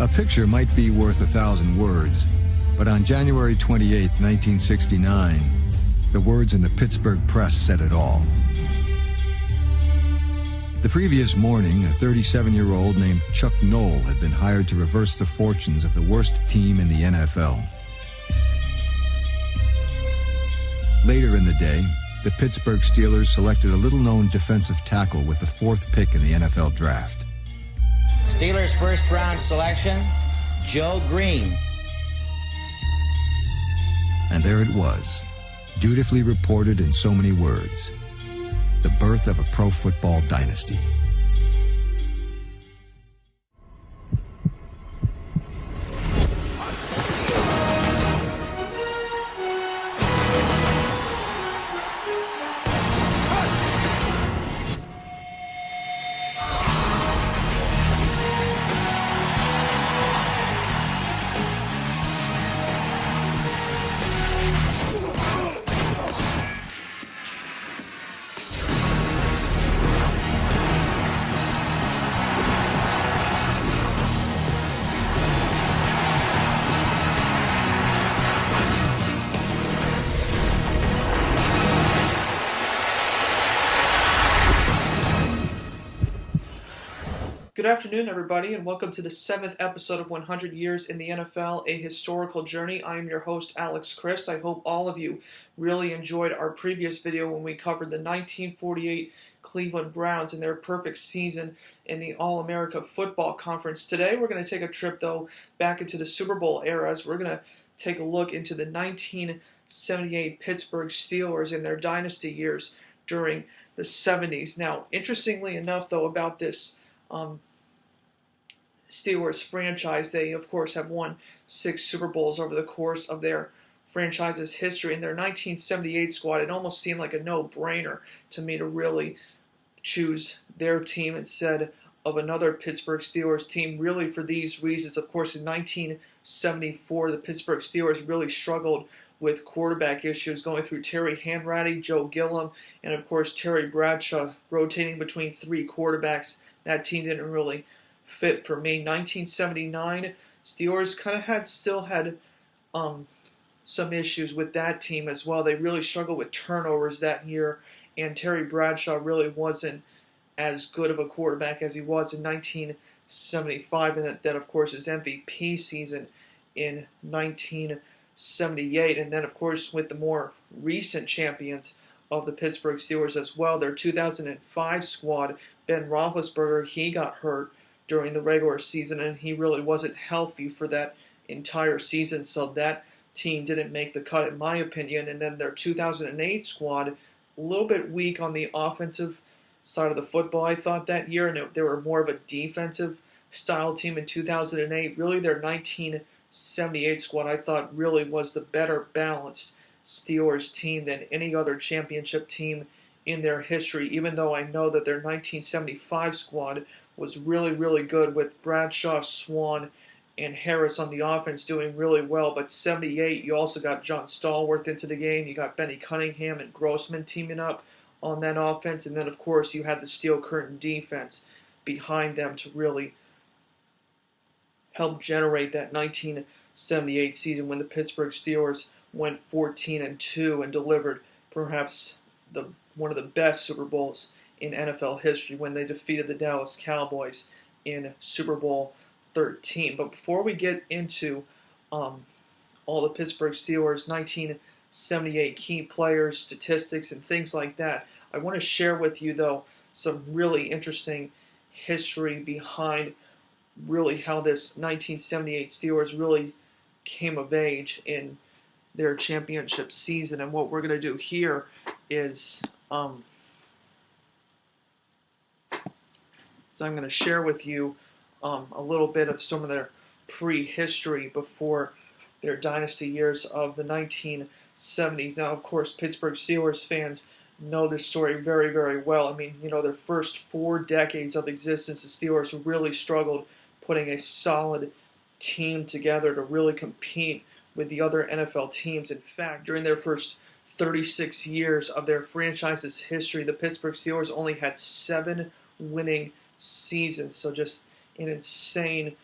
A picture might be worth 1,000 words, but on January 28, 1969, the words in the Pittsburgh Press said it all. The previous morning, a 37-year-old named Chuck Noll had been hired to reverse the fortunes of the worst team in the NFL. Later in the day, the Pittsburgh Steelers selected a little-known defensive tackle with the 4th pick in the NFL draft. Steelers first-round selection, Joe Greene. And there it was, dutifully reported in so many words. The birth of a pro football dynasty. Good afternoon, everybody, and welcome to the 7th episode of 100 Years in the NFL, a historical journey. I am your host, Alex Christ. I hope all of you really enjoyed our previous video when we covered the 1948 Cleveland Browns and their perfect season in the All-America Football Conference. Today, we're going to take a trip, though, back into the Super Bowl era, as we're going to take a look into the 1978 Pittsburgh Steelers and their dynasty years during the 70s. Now, interestingly enough, though, about this Steelers franchise, they of course have won 6 Super Bowls over the course of their franchise's history. In their 1978 squad, it almost seemed like a no-brainer to me to really choose their team instead of another Pittsburgh Steelers team, really for these reasons. Of course, in 1974, the Pittsburgh Steelers really struggled with quarterback issues, going through Terry Hanratty, Joe Gilliam, and of course Terry Bradshaw, rotating between 3 quarterbacks. That team didn't really fit for me. 1979, Steelers kind of still had some issues with that team as well. They really struggled with turnovers that year, and Terry Bradshaw really wasn't as good of a quarterback as he was in 1975, and then of course his MVP season in 1978, and then of course with the more recent champions of the Pittsburgh Steelers as well, their 2005 squad, Ben Roethlisberger, he got hurt during the regular season, and he really wasn't healthy for that entire season, so that team didn't make the cut in my opinion. And then their 2008 squad, a little bit weak on the offensive side of the football, I thought, that year, and they were more of a defensive style team in 2008. Really, their 1978 squad, I thought, really was the better balanced Steelers team than any other championship team in their history, even though I know that their 1975 squad was really, really good with Bradshaw, Swann, and Harris on the offense doing really well. But 78, you also got John Stallworth into the game. You got Benny Cunningham and Grossman teaming up on that offense. And then, of course, you had the Steel Curtain defense behind them to really help generate that 1978 season when the Pittsburgh Steelers went 14-2 and delivered perhaps one of the best Super Bowls in NFL history when they defeated the Dallas Cowboys in Super Bowl 13. But before we get into all the Pittsburgh Steelers 1978 key players, statistics, and things like that, I want to share with you, though, some really interesting history behind really how this 1978 Steelers really came of age in their championship season. And what we're going to do here is so I'm going to share with you a little bit of some of their prehistory before their dynasty years of the 1970s. Now, of course, Pittsburgh Steelers fans know this story very, very well. I mean, their first 4 decades of existence, the Steelers really struggled putting a solid team together to really compete with the other NFL teams. In fact, during their first 36 years of their franchise's history, the Pittsburgh Steelers only had 7 winning seasons. So just an insane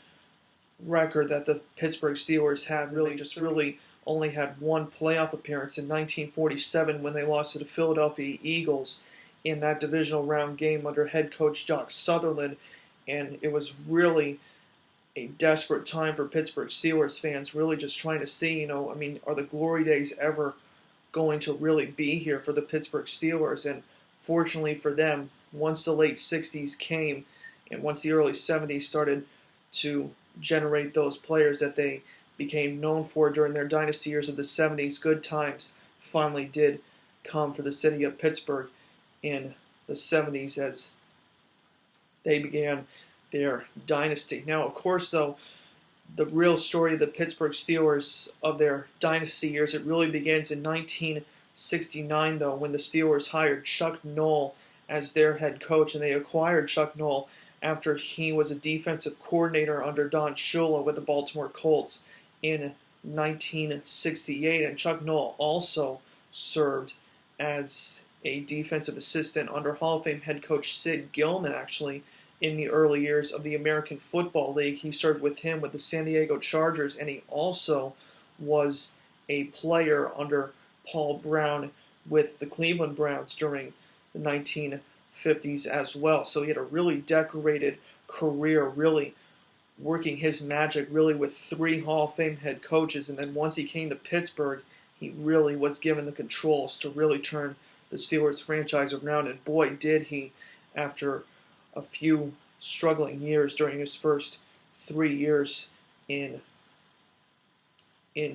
record that the Pittsburgh Steelers had. Really only had one playoff appearance in 1947 when they lost to the Philadelphia Eagles in that divisional round game under head coach Jock Sutherland, and it was really a desperate time for Pittsburgh Steelers fans, really just trying to see, are the glory days ever going to really be here for the Pittsburgh Steelers? And fortunately for them, once the late 60s came and once the early 70s started to generate those players that they became known for during their dynasty years of the 70s, good times finally did come for the city of Pittsburgh in the 70s as they began their dynasty. Now, of course, though, the real story of the Pittsburgh Steelers of their dynasty years, it really begins in 1969, though, when the Steelers hired Chuck Noll as their head coach, and they acquired Chuck Noll after he was a defensive coordinator under Don Shula with the Baltimore Colts in 1968. And Chuck Noll also served as a defensive assistant under Hall of Fame head coach Sid Gilman, actually, in the early years of the American Football League. He served with him with the San Diego Chargers, and he also was a player under Paul Brown with the Cleveland Browns during the 1950s as well. So he had a really decorated career, really working his magic really with 3 Hall of Fame head coaches. And then once he came to Pittsburgh, he really was given the controls to really turn the Steelers franchise around. And boy, did he, after a few struggling years during his first 3 years in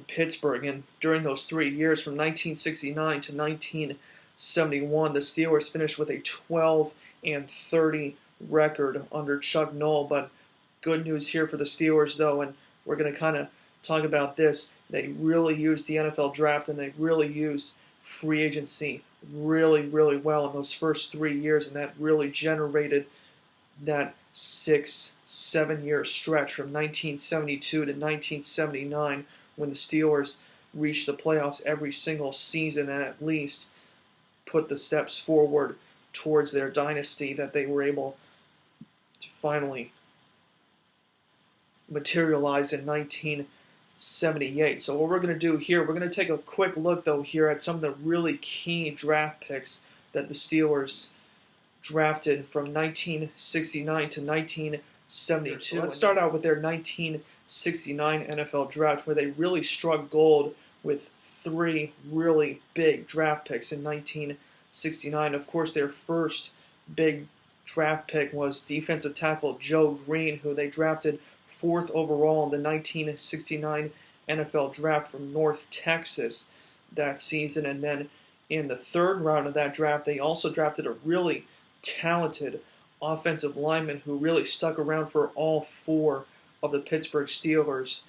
Pittsburgh. And during those 3 years, from 1969 to 1971, the Steelers finished with a 12-30 record under Chuck Noll. But good news here for the Steelers, though, and we're going to kind of talk about this. They really used the NFL draft, and they really used free agency really, really well in those first 3 years, and that really generated that 6-7 year stretch from 1972 to 1979 when the Steelers reached the playoffs every single season and at least put the steps forward towards their dynasty that they were able to finally materialize in 1978. So what we're going to do here, we're going to take a quick look, though, here at some of the really key draft picks that the Steelers drafted from 1969 to 1972. So let's start out with their 1969 NFL draft, where they really struck gold with 3 really big draft picks in 1969. Of course, their first big draft pick was defensive tackle Joe Greene, who they drafted 4th overall in the 1969 NFL draft from North Texas that season. And then in the 3rd round of that draft, they also drafted a really talented offensive lineman who really stuck around for all 4 of the Pittsburgh Steelers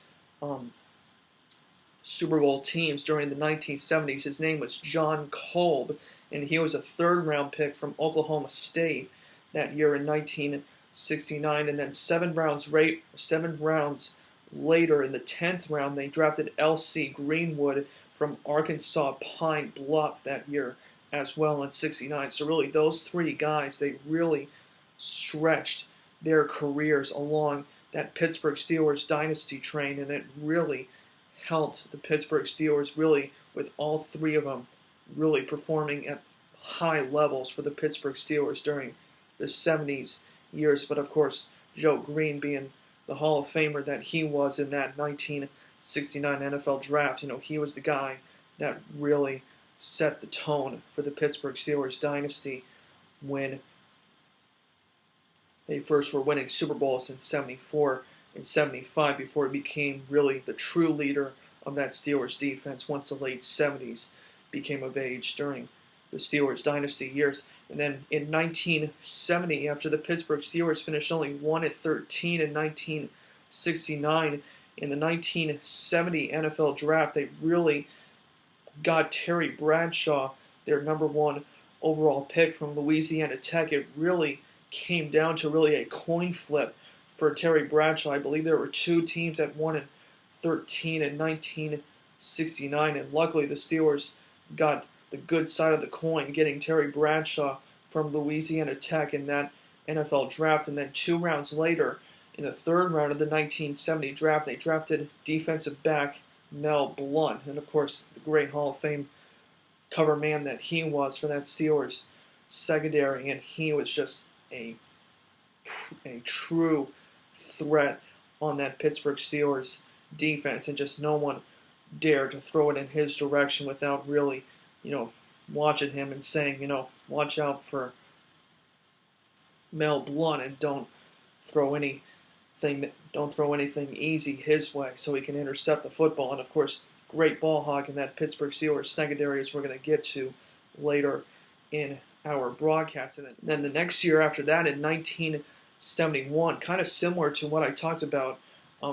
Super Bowl teams during the 1970s. His name was John Kolb, and he was a 3rd round pick from Oklahoma State that year in 1969. And then 7 rounds later, in the 10th round, they drafted L.C. Greenwood from Arkansas Pine Bluff that year as well in 69. So really, those 3 guys, they really stretched their careers along that Pittsburgh Steelers dynasty train, and it really helped the Pittsburgh Steelers, really, with all 3 of them really performing at high levels for the Pittsburgh Steelers during the 70s years. But of course, Joe Greene, being the Hall of Famer that he was in that 1969 NFL draft, he was the guy that really set the tone for the Pittsburgh Steelers dynasty when they first were winning Super Bowls in 74 and 75 before he became really the true leader of that Steelers defense once the late 70s became of age during the Steelers dynasty years. And then in 1970, after the Pittsburgh Steelers finished only 1-13 in 1969, in the 1970 NFL draft, they really got Terry Bradshaw, their number 1 overall pick from Louisiana Tech. It really came down to really a coin flip for Terry Bradshaw. I believe there were 2 teams that won in 13 in 1969, and luckily the Steelers got the good side of the coin, getting Terry Bradshaw from Louisiana Tech in that NFL draft. And then 2 rounds later, In the third round of the 1970 draft, they drafted defensive back Mel Blount, and of course the great Hall of Fame cover man that he was for that Steelers secondary, and he was just a true threat on that Pittsburgh Steelers defense, and just no one dared to throw it in his direction without really, watching him and saying, watch out for Mel Blount and don't throw anything easy his way so he can intercept the football. And of course, great ball hawk in that Pittsburgh Steelers secondary, as we're going to get to later in our broadcast. And then the next year after that, in 1971, kind of similar to what I talked about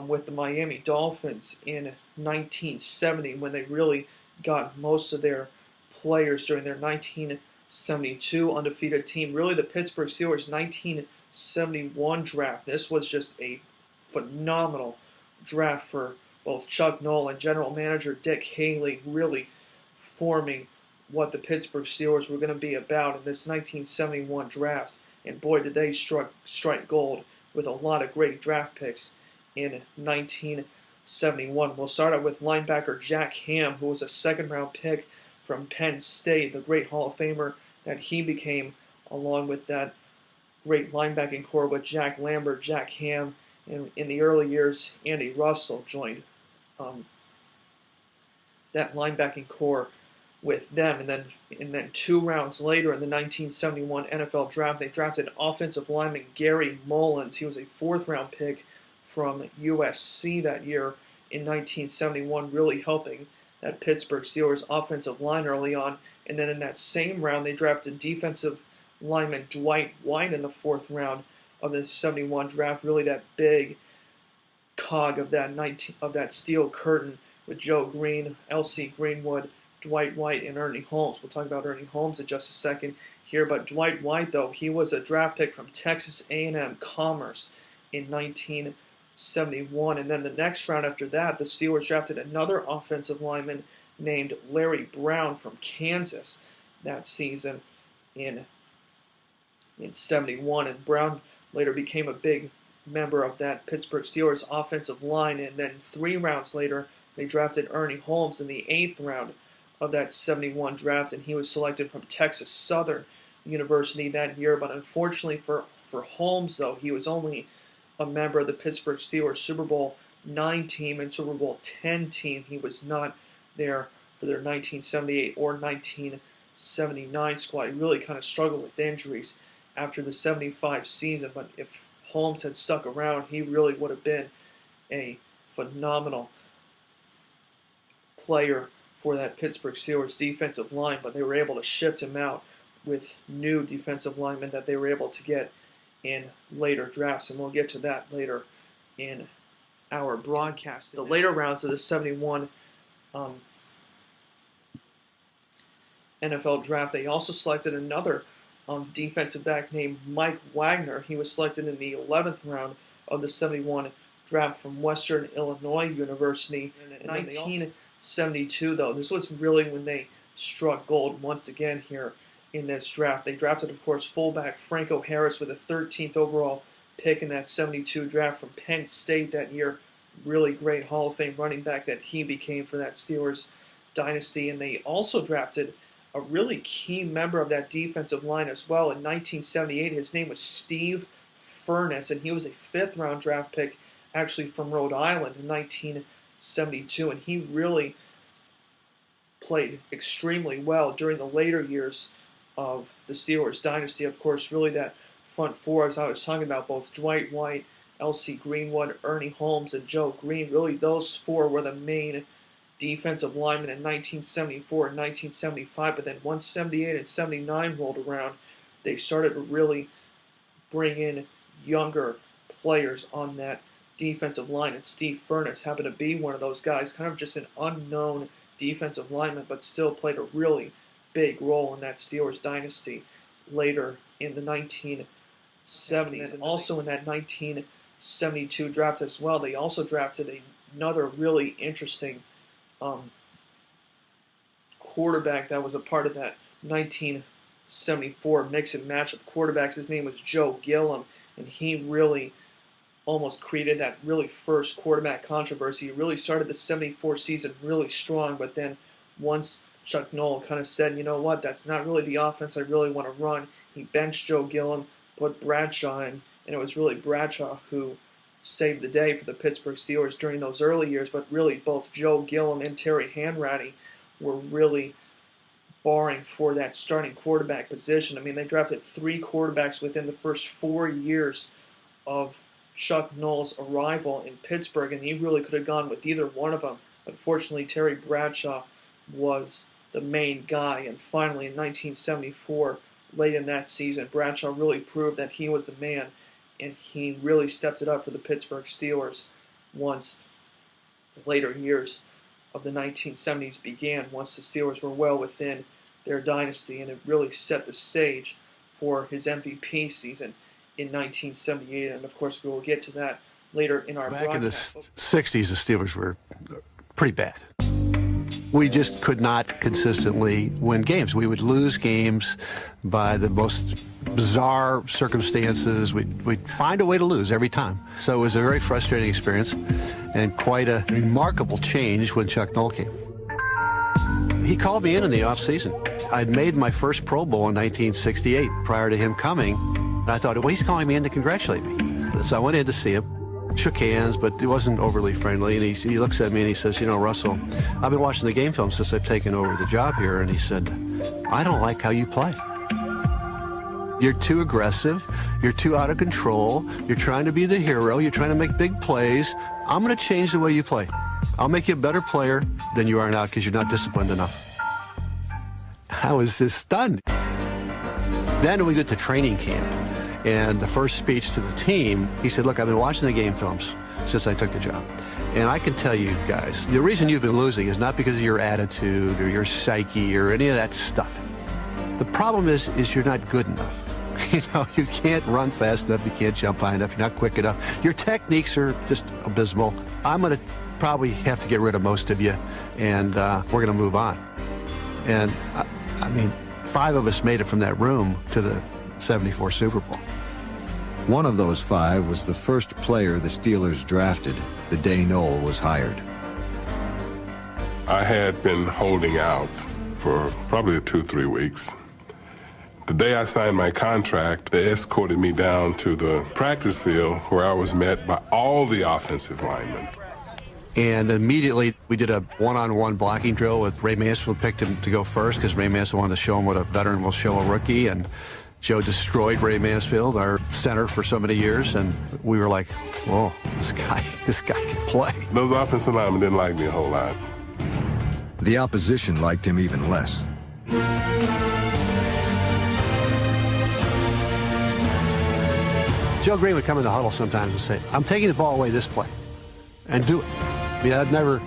with the Miami Dolphins in 1970, when they really got most of their players during their 1972 undefeated team. Really, the Pittsburgh Steelers 1971 draft. This was just a phenomenal draft for both Chuck Noll and general manager Dick Haley, really forming what the Pittsburgh Steelers were going to be about in this 1971 draft. And boy, did they strike gold with a lot of great draft picks in 1971. We'll start out with linebacker Jack Ham, who was a second-round pick from Penn State, the great Hall of Famer that he became, along with that great linebacking core with Jack Lambert, Jack Ham, and in the early years, Andy Russell joined that linebacking core with them. And then 2 rounds later in the 1971 NFL draft, they drafted offensive lineman Gary Mullins. He was a 4th-round pick from USC that year in 1971, really helping that Pittsburgh Steelers offensive line early on. And then in that same round, they drafted defensive lineman Dwight White in the 4th round of the 71 draft. Really that big cog of that steel curtain with Joe Greene, L.C. Greenwood, Dwight White, and Ernie Holmes. We'll talk about Ernie Holmes in just a second here. But Dwight White, though, he was a draft pick from Texas A&M Commerce in 1971. And then the next round after that, the Steelers drafted another offensive lineman named Larry Brown from Kansas that season in 71. And Brown later became a big member of that Pittsburgh Steelers offensive line. And then 3 rounds later, they drafted Ernie Holmes in the 8th round of that 71 draft, and he was selected from Texas Southern University that year. But unfortunately for Holmes, though, he was only a member of the Pittsburgh Steelers Super Bowl IX team and Super Bowl X team. He was not there for their 1978 or 1979 squad. He really kind of struggled with injuries after the 75 season, but if Holmes had stuck around, he really would have been a phenomenal player for that Pittsburgh Steelers defensive line. But they were able to shift him out with new defensive linemen that they were able to get in later drafts, and we'll get to that later in our broadcast. The later rounds of the 71 NFL draft, they also selected another defensive back named Mike Wagner. He was selected in the 11th round of the 71 draft from Western Illinois University. In 1972, though, this was really when they struck gold once again here in this draft. They drafted, of course, fullback Franco Harris with a 13th overall pick in that 72 draft from Penn State that year. Really great Hall of Fame running back that he became for that Steelers dynasty. And they also drafted a really key member of that defensive line as well. In 1978, his name was Steve Furness, and he was a 5th-round draft pick actually from Rhode Island in 1972, and he really played extremely well during the later years of the Steelers dynasty. Of course, really that front four, as I was talking about, both Dwight White, L.C. Greenwood, Ernie Holmes, and Joe Greene, really those 4 were the main defensive linemen in 1974 and 1975, but then once 78 and 79 rolled around, they started to really bring in younger players on that defensive line, and Steve Furness happened to be one of those guys, kind of just an unknown defensive lineman, but still played a really big role in that Steelers dynasty later in the 1970s. And also in that 1972 draft as well, they also drafted another really interesting quarterback that was a part of that 1974 mix and match of quarterbacks. His name was Joe Gilliam, and he really almost created that really first quarterback controversy. He really started the 74 season really strong, but then once Chuck Noll kind of said, you know what, that's not really the offense I really want to run, he benched Joe Gilliam, put Bradshaw in, and it was really Bradshaw who saved the day for the Pittsburgh Steelers during those early years. But really both Joe Gilliam and Terry Hanratty were really barring for that starting quarterback position. I mean, they drafted 3 quarterbacks within the first 4 years of Chuck Noll's arrival in Pittsburgh, and he really could have gone with either one of them. Unfortunately, Terry Bradshaw was the main guy, and finally in 1974, late in that season, Bradshaw really proved that he was the man, and he really stepped it up for the Pittsburgh Steelers once the later years of the 1970s began, once the Steelers were well within their dynasty, and it really set the stage for his MVP season in 1978, and of course we will get to that later in our broadcast. Back in the 60s, the Steelers were pretty bad. We just could not consistently win games. We would lose games by the most bizarre circumstances. We'd find a way to lose every time. So it was a very frustrating experience and quite a remarkable change when Chuck Noll came. He called me in the off-season. I'd made my first Pro Bowl in 1968 prior to him coming. And I thought, well, he's calling me in to congratulate me. So I went in to see him. Shook hands, but it wasn't overly friendly, and he looks at me and he says, you know, Russell, I've been watching the game film since I've taken over the job here, and he said, I don't like how you play. You're too aggressive, you're too out of control, you're trying to be the hero, you're trying to make big plays. I'm going to change the way you play. I'll make you a better player than you are now because you're not disciplined enough. I was just stunned. Then we get to training camp. And the first speech to the team, he said, look, I've been watching the game films since I took the job. And I can tell you guys, the reason you've been losing is not because of your attitude or your psyche or any of that stuff. The problem is you're not good enough. You know, you can't run fast enough, you can't jump high enough, you're not quick enough. Your techniques are just abysmal. I'm going to probably have to get rid of most of you, and we're going to move on. And, I mean, 5 of us made it from that room to the 74 Super Bowl. One of those 5 was the first player the Steelers drafted the day Noll was hired. I had been holding out for probably 2-3 weeks. The day I signed my contract, they escorted me down to the practice field where I was met by all the offensive linemen. And immediately we did a one-on-one blocking drill with Ray Mansfield. Picked him to go first because Ray Mansfield wanted to show him what a veteran will show a rookie, and Joe destroyed Ray Mansfield, our center for so many years, and we were like, whoa, this guy can play. Those offensive linemen didn't like me a whole lot. The opposition liked him even less. Joe Greene would come in the huddle sometimes and say, I'm taking the ball away this play, and do it. I mean, I've never,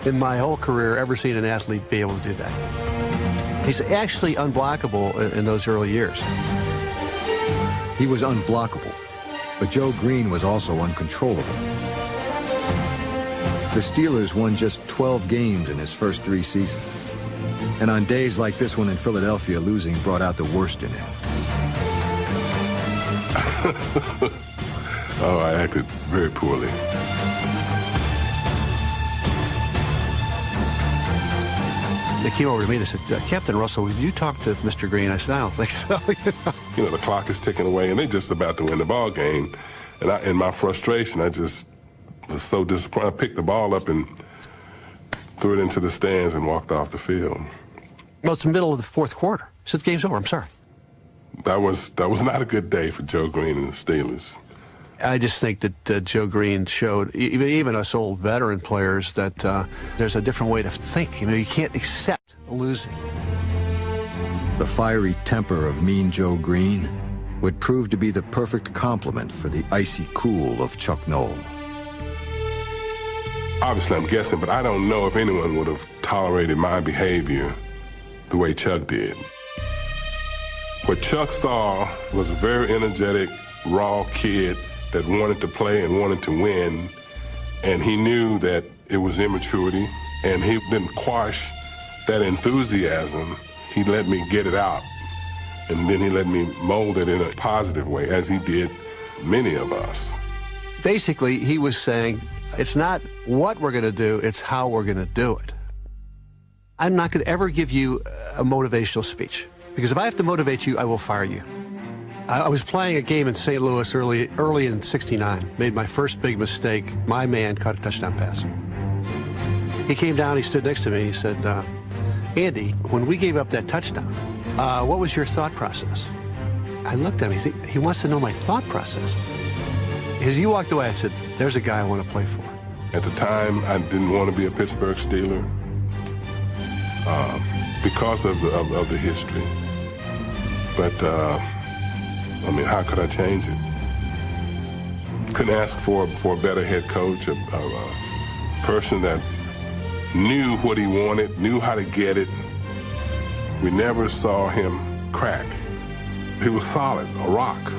in my whole career, ever seen an athlete be able to do that. He's actually unblockable in those early years. He was unblockable, but Joe Greene was also uncontrollable. The Steelers won just 12 games in his first 3 seasons. And on days like this one in Philadelphia, losing brought out the worst in him. Oh, I acted very poorly. They came over to me and they said, Captain Russell, would you talk to Mr. Greene? I said, I don't think so. You know, the clock is ticking away, and they're just about to win the ball game. And in my frustration, I just was so disappointed. I picked the ball up and threw it into the stands and walked off the field. Well, it's the middle of the 4th quarter. I said, the game's over, I'm sorry. That was not a good day for Joe Greene and the Steelers. I just think that Joe Greene showed, even us old veteran players, that there's a different way to think. You know, you can't accept losing. The fiery temper of Mean Joe Greene would prove to be the perfect complement for the icy cool of Chuck Noll. Obviously, I'm guessing, but I don't know if anyone would have tolerated my behavior the way Chuck did. What Chuck saw was a very energetic, raw kid that wanted to play and wanted to win, and he knew that it was immaturity, and he didn't quash that enthusiasm. He let me get it out, and then he let me mold it in a positive way, as he did many of us. Basically, he was saying, it's not what we're going to do, it's how we're going to do it. I'm not going to ever give you a motivational speech, because if I have to motivate you, I will fire you. I was playing a game in St. Louis early in '69, made my first big mistake. My man caught a touchdown pass. He came down, he stood next to me, he said, Andy, when we gave up that touchdown, what was your thought process? I looked at him, he wants to know my thought process. As you walked away, I said, there's a guy I want to play for. At the time, I didn't want to be a Pittsburgh Steeler because of the history. But, I mean, how could I change it? Couldn't ask for a better head coach, a person that knew what he wanted, knew how to get it. We never saw him crack. He was solid, a rock.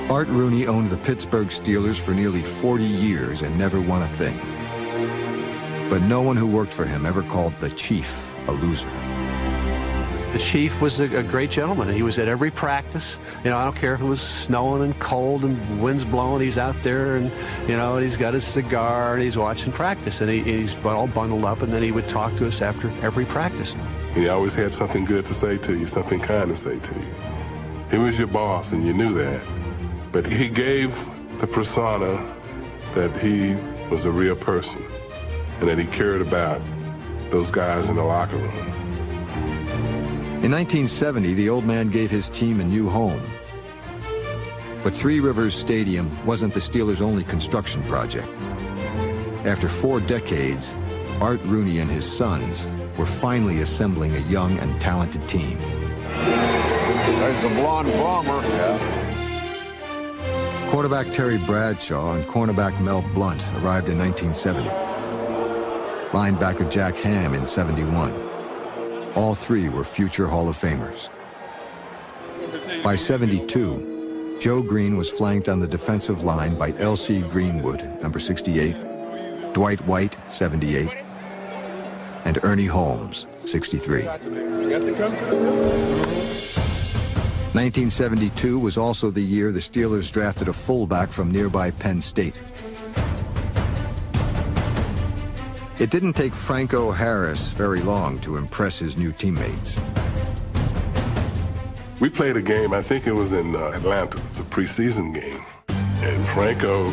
Art Rooney owned the Pittsburgh Steelers for nearly 40 years and never won a thing. But no one who worked for him ever called the Chief a loser. The Chief was a great gentleman. He was at every practice. You know, I don't care if it was snowing and cold and wind's blowing, he's out there and, you know, and he's got his cigar and he's watching practice and he's all bundled up, and then he would talk to us after every practice. He always had something good to say to you, something kind to say to you. He was your boss and you knew that. But he gave the persona that he was a real person and that he cared about those guys in the locker room. In 1970, the old man gave his team a new home. But Three Rivers Stadium wasn't the Steelers' only construction project. After 4 decades, Art Rooney and his sons were finally assembling a young and talented team. There's a blonde bomber. Yeah. Quarterback Terry Bradshaw and cornerback Mel Blount arrived in 1970. Linebacker Jack Ham in '71. All 3 were future Hall of Famers. By '72, Joe Greene was flanked on the defensive line by L.C. Greenwood, number 68, Dwight White, 78, and Ernie Holmes, 63. 1972 was also the year the Steelers drafted a fullback from nearby Penn State. It didn't take Franco Harris very long to impress his new teammates. We played a game, I think it was in Atlanta. It's a preseason game. And Franco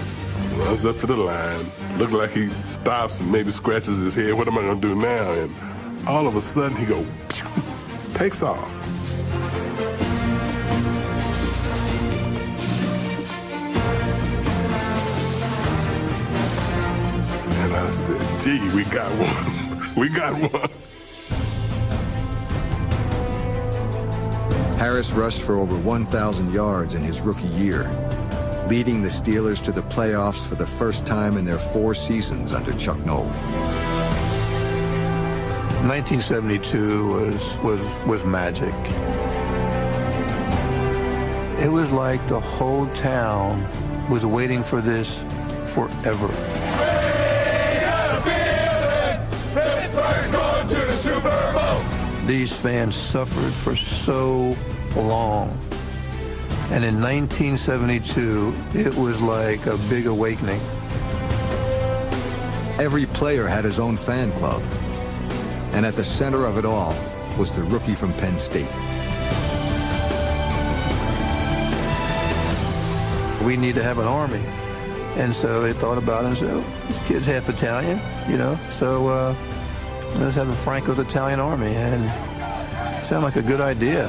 runs up to the line, looked like he stops and maybe scratches his head. What am I going to do now? And all of a sudden he goes, takes off. And I said, gee, we got one. We got one. Harris rushed for over 1,000 yards in his rookie year, leading the Steelers to the playoffs for the first time in their 4 seasons under Chuck Noll. 1972 was magic. It was like the whole town was waiting for this forever. Pittsburgh's going to the Super Bowl. These fans suffered for so long. And in 1972, it was like a big awakening. Every player had his own fan club. And at the center of it all was the rookie from Penn State. We need to have an army. And so they thought about it and said, oh, this kid's half Italian, you know, so let's have a Franco's Italian army. And it sounded like a good idea.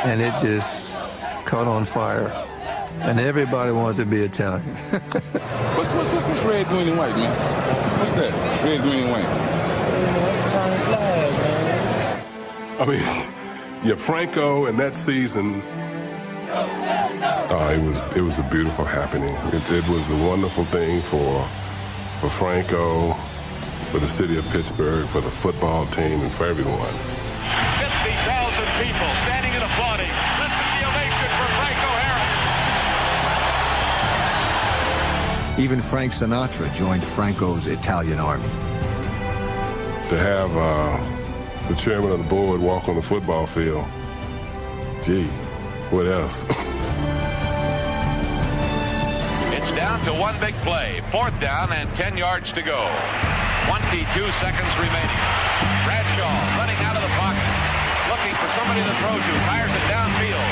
And it just caught on fire. And everybody wanted to be Italian. What's red, green, and white, man? What's that? Red, green, and white. Italian flag, man. I mean, yeah, Franco in that season, it was a beautiful happening. It was a wonderful thing for Franco, for the city of Pittsburgh, for the football team, and for everyone. 50,000 people standing and applauding. Listen to the ovation for Franco Harris. Even Frank Sinatra joined Franco's Italian army. To have the chairman of the board walk on the football field, gee, what else? down to one big play. 4th down and 10 yards to go. 22 seconds remaining. Bradshaw running out of the pocket, looking for somebody to throw to. Fires it downfield.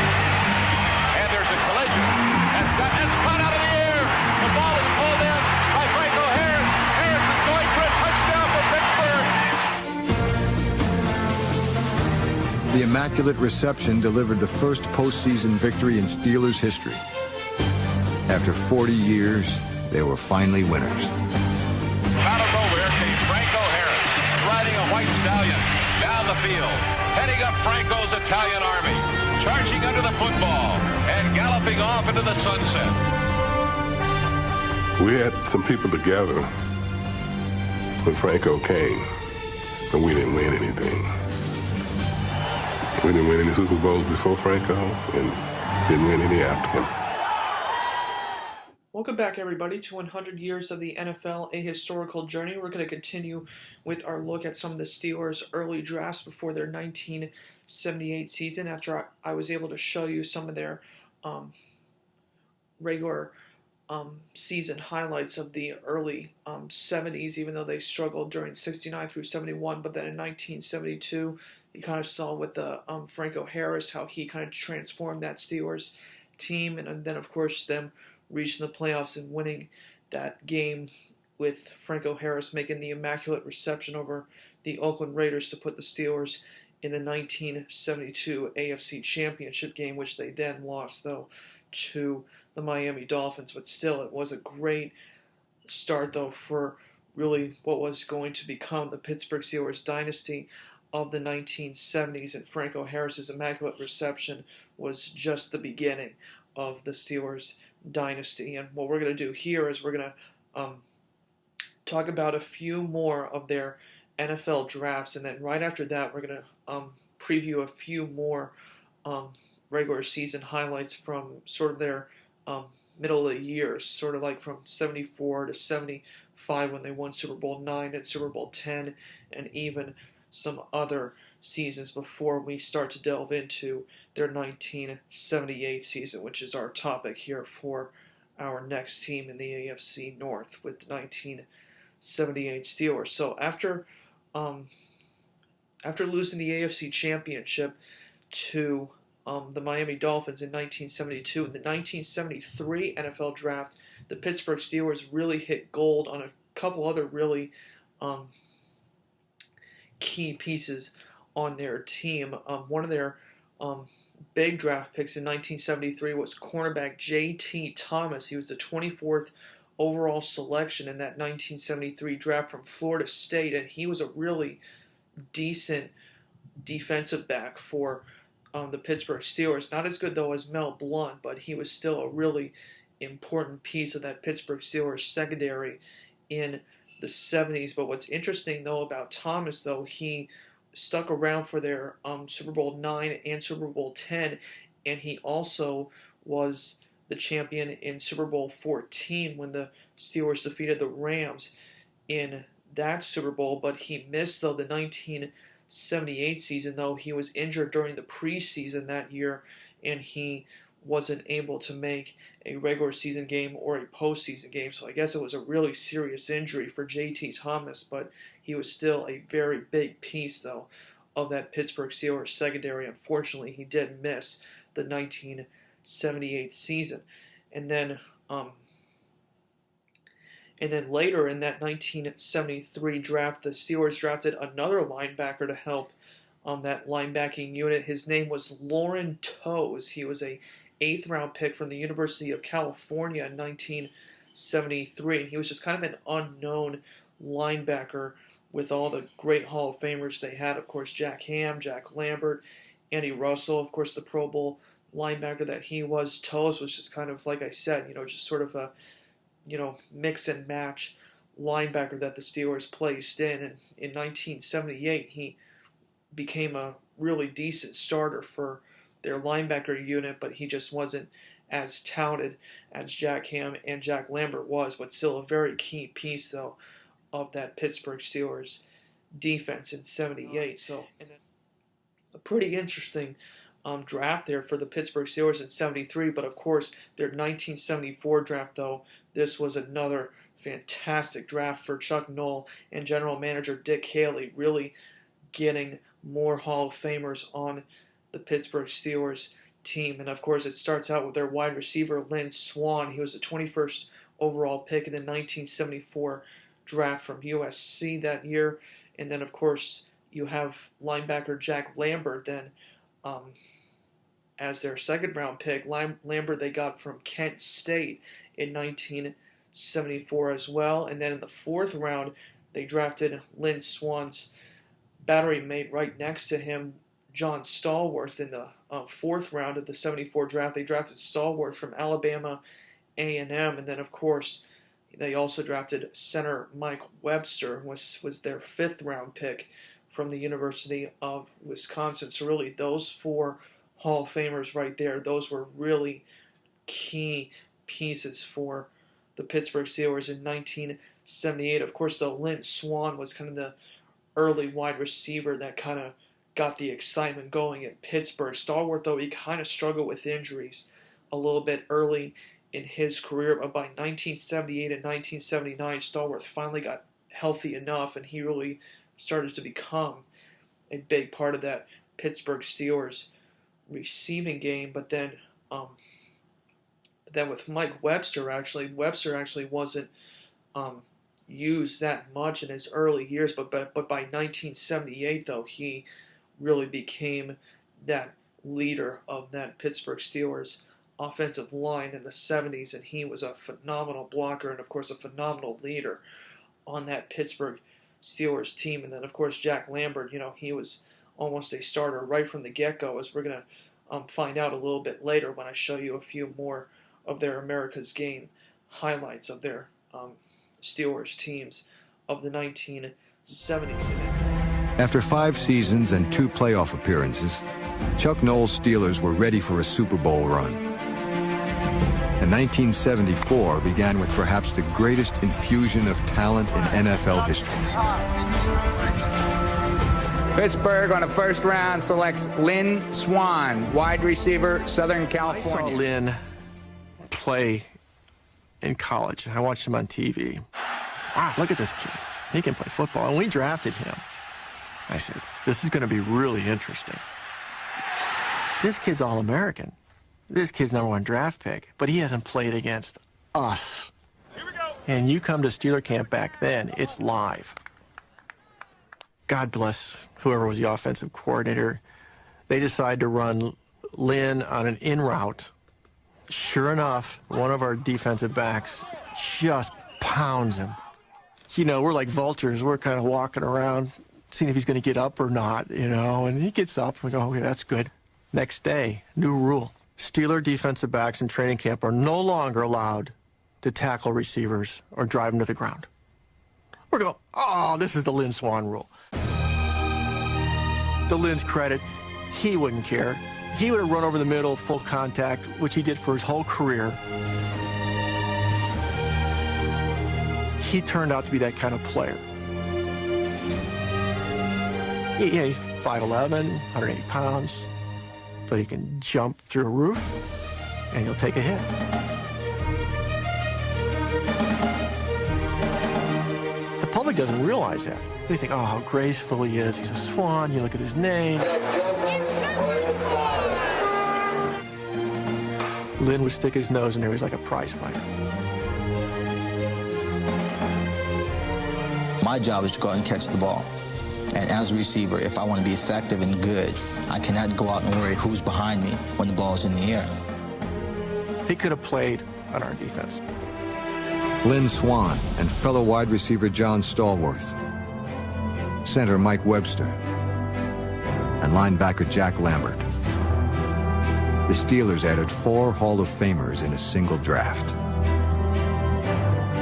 And there's a collision. It's caught out of the air. The ball is pulled in by Franco Harris. Harris is going for a touchdown for Pittsburgh. The Immaculate Reception delivered the first postseason victory in Steelers history. After 40 years, they were finally winners. Out of nowhere came Franco Harris, riding a white stallion down the field, heading up Franco's Italian army, charging under the football, and galloping off into the sunset. We had some people together when Franco came, and we didn't win anything. We didn't win any Super Bowls before Franco, and didn't win any after him. Welcome back, everybody, to 100 Years of the NFL, a historical journey. We're going to continue with our look at some of the Steelers' early drafts before their 1978 season, after I was able to show you some of their regular season highlights of the early 70s, even though they struggled during 69 through 71. But then in 1972, you kind of saw with the Franco Harris how he kind of transformed that Steelers team, and then, of course, them reaching the playoffs and winning that game with Franco Harris making the Immaculate Reception over the Oakland Raiders to put the Steelers in the 1972 AFC Championship game, which they then lost, though, to the Miami Dolphins. But still, it was a great start, though, for really what was going to become the Pittsburgh Steelers dynasty of the 1970s, and Franco Harris's Immaculate Reception was just the beginning of the Steelers dynasty. And what we're going to do here is we're going to talk about a few more of their NFL drafts, and then right after that we're going to preview a few more regular season highlights from sort of their middle of the years, sort of like from 74 to 75 when they won Super Bowl IX and Super Bowl X, and even some other seasons before we start to delve into their 1978 season, which is our topic here for our next team in the AFC North with the 1978 Steelers. So after losing the AFC Championship to the Miami Dolphins in 1972, in the 1973 NFL Draft, the Pittsburgh Steelers really hit gold on a couple other really key pieces on their team. One of their big draft picks in 1973 was cornerback J.T. Thomas. He was the 24th overall selection in that 1973 draft from Florida State, and he was a really decent defensive back for the Pittsburgh Steelers. Not as good, though, as Mel Blount, but he was still a really important piece of that Pittsburgh Steelers secondary in the 70s. But what's interesting, though, about Thomas, though, he stuck around for their Super Bowl IX and Super Bowl X, and he also was the champion in Super Bowl XIV when the Steelers defeated the Rams in that Super Bowl. But he missed, though, the 1978 season, though. He was injured during the preseason that year, and he wasn't able to make a regular season game or a postseason game. So I guess it was a really serious injury for J.T. Thomas, but he was still a very big piece, though, of that Pittsburgh Steelers secondary. Unfortunately, he did miss the 1978 season. And then later in that 1973 draft, the Steelers drafted another linebacker to help that linebacking unit. His name was Loren Toews. He was a 8th-round pick from the University of California in 1973. And he was just kind of an unknown linebacker with all the great Hall of Famers they had. Of course, Jack Ham, Jack Lambert, Andy Russell, of course, the Pro Bowl linebacker that he was. Toews was just kind of, like I said, just sort of a, mix and match linebacker that the Steelers placed in. And in 1978, he became a really decent starter for their linebacker unit, but he just wasn't as touted as Jack Ham and Jack Lambert was, but still a very key piece, though, of that Pittsburgh Steelers defense in 78. So, and then a pretty interesting draft there for the Pittsburgh Steelers in '73. But of course, their 1974 draft, though, this was another fantastic draft for Chuck Noll and general manager Dick Haley, really getting more Hall of Famers on the Pittsburgh Steelers team. And of course, it starts out with their wide receiver Lynn Swann. He was the 21st overall pick in the 1974 draft from USC that year. And then, of course, you have linebacker Jack Lambert then as their second-round pick. Lambert they got from Kent State in 1974 as well. And then in the fourth round, they drafted Lynn Swann's battery mate right next to him, John Stallworth. In the fourth round of the '74 draft, they drafted Stallworth from Alabama A&M. And then, of course, they also drafted center Mike Webster, was their fifth-round pick from the University of Wisconsin. So really, those four Hall of Famers right there, those were really key pieces for the Pittsburgh Steelers in 1978. Of course, though, Lynn Swann was kind of the early wide receiver that kind of got the excitement going at Pittsburgh. Stallworth, though, he kind of struggled with injuries a little bit early in his career, but by 1978 and 1979, Stallworth finally got healthy enough, and he really started to become a big part of that Pittsburgh Steelers receiving game. But then with Mike Webster actually wasn't used that much in his early years, but by 1978, though, he really became that leader of that Pittsburgh Steelers offensive line in the 70s, and he was a phenomenal blocker and, of course, a phenomenal leader on that Pittsburgh Steelers team. And then, of course, Jack Lambert, he was almost a starter right from the get-go, as we're going to find out a little bit later when I show you a few more of their America's Game highlights of their Steelers teams of the 1970s. After 5 seasons and 2 playoff appearances, Chuck Noll's Steelers were ready for a Super Bowl run. And 1974 began with perhaps the greatest infusion of talent in NFL history. Pittsburgh on the first round selects Lynn Swann, wide receiver, Southern California. I saw Lynn play in college. I watched him on TV. Wow, look at this kid. He can play football. And we drafted him. I said, this is going to be really interesting. This kid's All-American. This kid's #1 draft pick, but he hasn't played against us. Here we go. And you come to Steeler camp back then, it's live. God bless whoever was the offensive coordinator. They decided to run Lynn on an in route. Sure enough, one of our defensive backs just pounds him. We're like vultures. We're kind of walking around, seeing if he's going to get up or not, and he gets up. We go, okay, that's good. Next day, new rule. Steeler defensive backs in training camp are no longer allowed to tackle receivers or drive them to the ground. We're going, oh, this is the Lynn Swann rule. To Lynn's credit, he wouldn't care. He would have run over the middle, full contact, which he did for his whole career. He turned out to be that kind of player. He's 5'11", 180 pounds, but he can jump through a roof, and he'll take a hit. The public doesn't realize that. They think, oh, how graceful he is. He's a Swan. You look at his name. Lynn would stick his nose in there. He was like a prize fighter. My job is to go out and catch the ball. And as a receiver, if I want to be effective and good, I cannot go out and worry who's behind me when the ball's in the air. He could have played on our defense. Lynn Swann and fellow wide receiver John Stallworth, center Mike Webster, and linebacker Jack Lambert. The Steelers added 4 Hall of Famers in a single draft.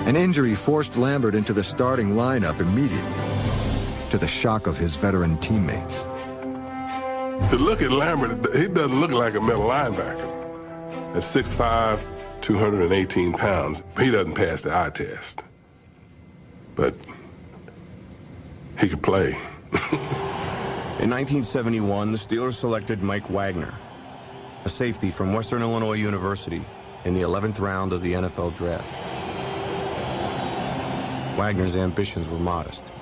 An injury forced Lambert into the starting lineup immediately, to the shock of his veteran teammates. To look at Lambert, he doesn't look like a middle linebacker. At 6'5", 218 pounds, he doesn't pass the eye test. But he could play. In 1971, the Steelers selected Mike Wagner, a safety from Western Illinois University in the 11th round of the NFL draft. Wagner's ambitions were modest.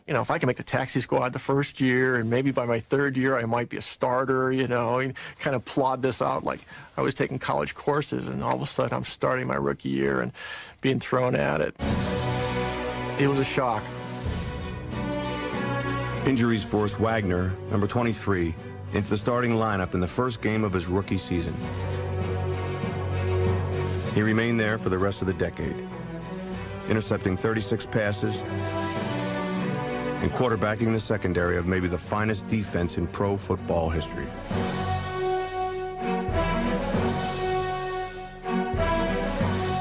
You know, if I can make the taxi squad the first year, and maybe by my third year I might be a starter, you know, and kind of plod this out like I was taking college courses, and all of a sudden I'm starting my rookie year and being thrown at it. It was a shock. Injuries forced Wagner, number 23, into the starting lineup in the first game of his rookie season. He remained there for the rest of the decade, intercepting 36 passes and quarterbacking the secondary of maybe the finest defense in pro football history.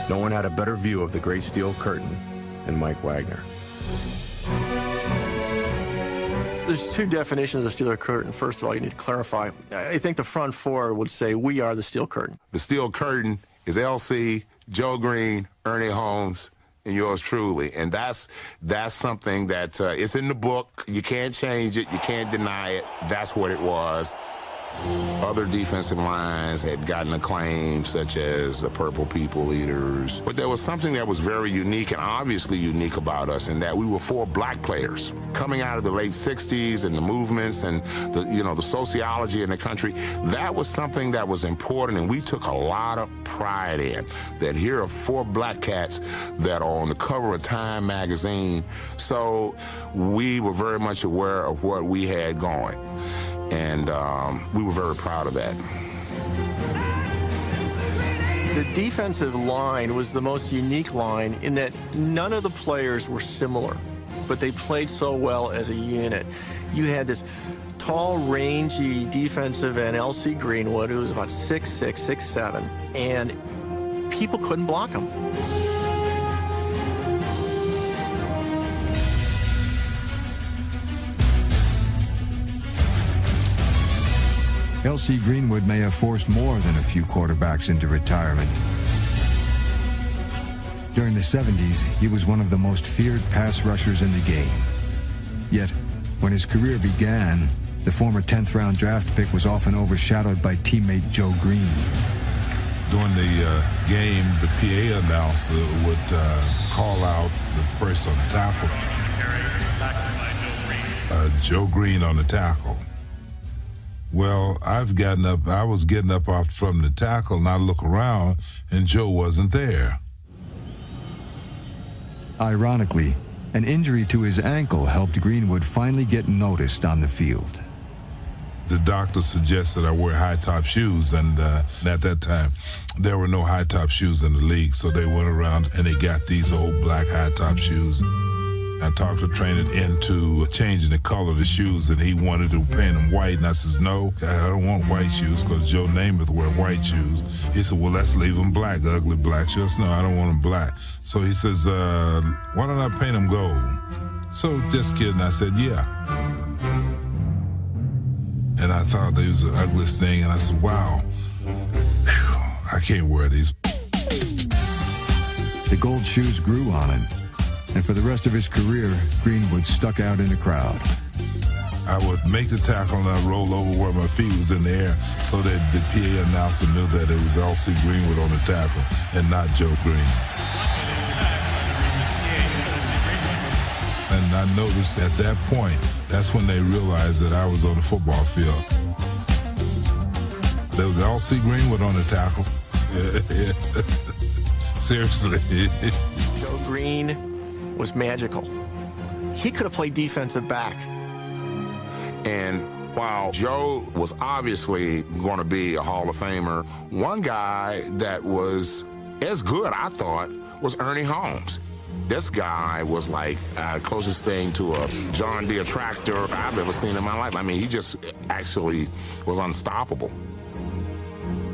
No one had a better view of the great steel curtain than Mike Wagner. There's two definitions of steel curtain. First of all, you need to clarify. I think the front four would say we are the steel curtain. The steel curtain is LC, Joe Greene, Ernie Holmes, and yours truly. And that's something that it's in the book. You can't change it. You can't deny it. That's what it was. Other defensive lines had gotten acclaim, such as the Purple People Eaters. But there was something that was very unique and obviously unique about us, in that we were 4 black players. Coming out of the late 60s and the movements and the sociology in the country, that was something that was important, and we took a lot of pride in. That here are 4 black cats that are on the cover of Time magazine. So we were very much aware of what we had going. And we were very proud of that. The defensive line was the most unique line in that none of the players were similar, but they played so well as a unit. You had this tall, rangy defensive end, L.C. Greenwood, who was about 6'6", 6'7", and people couldn't block him. L.C. Greenwood may have forced more than a few quarterbacks into retirement. During the 70s, he was one of the most feared pass rushers in the game. Yet, when his career began, the former 10th-round draft pick was often overshadowed by teammate Joe Greene. During the game, the PA announcer would call out the person on the tackle. Joe Greene on the tackle. Well, I was getting up off from the tackle, and I look around, and Joe wasn't there. Ironically, an injury to his ankle helped Greenwood finally get noticed on the field. The doctor suggested I wear high-top shoes, and at that time, there were no high-top shoes in the league, so they went around and they got these old black high-top shoes. I talked the trainer into changing the color of the shoes, and he wanted to paint them white, and I says, no, I don't want white shoes, because Joe Namath wear white shoes. He said, well, let's leave them black, ugly black shoes. No, I don't want them black. So he says, why don't I paint them gold? So just kidding, I said, yeah. And I thought they was the ugliest thing, and I said, wow, whew, I can't wear these. The gold shoes grew on him, and for the rest of his career, Greenwood stuck out in the crowd. I would make the tackle and I'd roll over where my feet was in the air so that the PA announcer knew that it was L.C. Greenwood on the tackle and not Joe Greene. And I noticed at that point, that's when they realized that I was on the football field. There was L.C. Greenwood on the tackle. Seriously. Joe Greene was magical. He could have played defensive back. And while Joe was obviously going to be a Hall of Famer, one guy that was as good, I thought, was Ernie Holmes. This guy was like closest thing to a John Deere tractor I've ever seen in my life. I mean, he just actually was unstoppable.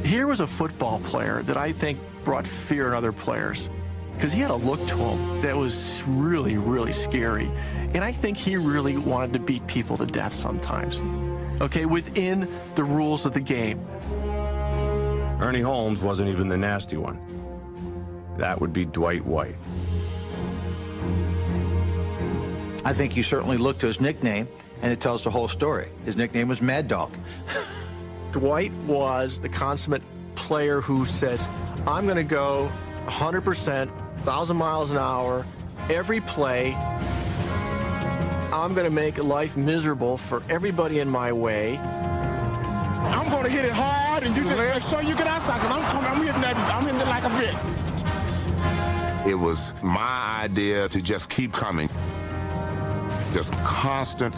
Here was a football player that I think brought fear in other players, because he had a look to him that was really, really scary. And I think he really wanted to beat people to death sometimes, okay, within the rules of the game. Ernie Holmes wasn't even the nasty one. That would be Dwight White. I think you certainly look to his nickname, and it tells the whole story. His nickname was Mad Dog. Dwight was the consummate player who says, I'm going to go 100%, 1,000 miles an hour, every play. I'm going to make life miserable for everybody in my way. I'm going to hit it hard, and you just make sure you get outside, because I'm hitting it like a brick. It was my idea to just keep coming. Just constant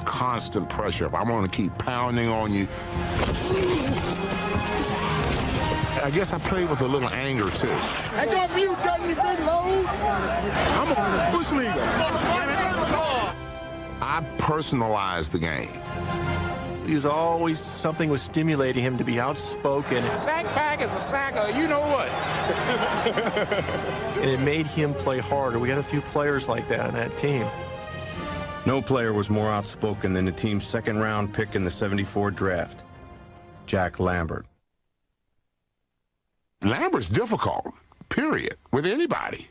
pressure. If I want to keep pounding on you. I guess I played with a little anger, too. I go for you, Dudley, big load. I'm a bush leaguer. I personalized the game. He was always, something was stimulating him to be outspoken. Sack pack is a sacker, you know what? And it made him play harder. We had a few players like that on that team. No player was more outspoken than the team's second-round pick in the '74 draft, Jack Lambert. Lambert's difficult, period, with anybody.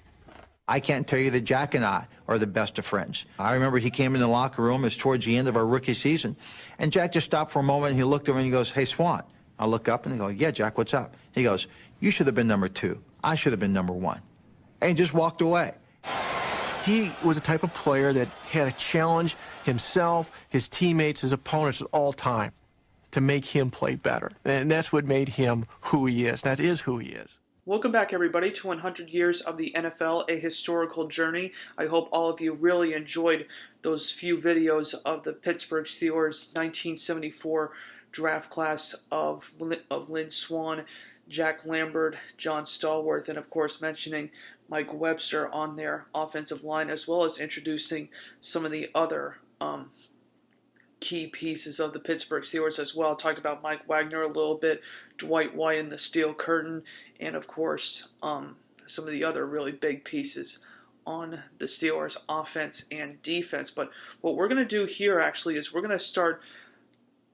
I can't tell you that Jack and I are the best of friends. I remember he came in the locker room, it's towards the end of our rookie season, and Jack just stopped for a moment, and he looked over and he goes, hey, Swann. I look up and I go, yeah, Jack, what's up? He goes, you should have been number 2. I should have been number 1. And he just walked away. He was a type of player that had to challenge himself, his teammates, his opponents at all time to make him play better. And that's what made him who he is. That is who he is. Welcome back, everybody, to 100 Years of the NFL, a historical journey. I hope all of you really enjoyed those few videos of the Pittsburgh Steelers 1974 draft class of Lynn Swann, Jack Lambert, John Stallworth, and of course mentioning Mike Webster on their offensive line, as well as introducing some of the other key pieces of the Pittsburgh Steelers as well. Talked about Mike Wagner a little bit, Dwight White and the Steel Curtain, and of course some of the other really big pieces on the Steelers offense and defense. But what we're going to do here actually is we're going to start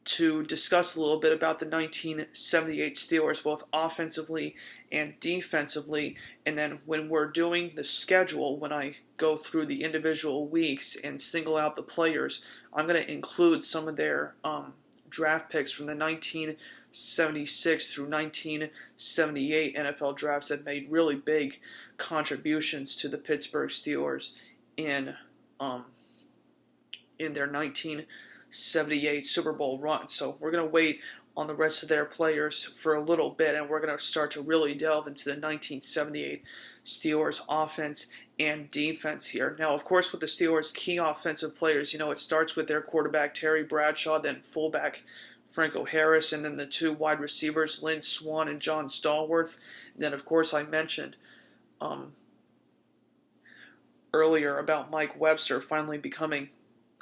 to discuss a little bit about the 1978 Steelers, both offensively and defensively, and then when we're doing the schedule, when I go through the individual weeks and single out the players, I'm going to include some of their draft picks from the 1976 through 1978 NFL drafts that made really big contributions to the Pittsburgh Steelers in their 1978 Super Bowl run. So we're going to wait on the rest of their players for a little bit, and we're going to start to really delve into the 1978 Steelers offense and defense here. Now, of course, with the Steelers' key offensive players, you know, it starts with their quarterback, Terry Bradshaw, then fullback Franco Harris, and then the 2 wide receivers, Lynn Swann and John Stallworth. And then, of course, I mentioned earlier about Mike Webster finally becoming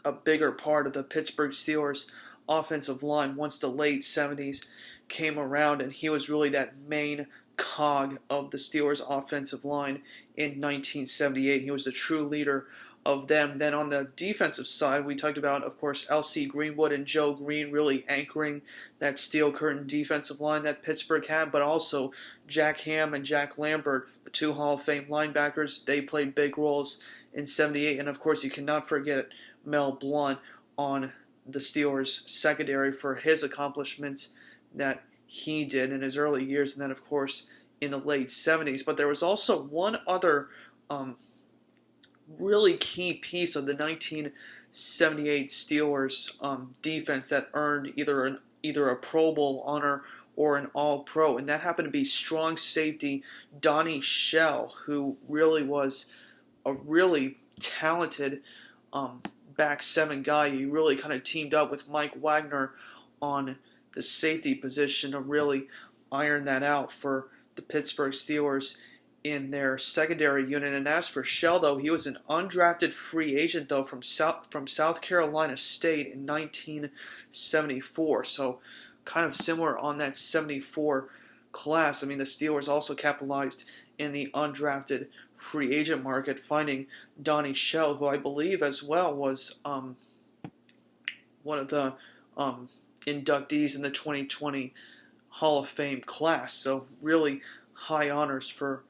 a bigger part of the Pittsburgh Steelers offensive line once the late 70s came around, and he was really that main cog of the Steelers offensive line in 1978. He was the true leader of them. Then on the defensive side, we talked about, of course, L.C. Greenwood and Joe Greene really anchoring that steel curtain defensive line that Pittsburgh had, but also Jack Ham and Jack Lambert, the 2 Hall of Fame linebackers. They played big roles in 78, and of course you cannot forget Mel Blount on the Steelers secondary for his accomplishments that he did in his early years, and then of course in the late 70s. But there was also one other really key piece of the 1978 Steelers defense that earned either a Pro Bowl honor or an All-Pro, and that happened to be strong safety Donnie Shell, who really was a really talented back 7 guy. He really kind of teamed up with Mike Wagner on the safety position to really iron that out for the Pittsburgh Steelers in their secondary unit. And as for Shell, though, he was an undrafted free agent, though, from South Carolina State in 1974. So kind of similar on that 74 class. I mean, the Steelers also capitalized in the undrafted free agent market, finding Donnie Shell, who I believe as well was one of the inductees in the 2020 Hall of Fame class. So really high honors for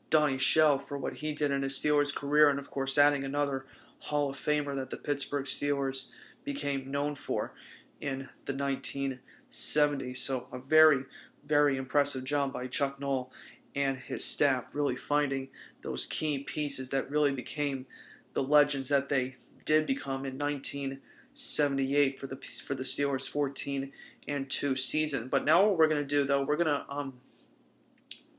Donnie Shell for what he did in his Steelers career, and of course adding another Hall of Famer that the Pittsburgh Steelers became known for in the 19 1970. So a very, very impressive job by Chuck Noll and his staff, really finding those key pieces that really became the legends that they did become in 1978 for the Steelers' 14-2 season. But now what we're going to do, though, we're going to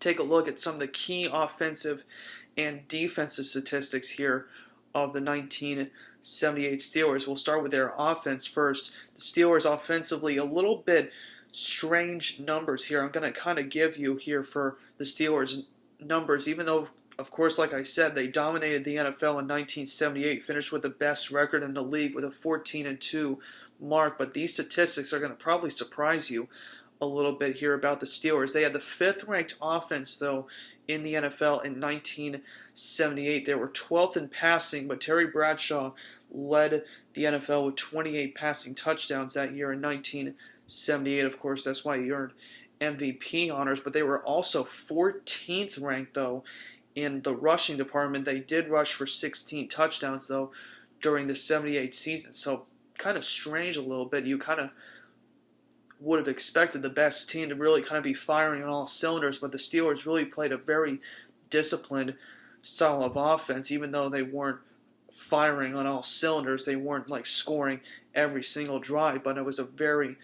take a look at some of the key offensive and defensive statistics here of the 1978 Steelers. We'll start with their offense first. The Steelers offensively, a little bit strange numbers here. I'm going to kind of give you here for the Steelers numbers, even though, of course, like I said, they dominated the NFL in 1978, finished with the best record in the league with a 14-2 mark. But these statistics are going to probably surprise you a little bit here about the Steelers. They had the 5th-ranked offense, though, in the NFL in 1978. They were 12th in passing, but Terry Bradshaw led the NFL with 28 passing touchdowns that year in 1978. Of course, that's why he earned MVP honors. But they were also 14th ranked, though, in the rushing department. They did rush for 16 touchdowns, though, during the 78 season. So kind of strange a little bit. You kind of would have expected the best team to really kind of be firing on all cylinders, but the Steelers really played a very disciplined style of offense. Even though they weren't firing on all cylinders, they weren't like scoring every single drive, but it was a very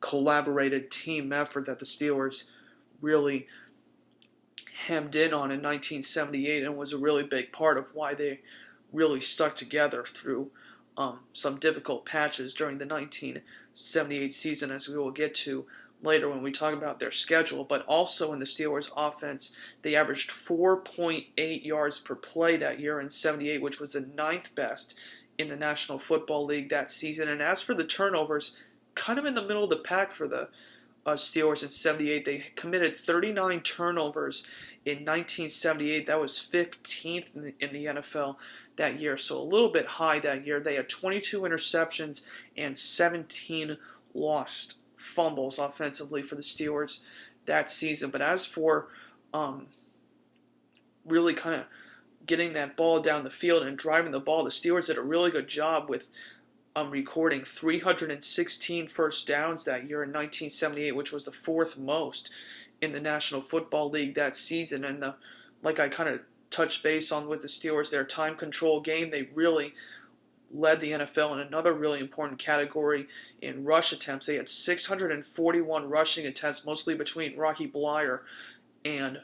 collaborated team effort that the Steelers really hemmed in on in 1978, and was a really big part of why they really stuck together through some difficult patches during the 1978 season, as we will get to later when we talk about their schedule. But also in the Steelers' offense, they averaged 4.8 yards per play that year in 78, which was the 9th best in the National Football League that season. And as for the turnovers, kind of in the middle of the pack for the Steelers in 78. They committed 39 turnovers in 1978. That was 15th in the NFL that year, so a little bit high that year. They had 22 interceptions and 17 lost fumbles offensively for the Steelers that season. But as for really kind of getting that ball down the field and driving the ball, the Steelers did a really good job with recording 316 first downs that year in 1978, which was the 4th most in the National Football League that season. And like I kind of touched base on with the Steelers, their time control game, they really led the NFL in another really important category in rush attempts. They had 641 rushing attempts, mostly between Rocky Bleier and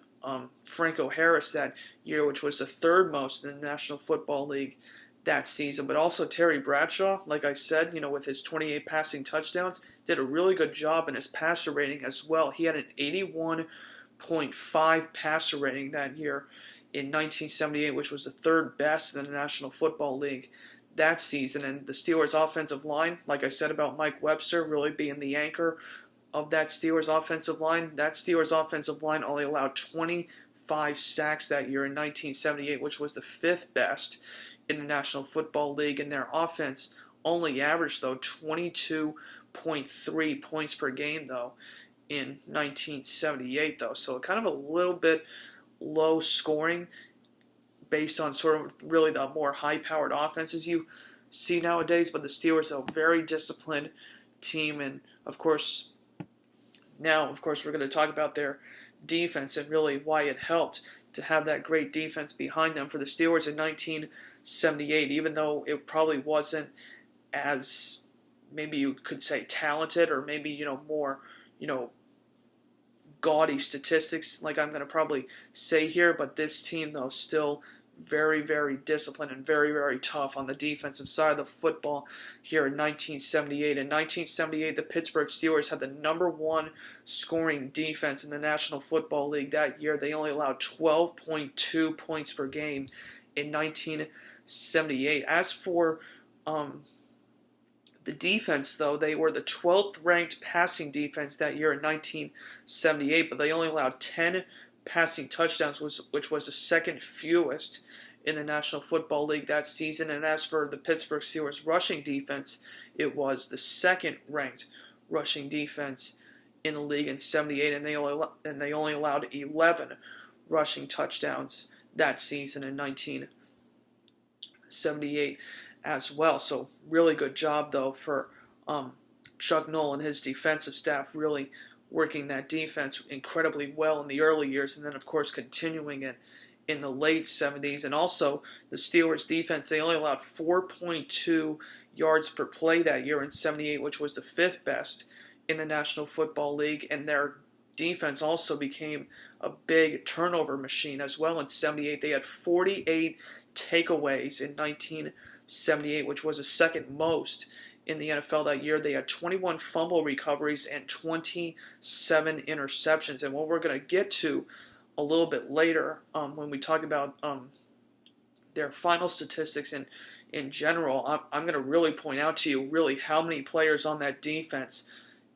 Franco Harris that year, which was the 3rd most in the National Football League that season. But also Terry Bradshaw, like I said, with his 28 passing touchdowns, did a really good job in his passer rating as well. He had an 81.5 passer rating that year in 1978, which was the 3rd best in the National Football League that season. And the Steelers' offensive line, like I said about Mike Webster really being the anchor of that Steelers' offensive line, that Steelers' offensive line only allowed 25 sacks that year in 1978, which was the 5th best in the National Football League. And their offense only averaged, though, 22.3 points per game, though, in 1978, though. So kind of a little bit low scoring based on sort of really the more high-powered offenses you see nowadays. But the Steelers are a very disciplined team. And, of course, now, we're going to talk about their defense and really why it helped to have that great defense behind them for the Steelers in 1978, even though it probably wasn't as, maybe you could say, talented, or maybe, more, gaudy statistics like I'm going to probably say here. But this team, though, still very, very disciplined and very, very tough on the defensive side of the football here in 1978. In 1978, the Pittsburgh Steelers had the #1 scoring defense in the National Football League that year. They only allowed 12.2 points per game in 1978. As for the defense, though, they were the 12th ranked passing defense that year in 1978, but they only allowed 10 passing touchdowns, which was the 2nd fewest in the National Football League that season. And as for the Pittsburgh Steelers rushing defense, it was the 2nd ranked rushing defense in the league in 78, and they only allowed 11 rushing touchdowns that season in 1978 as well. So really good job, though, for Chuck Noll and his defensive staff really working that defense incredibly well in the early years, and then, of course, continuing it in the late 70s. And also, the Steelers' defense, they only allowed 4.2 yards per play that year in 78, which was the 5th best in the National Football League. And their defense also became a big turnover machine as well in 78. They had 48 takeaways in 1978, which was the second most in the NFL that year. They had 21 fumble recoveries and 27 interceptions. And what we're going to get to a little bit later when we talk about their final statistics in general, I'm going to really point out to you really how many players on that defense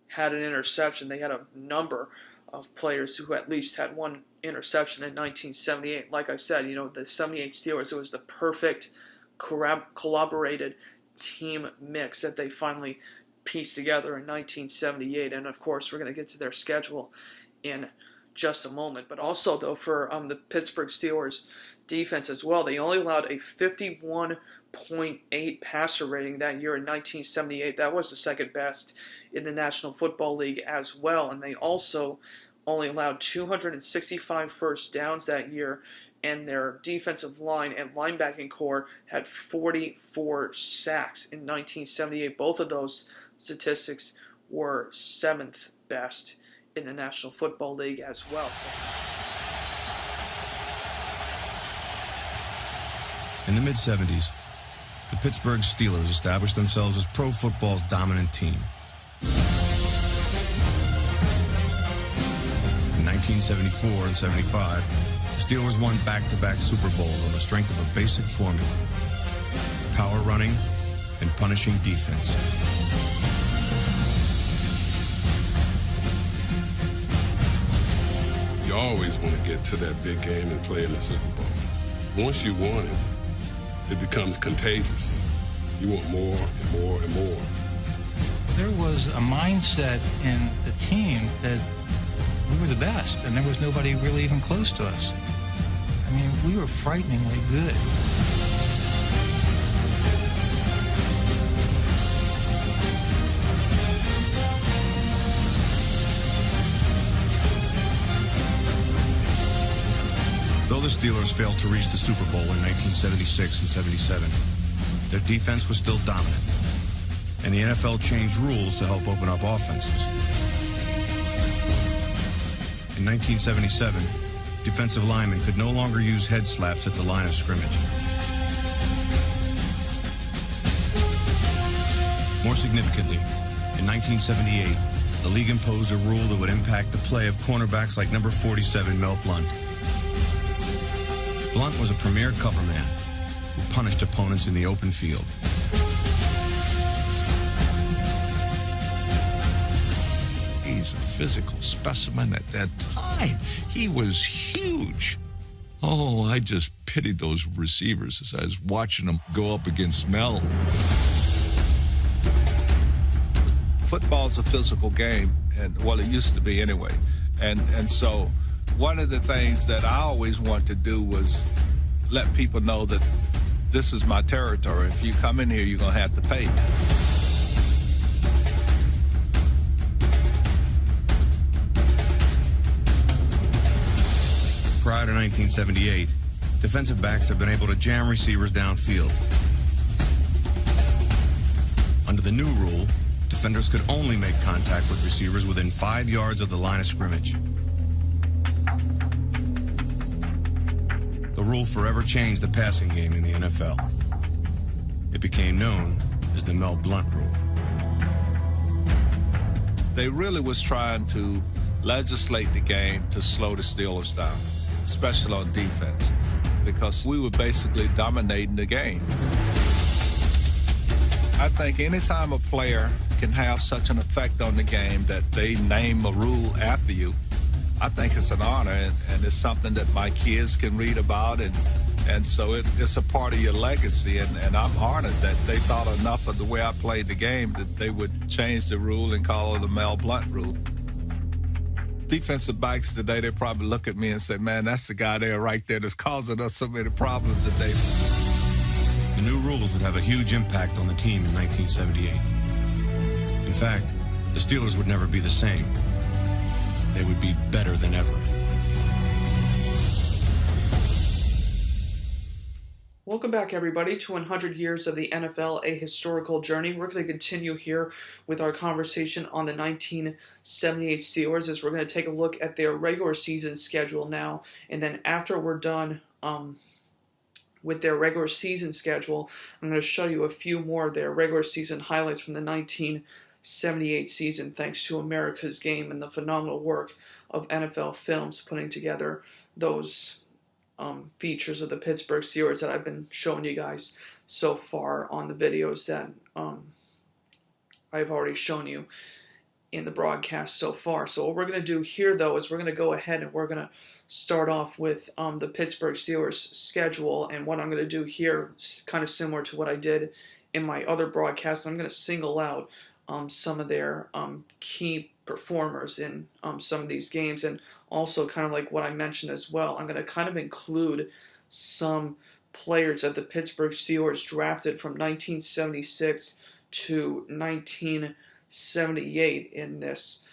had an interception. They had a number of players who at least had one interception in 1978. Like I said, the 78 Steelers, it was the perfect collaborated team mix that they finally pieced together in 1978. And of course, we're going to get to their schedule in just a moment. But also, though, for the Pittsburgh Steelers defense as well, they only allowed a 51.8 passer rating that year in 1978. That was the second best in the National Football League as well. And they also only allowed 265 first downs that year, and their defensive line and linebacking core had 44 sacks in 1978. Both of those statistics were 7th best in the National Football League as well. In the mid-70s, the Pittsburgh Steelers established themselves as pro football's dominant team. In 1974 and 75, the Steelers won back-to-back Super Bowls on the strength of a basic formula: power running and punishing defense. You always want to get to that big game and play in the Super Bowl. Once you won it, it becomes contagious. You want more and more and more. There was a mindset in the team that we were the best, and there was nobody really even close to us. I mean, we were frighteningly good. Though the Steelers failed to reach the Super Bowl in 1976 and 77, their defense was still dominant, and the NFL changed rules to help open up offenses. In 1977, defensive linemen could no longer use head slaps at the line of scrimmage. More significantly, in 1978, the league imposed a rule that would impact the play of cornerbacks like number 47, Mel Blount. Blount was a premier cover man who punished opponents in the open field. He's a physical specimen at that time. He was huge. Oh, I just pitied those receivers as I was watching them go up against Mel. Football's a physical game, and well, it used to be anyway. And so one of the things that I always wanted to do was let people know that this is my territory. If you come in here, you're going to have to pay. Prior to 1978, defensive backs have been able to jam receivers downfield. Under the new rule, defenders could only make contact with receivers within 5 yards of the line of scrimmage. The rule forever changed the passing game in the NFL. It became known as the Mel Blount rule. They really was trying to legislate the game to slow the Steelers down, especially on defense, because we were basically dominating the game. I think anytime a player can have such an effect on the game that they name a rule after you, I think it's an honor, and it's something that my kids can read about, and so it's a part of your legacy, and I'm honored that they thought enough of the way I played the game that they would change the rule and call it the Mel Blount rule. Defensive backs today, they probably look at me and say, man, that's the guy there right there that's causing us so many problems today. The new rules would have a huge impact on the team in 1978. In In fact, the Steelers would never be the same. They would be better than ever. Welcome back, everybody, to 100 Years of the NFL, a historical journey. We're going to continue here with our conversation on the 1978 Steelers as we're going to take a look at their regular season schedule now. And then after we're done with their regular season schedule, I'm going to show you a few more of their regular season highlights from the 1978 season, thanks to America's Game and the phenomenal work of NFL Films putting together those features of the Pittsburgh Steelers that I've been showing you guys so far on the videos that I've already shown you in the broadcast so far. So what we're going to do here, though, is we're going to go ahead and we're going to start off with the Pittsburgh Steelers schedule. And what I'm going to do here is kind of similar to what I did in my other broadcast. I'm going to single out some of their key performers in some of these games, and also kind of like what I mentioned as well, I'm going to kind of include some players that the Pittsburgh Steelers drafted from 1976 to 1978 in this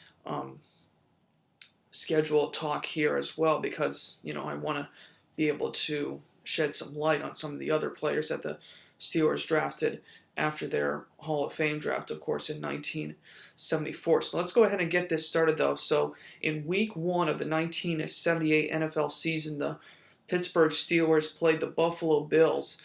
schedule talk here as well, because, you know, I want to be able to shed some light on some of the other players that the Steelers drafted after their Hall of Fame draft, of course, in 1974. So let's go ahead and get this started, though. So in Week 1 of the 1978 NFL season, the Pittsburgh Steelers played the Buffalo Bills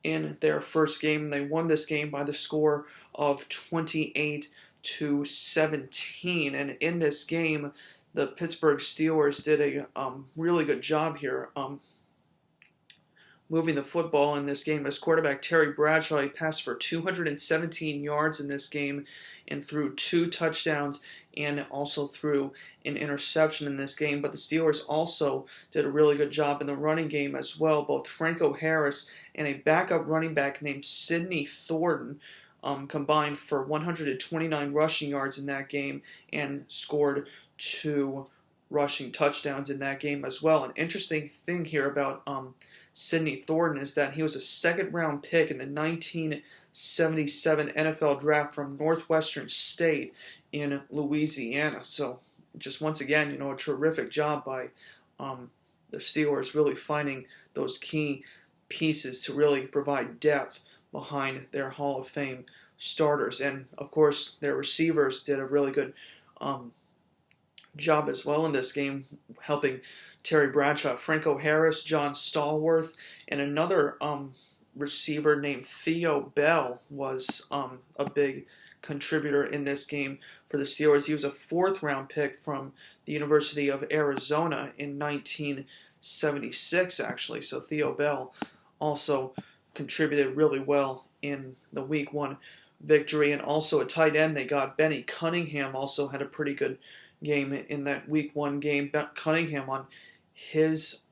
in their first game, and they won this game by the score of 28-17. And in this game, the Pittsburgh Steelers did a really good job here moving the football in this game. As quarterback Terry Bradshaw, he passed for 217 yards in this game and threw 2 touchdowns and also threw an interception in this game. But the Steelers also did a really good job in the running game as well. Both Franco Harris and a backup running back named Sidney Thornton combined for 129 rushing yards in that game and scored 2 rushing touchdowns in that game as well. An interesting thing here about Sidney Thornton is that he was a second-round pick in the 1977 NFL draft from Northwestern State in Louisiana. So just once again, you know, a terrific job by the Steelers really finding those key pieces to really provide depth behind their Hall of Fame starters. And, of course, their receivers did a really good job as well in this game, helping Terry Bradshaw. Franco Harris, John Stallworth, and another receiver named Theo Bell was a big contributor in this game for the Steelers. He was a 4th-round pick from the University of Arizona in 1976, actually. So Theo Bell also contributed really well in the Week 1 victory. And also a tight end they got, Benny Cunningham, also had a pretty good game in that Week 1 game. Cunningham, on his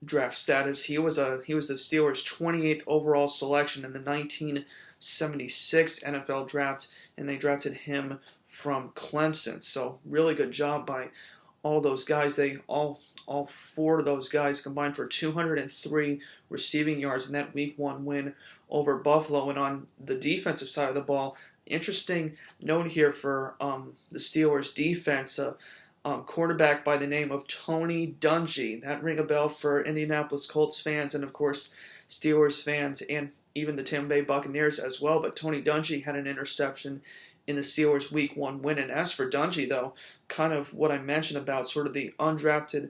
draft status, he was the Steelers' 28th overall selection in the 1976 NFL draft, and they drafted him from Clemson. So really good job by all those guys. They all 4 of those guys combined for 203 receiving yards in that Week 1 win over Buffalo. And on the defensive side of the ball, interesting note here for the Steelers' defense. Quarterback by the name of Tony Dungy. That ring a bell for Indianapolis Colts fans and, of course, Steelers fans and even the Tampa Bay Buccaneers as well. But Tony Dungy had an interception in the Steelers' Week 1 win. And as for Dungy, though, kind of what I mentioned about sort of the undrafted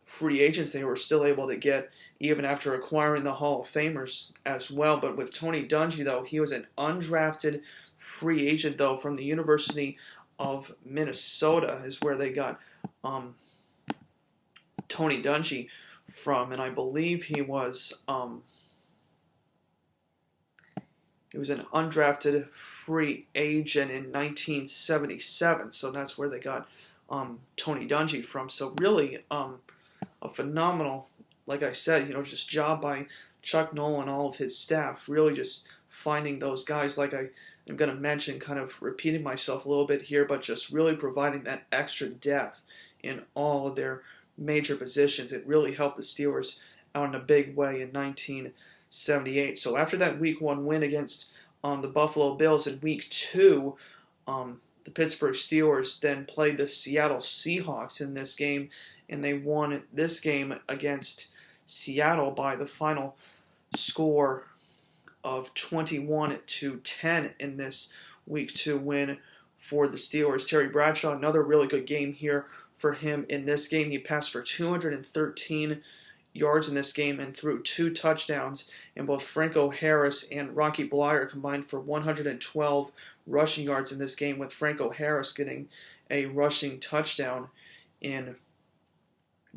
free agents they were still able to get even after acquiring the Hall of Famers as well. But with Tony Dungy, though, he was an undrafted free agent, though, from the University of Minnesota is where they got Tony Dungy from, and I believe he was an undrafted free agent in 1977, so that's where they got Tony Dungy from. So really a phenomenal, like I said, you know, just job by Chuck Noll and all of his staff, really just finding those guys, like I'm going to mention, kind of repeating myself a little bit here, but just really providing that extra depth in all of their major positions. It really helped the Steelers out in a big way in 1978. So after that Week 1 win against the Buffalo Bills in Week 2, the Pittsburgh Steelers then played the Seattle Seahawks in this game, and they won this game against Seattle by the final score of 21-10 in this Week 2 win for the Steelers. Terry Bradshaw, another really good game here for him in this game. He passed for 213 yards in this game and threw 2 touchdowns, and both Franco Harris and Rocky Bleier combined for 112 rushing yards in this game, with Franco Harris getting a rushing touchdown in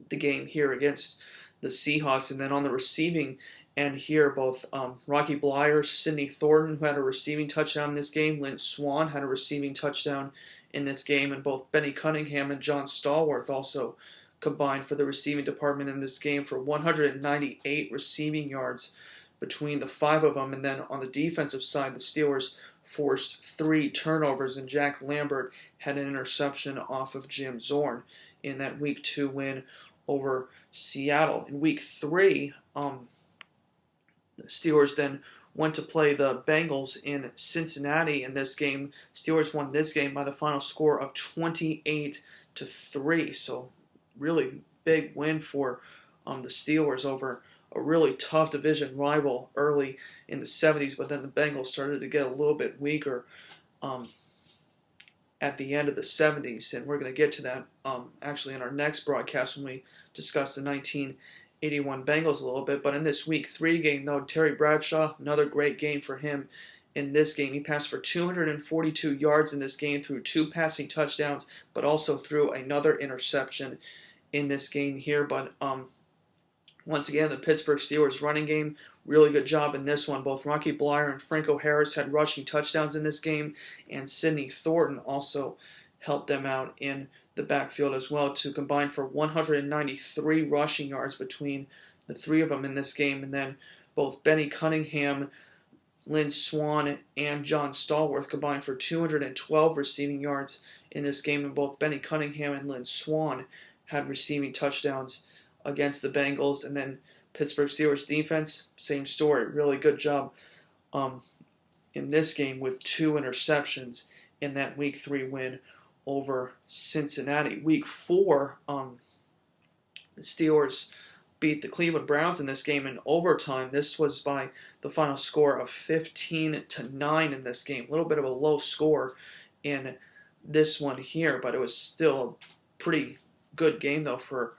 the game here against the Seahawks. And then on the receiving end here, both Rocky Bleier, Sidney Thornton, who had a receiving touchdown in this game, Lynn Swann had a receiving touchdown in this game, and both Benny Cunningham and John Stallworth also combined for the receiving department in this game for 198 receiving yards between the 5 of them. And then on the defensive side, the Steelers forced 3 turnovers, and Jack Lambert had an interception off of Jim Zorn in that Week 2 win over Seattle. In Week 3, the Steelers then went to play the Bengals in Cincinnati in this game. Steelers won this game by the final score of 28-3. So really big win for the Steelers over a really tough division rival early in the 70s, but then the Bengals started to get a little bit weaker at the end of the 70s, and we're going to get to that actually in our next broadcast when we discuss the 1981 Bengals a little bit. But in this Week 3 game, though, Terry Bradshaw, another great game for him in this game. He passed for 242 yards in this game, threw 2 passing touchdowns, but also threw another interception in this game here. But once again, the Pittsburgh Steelers running game, really good job in this one. Both Rocky Bleier and Franco Harris had rushing touchdowns in this game, and Sidney Thornton also helped them out in the backfield as well to combine for 193 rushing yards between the 3 of them in this game. And then both Benny Cunningham, Lynn Swann, and John Stallworth combined for 212 receiving yards in this game, and both Benny Cunningham and Lynn Swann had receiving touchdowns against the Bengals. And then Pittsburgh Steelers defense, same story. Really good job in this game with 2 interceptions in that Week 3 win over Cincinnati. Week 4, the Steelers beat the Cleveland Browns in this game in overtime. This was by the final score of 15-9 in this game. A little bit of a low score in this one here, but it was still a pretty good game, though, for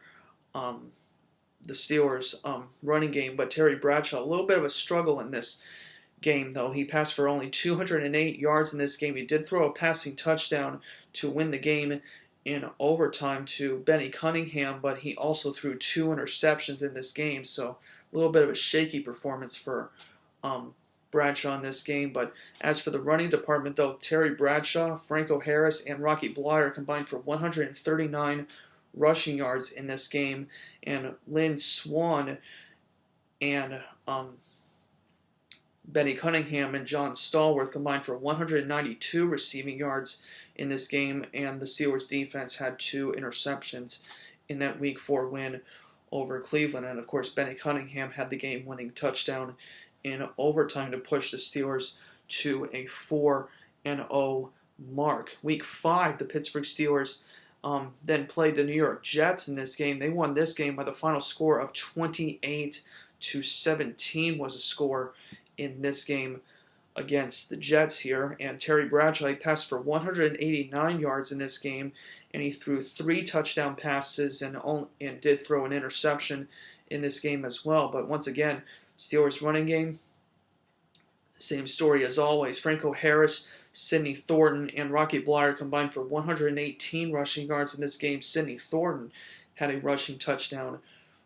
the Steelers' running game. But Terry Bradshaw, a little bit of a struggle in this game, though. He passed for only 208 yards in this game. He did throw a passing touchdown to win the game in overtime to Benny Cunningham, but he also threw 2 interceptions in this game. So a little bit of a shaky performance for Bradshaw in this game. But as for the running department, though, Terry Bradshaw, Franco Harris, and Rocky Bleier combined for 139 rushing yards in this game, and Lynn Swann and Benny Cunningham and John Stallworth combined for 192 receiving yards in this game, and the Steelers defense had 2 interceptions in that Week 4 win over Cleveland. And of course, Benny Cunningham had the game-winning touchdown in overtime to push the Steelers to a 4-0 mark. Week 5, the Pittsburgh Steelers then played the New York Jets in this game. They won this game by the final score of 28-17 was a score in this game against the Jets here. And Terry Bradshaw passed for 189 yards in this game, and he threw 3 touchdown passes and did throw an interception in this game as well. But once again, Steelers running game, same story as always. Franco Harris, Sidney Thornton, and Rocky Bleier combined for 118 rushing yards in this game. Sidney Thornton had a rushing touchdown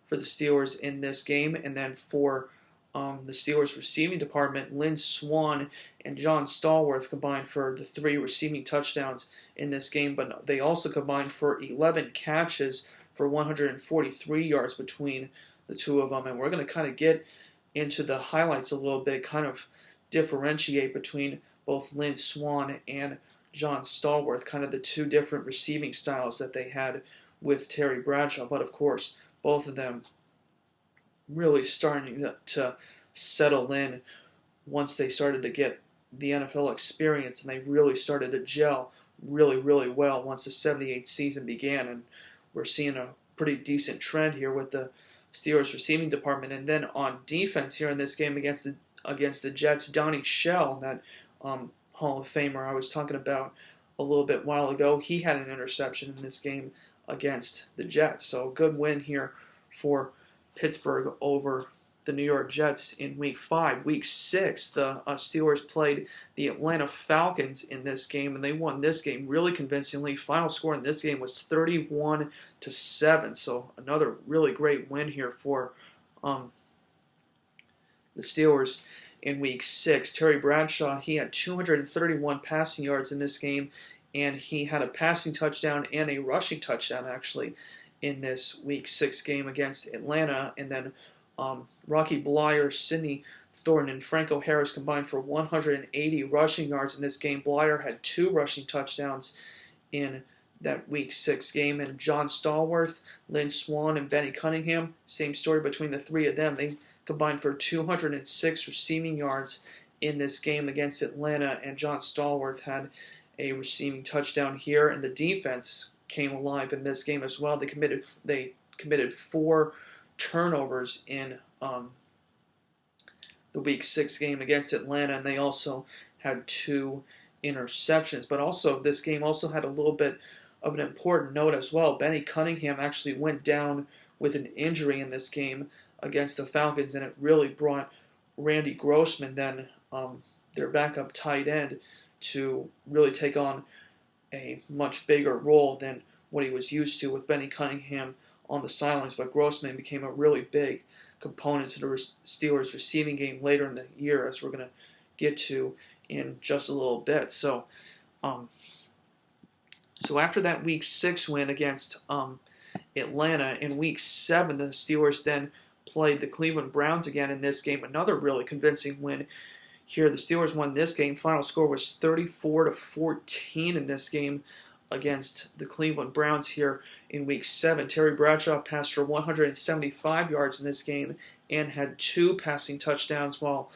for the Steelers in this game. And then for the Steelers receiving department, Lynn Swann and John Stallworth combined for the 3 receiving touchdowns in this game, but they also combined for 11 catches for 143 yards between the 2 of them. And we're going to kind of get into the highlights a little bit, kind of differentiate between both Lynn Swann and John Stallworth, kind of the 2 different receiving styles that they had with Terry Bradshaw. But of course, both of them really starting to settle in once they started to get the NFL experience, and they really started to gel really, really well once the 78 season began. And we're seeing a pretty decent trend here with the Steelers receiving department. And then on defense here in this game against the Jets, Donnie Shell, that Hall of Famer I was talking about a little bit while ago, he had an interception in this game against the Jets. So a good win here for Pittsburgh over the New York Jets in Week 5. Week 6, the Steelers played the Atlanta Falcons in this game, and they won this game really convincingly. Final score in this game was 31-7. So another really great win here for the Steelers in Week 6. Terry Bradshaw, he had 231 passing yards in this game, and he had a passing touchdown and a rushing touchdown actually in this Week 6 game against Atlanta. And then Rocky Bleier, Sidney Thornton, and Franco Harris combined for 180 rushing yards in this game. Bleier had 2 rushing touchdowns in that Week 6 game. And John Stallworth, Lynn, Swann, and Benny Cunningham, same story between the 3 of them. They combined for 206 receiving yards in this game against Atlanta, and John Stallworth had a receiving touchdown here. And the defense came alive in this game as well. They committed 4 turnovers in the Week 6 game against Atlanta, and they also had 2 interceptions. But also, this game also had a little bit of an important note as well. Benny Cunningham actually went down with an injury in this game against the Falcons, and it really brought Randy Grossman, then their backup tight end, to really take on a much bigger role than what he was used to with Benny Cunningham on the sidelines. But Grossman became a really big component to the Steelers receiving game later in the year, as we're going to get to in just a little bit. So after that Week 6 win against Atlanta, in Week 7 the Steelers then played the Cleveland Browns again in this game. Another really convincing win here. The Steelers won this game. Final score was 34-14 in this game against the Cleveland Browns here in Week 7. Terry Bradshaw passed for 175 yards in this game and had 2 passing touchdowns, while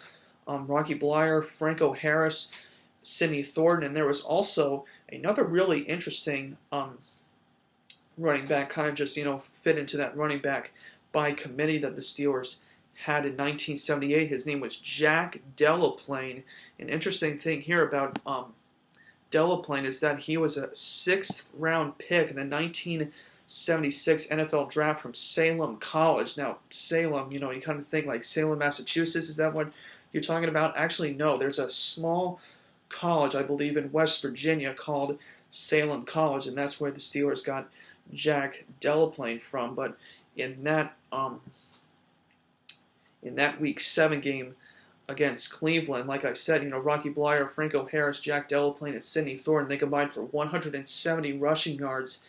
Rocky Bleier, Franco Harris, Sidney Thornton, and there was also another really interesting running back, kind of just fit into that running back by committee that the Steelers had in 1978. His name was Jack Delaplane. An interesting thing here about Delaplane is that he was a 6th round pick in the 1976 NFL draft from Salem College. Now, Salem, you kind of think like Salem, Massachusetts. Is that what you're talking about? Actually, no. There's a small college, I believe, in West Virginia called Salem College, and that's where the Steelers got Jack Delaplane from. But in that Week 7 game against Cleveland, like I said, Rocky Bleier, Franco Harris, Jack Delaplane, and Sidney Thornton, they combined for 170 rushing yards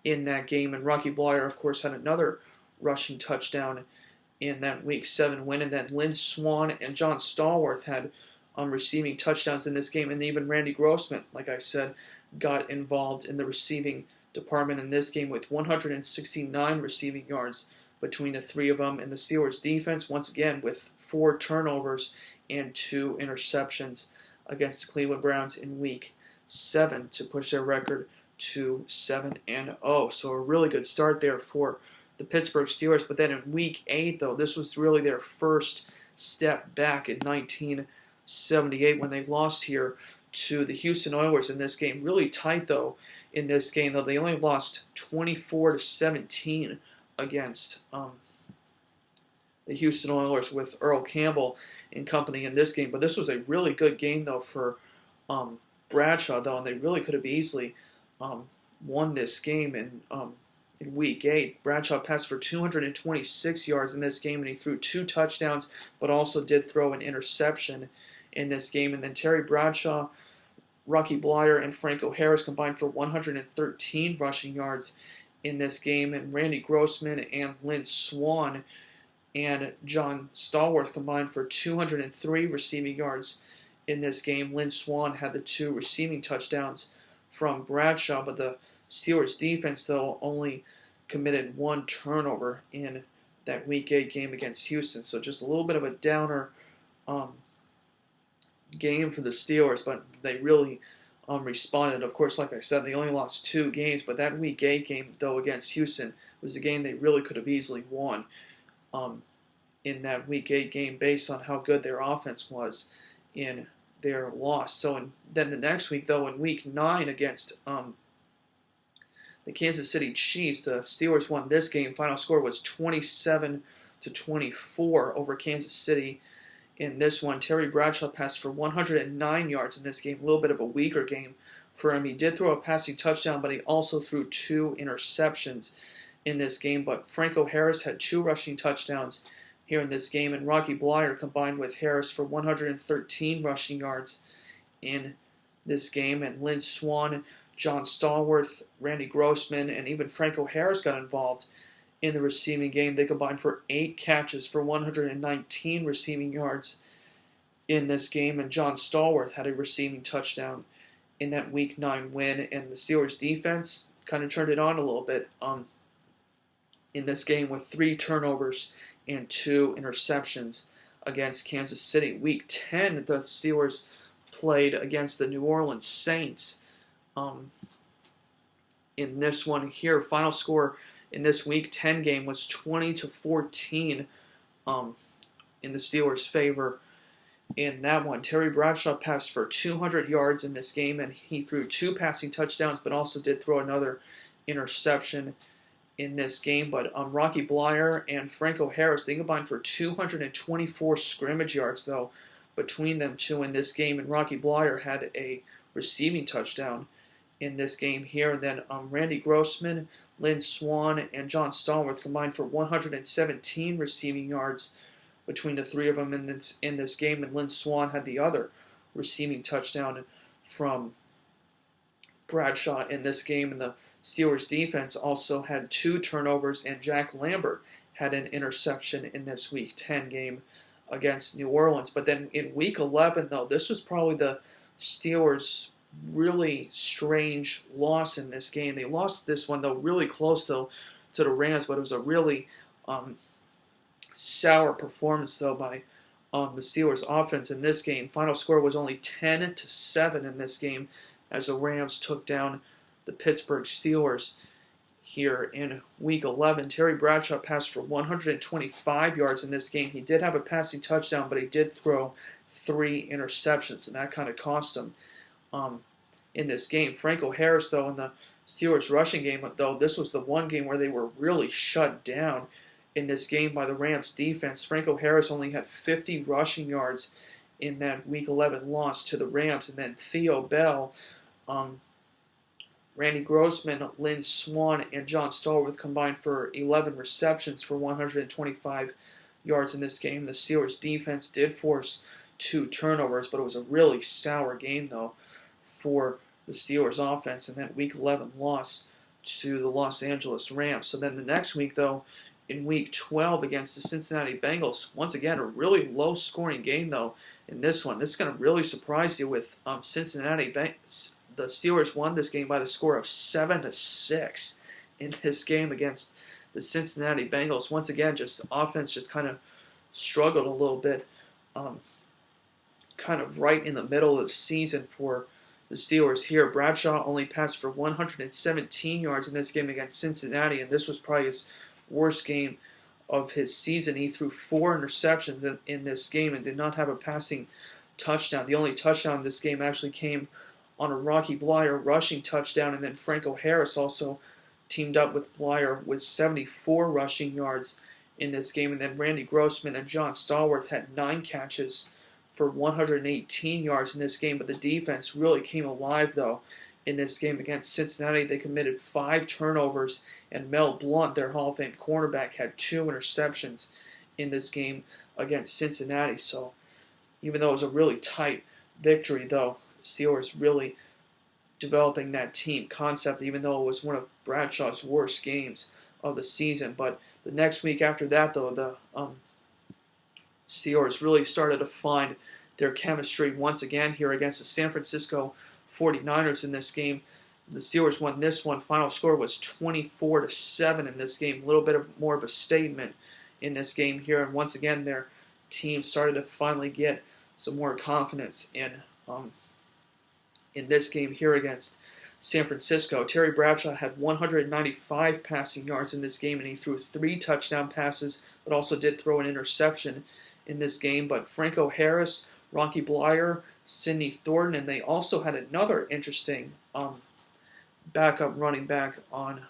in that game. And Rocky Bleier, of course, had another rushing touchdown in that Week 7 win. And then Lynn, Swann, and John Stallworth had receiving touchdowns in this game. And even Randy Grossman, like I said, got involved in the receiving department in this game with 169 receiving yards between the 3 of them. And the Steelers defense, once again, with 4 turnovers and 2 interceptions against the Cleveland Browns in Week 7 to push their record to 7-0. So a really good start there for the Pittsburgh Steelers. But then in Week 8, though, this was really their first step back in 1978 when they lost here to the Houston Oilers in this game. Really tight, though, in this game, though. They only lost 24-17 against the Houston Oilers with Earl Campbell and company in this game. But this was a really good game, though, for Bradshaw, though, and they really could have easily won this game in Week 8. Bradshaw passed for 226 yards in this game, and he threw 2 touchdowns, but also did throw an interception in this game. And then Terry Bradshaw, Rocky Bleier, and Franco Harris combined for 113 rushing yards in this game, and Randy Grossman and Lynn Swann and John Stallworth combined for 203 receiving yards in this game. Lynn Swann had the 2 receiving touchdowns from Bradshaw, but the Steelers defense, though, only committed 1 turnover in that Week 8 game against Houston. So just a little bit of a downer game for the Steelers, but they really responded. Of course, like I said, they only lost 2 games, but that Week 8 game, though, against Houston was a game they really could have easily won in that Week 8 game based on how good their offense was in their loss. So then the next week, though, in Week 9 against the Kansas City Chiefs, the Steelers won this game. Final score was 27-24 over Kansas City. In this one, Terry Bradshaw passed for 109 yards in this game, a little bit of a weaker game for him. He did throw a passing touchdown, but he also threw 2 interceptions in this game. But Franco Harris had 2 rushing touchdowns here in this game, and Rocky Bleier combined with Harris for 113 rushing yards in this game. And Lynn, Swann, John Stallworth, Randy Grossman, and even Franco Harris got involved in the receiving game. They combined for 8 catches for 119 receiving yards in this game, and John Stallworth had a receiving touchdown in that Week 9 win, and the Steelers defense kind of turned it on a little bit in this game with 3 turnovers and 2 interceptions against Kansas City. Week 10, the Steelers played against the New Orleans Saints. In this one here, final score in this Week 10 game was 20-14 in the Steelers' favor. In that one, Terry Bradshaw passed for 200 yards in this game, and he threw 2 passing touchdowns, but also did throw another interception in this game. But Rocky Bleier and Franco Harris, they combined for 224 scrimmage yards, though, between them two in this game, and Rocky Bleier had a receiving touchdown in this game here. And then Randy Grossman, Lynn, Swann, and John Stallworth combined for 117 receiving yards between the 3 of them in this game, and Lynn Swann had the other receiving touchdown from Bradshaw in this game. And the Steelers defense also had 2 turnovers, and Jack Lambert had an interception in this Week 10 game against New Orleans. But then in Week 11, though, this was probably the Steelers' really strange loss in this game. They lost this one, though, really close, though, to the Rams, but it was a really sour performance, though, by the Steelers' offense in this game. Final score was only 10-7 in this game as the Rams took down the Pittsburgh Steelers here in Week 11. Terry Bradshaw passed for 125 yards in this game. He did have a passing touchdown, but he did throw 3 interceptions, and that kind of cost him in this game. Franco Harris, though, in the Steelers rushing game, though, this was the one game where they were really shut down in this game by the Rams defense. Franco Harris only had 50 rushing yards in that Week 11 loss to the Rams. And then Theo Bell, Randy Grossman, Lynn Swann, and John Stallworth combined for 11 receptions for 125 yards in this game. The Steelers defense did force 2 turnovers, but it was a really sour game, though, for the Steelers offense in that Week 11 loss to the Los Angeles Rams. So then the next week, though, in Week 12 against the Cincinnati Bengals, once again, a really low-scoring game, though, in this one. This is going to really surprise you with Cincinnati. The Steelers won this game by the score of 7-6 in this game against the Cincinnati Bengals. Once again, just offense just kind of struggled a little bit, kind of right in the middle of the season for the Steelers here. Bradshaw only passed for 117 yards in this game against Cincinnati, and this was probably his worst game of his season. He threw 4 interceptions in this game and did not have a passing touchdown. The only touchdown in this game actually came on a Rocky Bleier rushing touchdown, and then Franco Harris also teamed up with Bleier with 74 rushing yards in this game. And then Randy Grossman and John Stallworth had 9 catches for 118 yards in this game, but the defense really came alive, though, in this game against Cincinnati. They committed 5 turnovers, and Mel Blount, their Hall of Fame cornerback, had 2 interceptions in this game against Cincinnati. So even though it was a really tight victory, though, Steelers really developing that team concept, even though it was one of Bradshaw's worst games of the season. But the next week after that, though, the Steelers really started to find their chemistry once again here against the San Francisco 49ers in this game. The Steelers won this one. Final score was 24-7 in this game. A little bit of more of a statement in this game here. And once again, their team started to finally get some more confidence in this game here against San Francisco. Terry Bradshaw had 195 passing yards in this game, and he threw 3 touchdown passes, but also did throw an interception in this game. But Franco Harris, Rocky Bleier, Sidney Thornton, and they also had another interesting backup running back on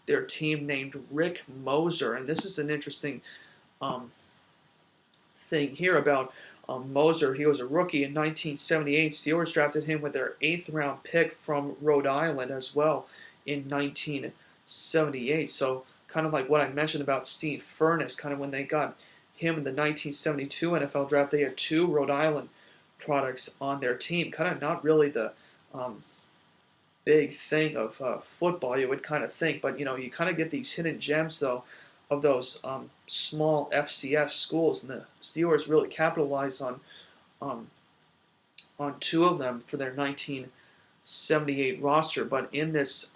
their team named Rick Moser. And this is an interesting thing here about Moser. He was a rookie in 1978. Steelers drafted him with their 8th round pick from Rhode Island as well in 1978. So kind of like what I mentioned about Steve Furness, kind of when they got him in the 1972 NFL draft, they had 2 Rhode Island products on their team. Kind of not really the big thing of football, you would kind of think, but you know, you kind of get these hidden gems though of those small FCS schools, and the Steelers really capitalized on 2 of them for their 1978 roster. But in this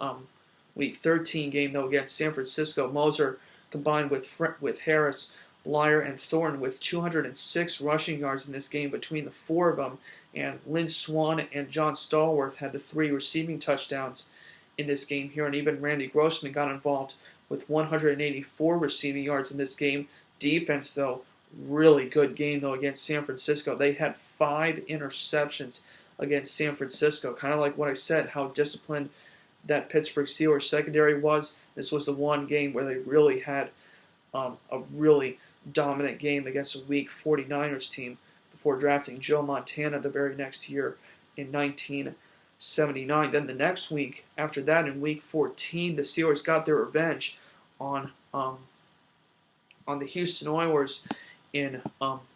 Week 13 game though against San Francisco, Moser combined with Harris, Bleier, and Thornton with 206 rushing yards in this game between the 4 of them, and Lynn, Swann, and John Stallworth had the 3 receiving touchdowns in this game here, and even Randy Grossman got involved with 184 receiving yards in this game. Defense, though, really good game, though, against San Francisco. They had 5 interceptions against San Francisco. Kind of like what I said, how disciplined that Pittsburgh Steelers secondary was. This was the one game where they really had a really dominant game against a weak 49ers team before drafting Joe Montana the very next year in 1979. Then the next week, after that, in Week 14, the Steelers got their revenge on the Houston Oilers in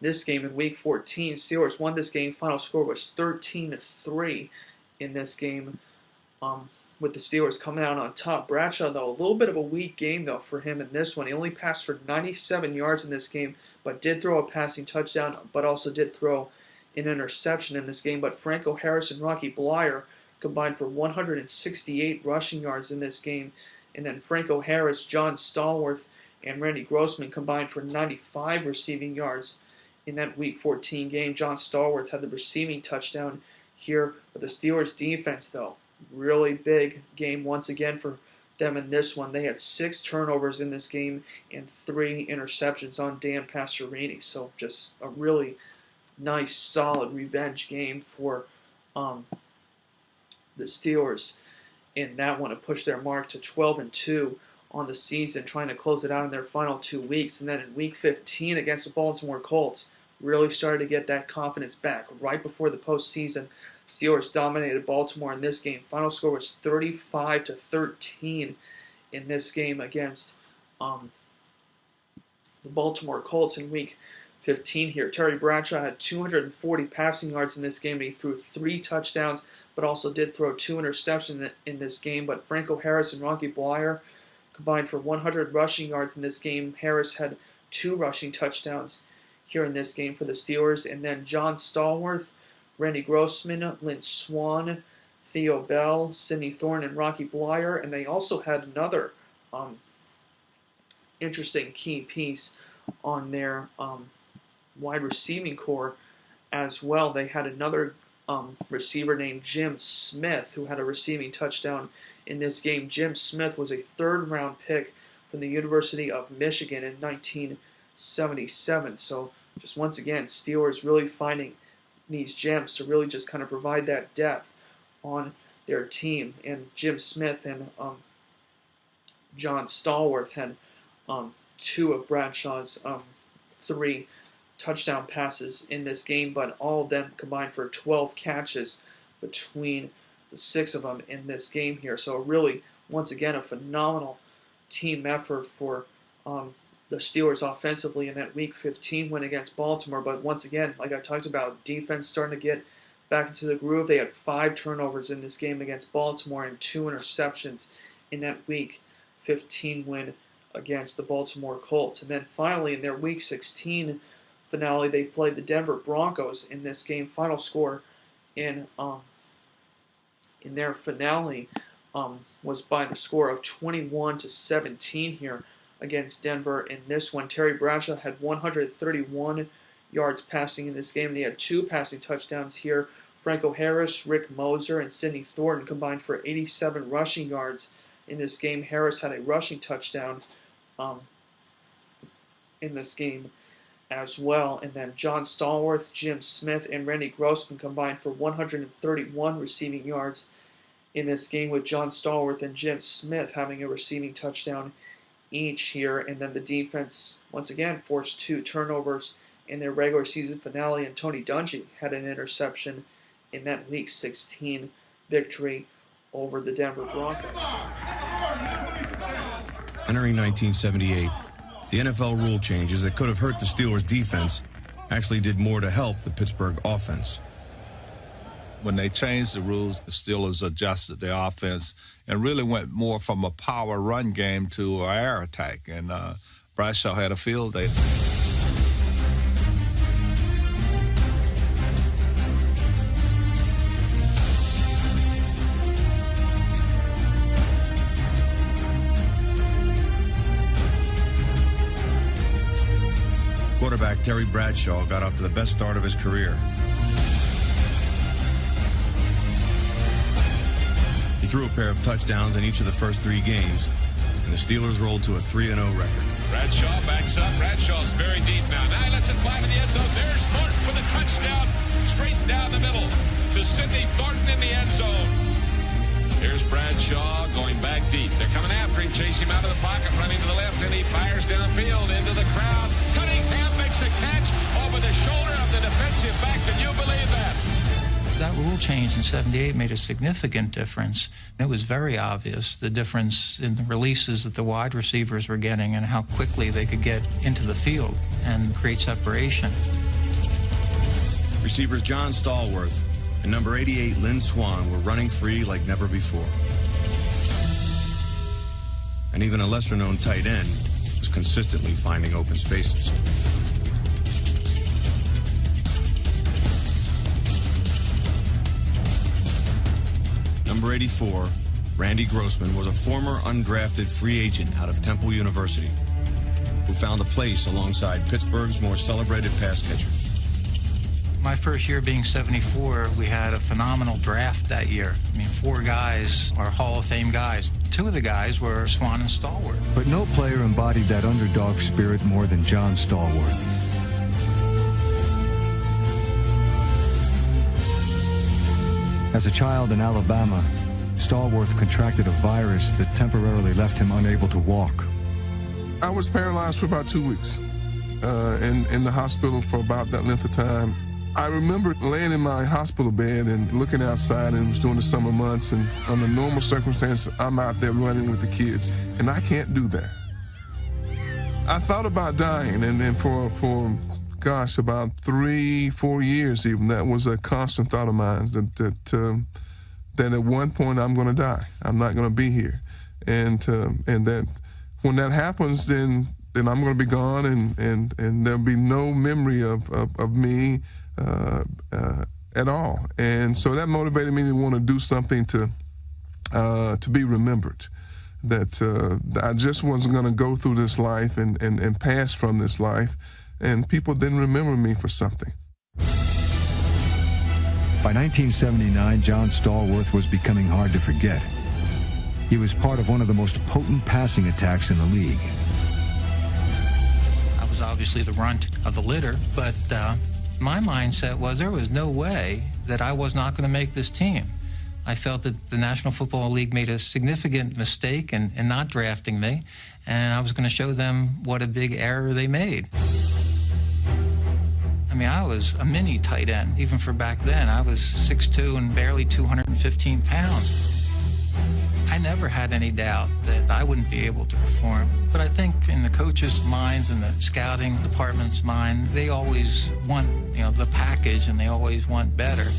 this game in Week 14. Steelers won this game. Final score was 13-3 in this game, with the Steelers coming out on top. Bradshaw, though, a little bit of a weak game, though, for him in this one. He only passed for 97 yards in this game, but did throw a passing touchdown, but also did throw an interception in this game. But Franco Harris and Rocky Bleier combined for 168 rushing yards in this game. And then Franco Harris, John Stallworth, and Randy Grossman combined for 95 receiving yards in that Week 14 game. John Stallworth had the receiving touchdown here. But the Steelers' defense, though, really big game once again for them in this one. They had 6 turnovers in this game and 3 interceptions on Dan Pastorini. So just a really nice, solid revenge game for the Steelers in that one to push their mark to 12-2 on the season, trying to close it out in their final 2 weeks. And then in Week 15 against the Baltimore Colts, really started to get that confidence back right before the postseason. Steelers dominated Baltimore in this game. Final score was 35-13 in this game against the Baltimore Colts in Week 15 here. Terry Bradshaw had 240 passing yards in this game, and he threw 3 touchdowns, but also did throw 2 interceptions in this game. But Franco Harris and Rocky Bleier combined for 100 rushing yards in this game. Harris had 2 rushing touchdowns here in this game for the Steelers. And then John Stallworth, Randy Grossman, Lynn Swann, Theo Bell, Sidney Thornton, and Rocky Bleier. And they also had another interesting key piece on their wide receiving core as well. They had another receiver named Jim Smith who had a receiving touchdown in this game. Jim Smith was a 3rd-round pick from the University of Michigan in 1977. So just once again, Steelers really finding these gems to really just kind of provide that depth on their team. And Jim Smith and John Stallworth had 2 of Bradshaw's 3 touchdown passes in this game, but all of them combined for 12 catches between the 6 of them in this game here. So really, once again, a phenomenal team effort for the Steelers offensively in that Week 15 win against Baltimore. But once again, like I talked about, defense starting to get back into the groove. They had 5 turnovers in this game against Baltimore and 2 interceptions in that Week 15 win against the Baltimore Colts. And then finally, in their Week 16 finale, they played the Denver Broncos in this game. Final score in their finale was by the score of 21-17 here against Denver. In this one, Terry Bradshaw had 131 yards passing in this game. And he had 2 passing touchdowns here. Franco Harris, Rick Moser, and Sidney Thornton combined for 87 rushing yards in this game. Harris had a rushing touchdown in this game as well. And then John Stallworth, Jim Smith, and Randy Grossman combined for 131 receiving yards in this game, with John Stallworth and Jim Smith having a receiving touchdown each here. And then the defense, once again, forced 2 turnovers in their regular season finale, and Tony Dungy had an interception in that Week 16 victory over the Denver Broncos. Entering 1978, the NFL rule changes that could have hurt the Steelers' defense actually did more to help the Pittsburgh offense. When they changed the rules, the Steelers adjusted their offense and really went more from a power run game to an air attack, and Bradshaw had a field day. Quarterback Terry Bradshaw got off to the best start of his career. He threw a pair of touchdowns in each of the first 3 games, and the Steelers rolled to a 3-0 record. Bradshaw backs up. Bradshaw's very deep now. Now he lets it fly to the end zone. There's Thornton for the touchdown, straight down the middle to Sidney Thornton in the end zone. Here's Bradshaw going back deep. They're coming after him, chase him out of the pocket, running to the left, and he fires downfield into the crowd. Cunningham makes a catch over the shoulder of the defensive back. Can you believe that? That rule change in '78 made a significant difference. It was very obvious, the difference in the releases that the wide receivers were getting and how quickly they could get into the field and create separation. Receivers John Stallworth and number 88 Lynn Swann were running free like never before. And even a lesser-known tight end was consistently finding open spaces. Number 84, Randy Grossman, was a former undrafted free agent out of Temple University who found a place alongside Pittsburgh's more celebrated pass catchers. My first year being 74, we had a phenomenal draft that year. I mean, 4 guys are Hall of Fame guys. 2 of the guys were Swann and Stallworth. But no player embodied that underdog spirit more than John Stallworth. As a child in Alabama, Stallworth contracted a virus that temporarily left him unable to walk. I was paralyzed for about 2 weeks in the hospital for about that length of time. I remember laying in my hospital bed and looking outside, and it was during the summer months, and under normal circumstances, I'm out there running with the kids, and I can't do that. I thought about dying, and for gosh, about 3-4 years even, that was a constant thought of mine, that at one point I'm going to die. I'm not going to be here. And that when that happens, then I'm going to be gone, and there'll be no memory of me at all. And so that motivated me to want to do something to be remembered. That I just wasn't going to go through this life and pass from this life, and people didn't remember me for something. By 1979, John Stallworth was becoming hard to forget. He was part of one of the most potent passing attacks in the league. I was obviously the runt of the litter, but my mindset was there was no way that I was not going to make this team. I felt that the National Football League made a significant mistake in not drafting me, and I was going to show them what a big error they made. I mean, I was a mini tight end. Even for back then, I was 6'2" and barely 215 pounds. I never had any doubt that I wouldn't be able to perform. But I think in the coaches' minds and the scouting department's mind, they always want, the package, and they always want better.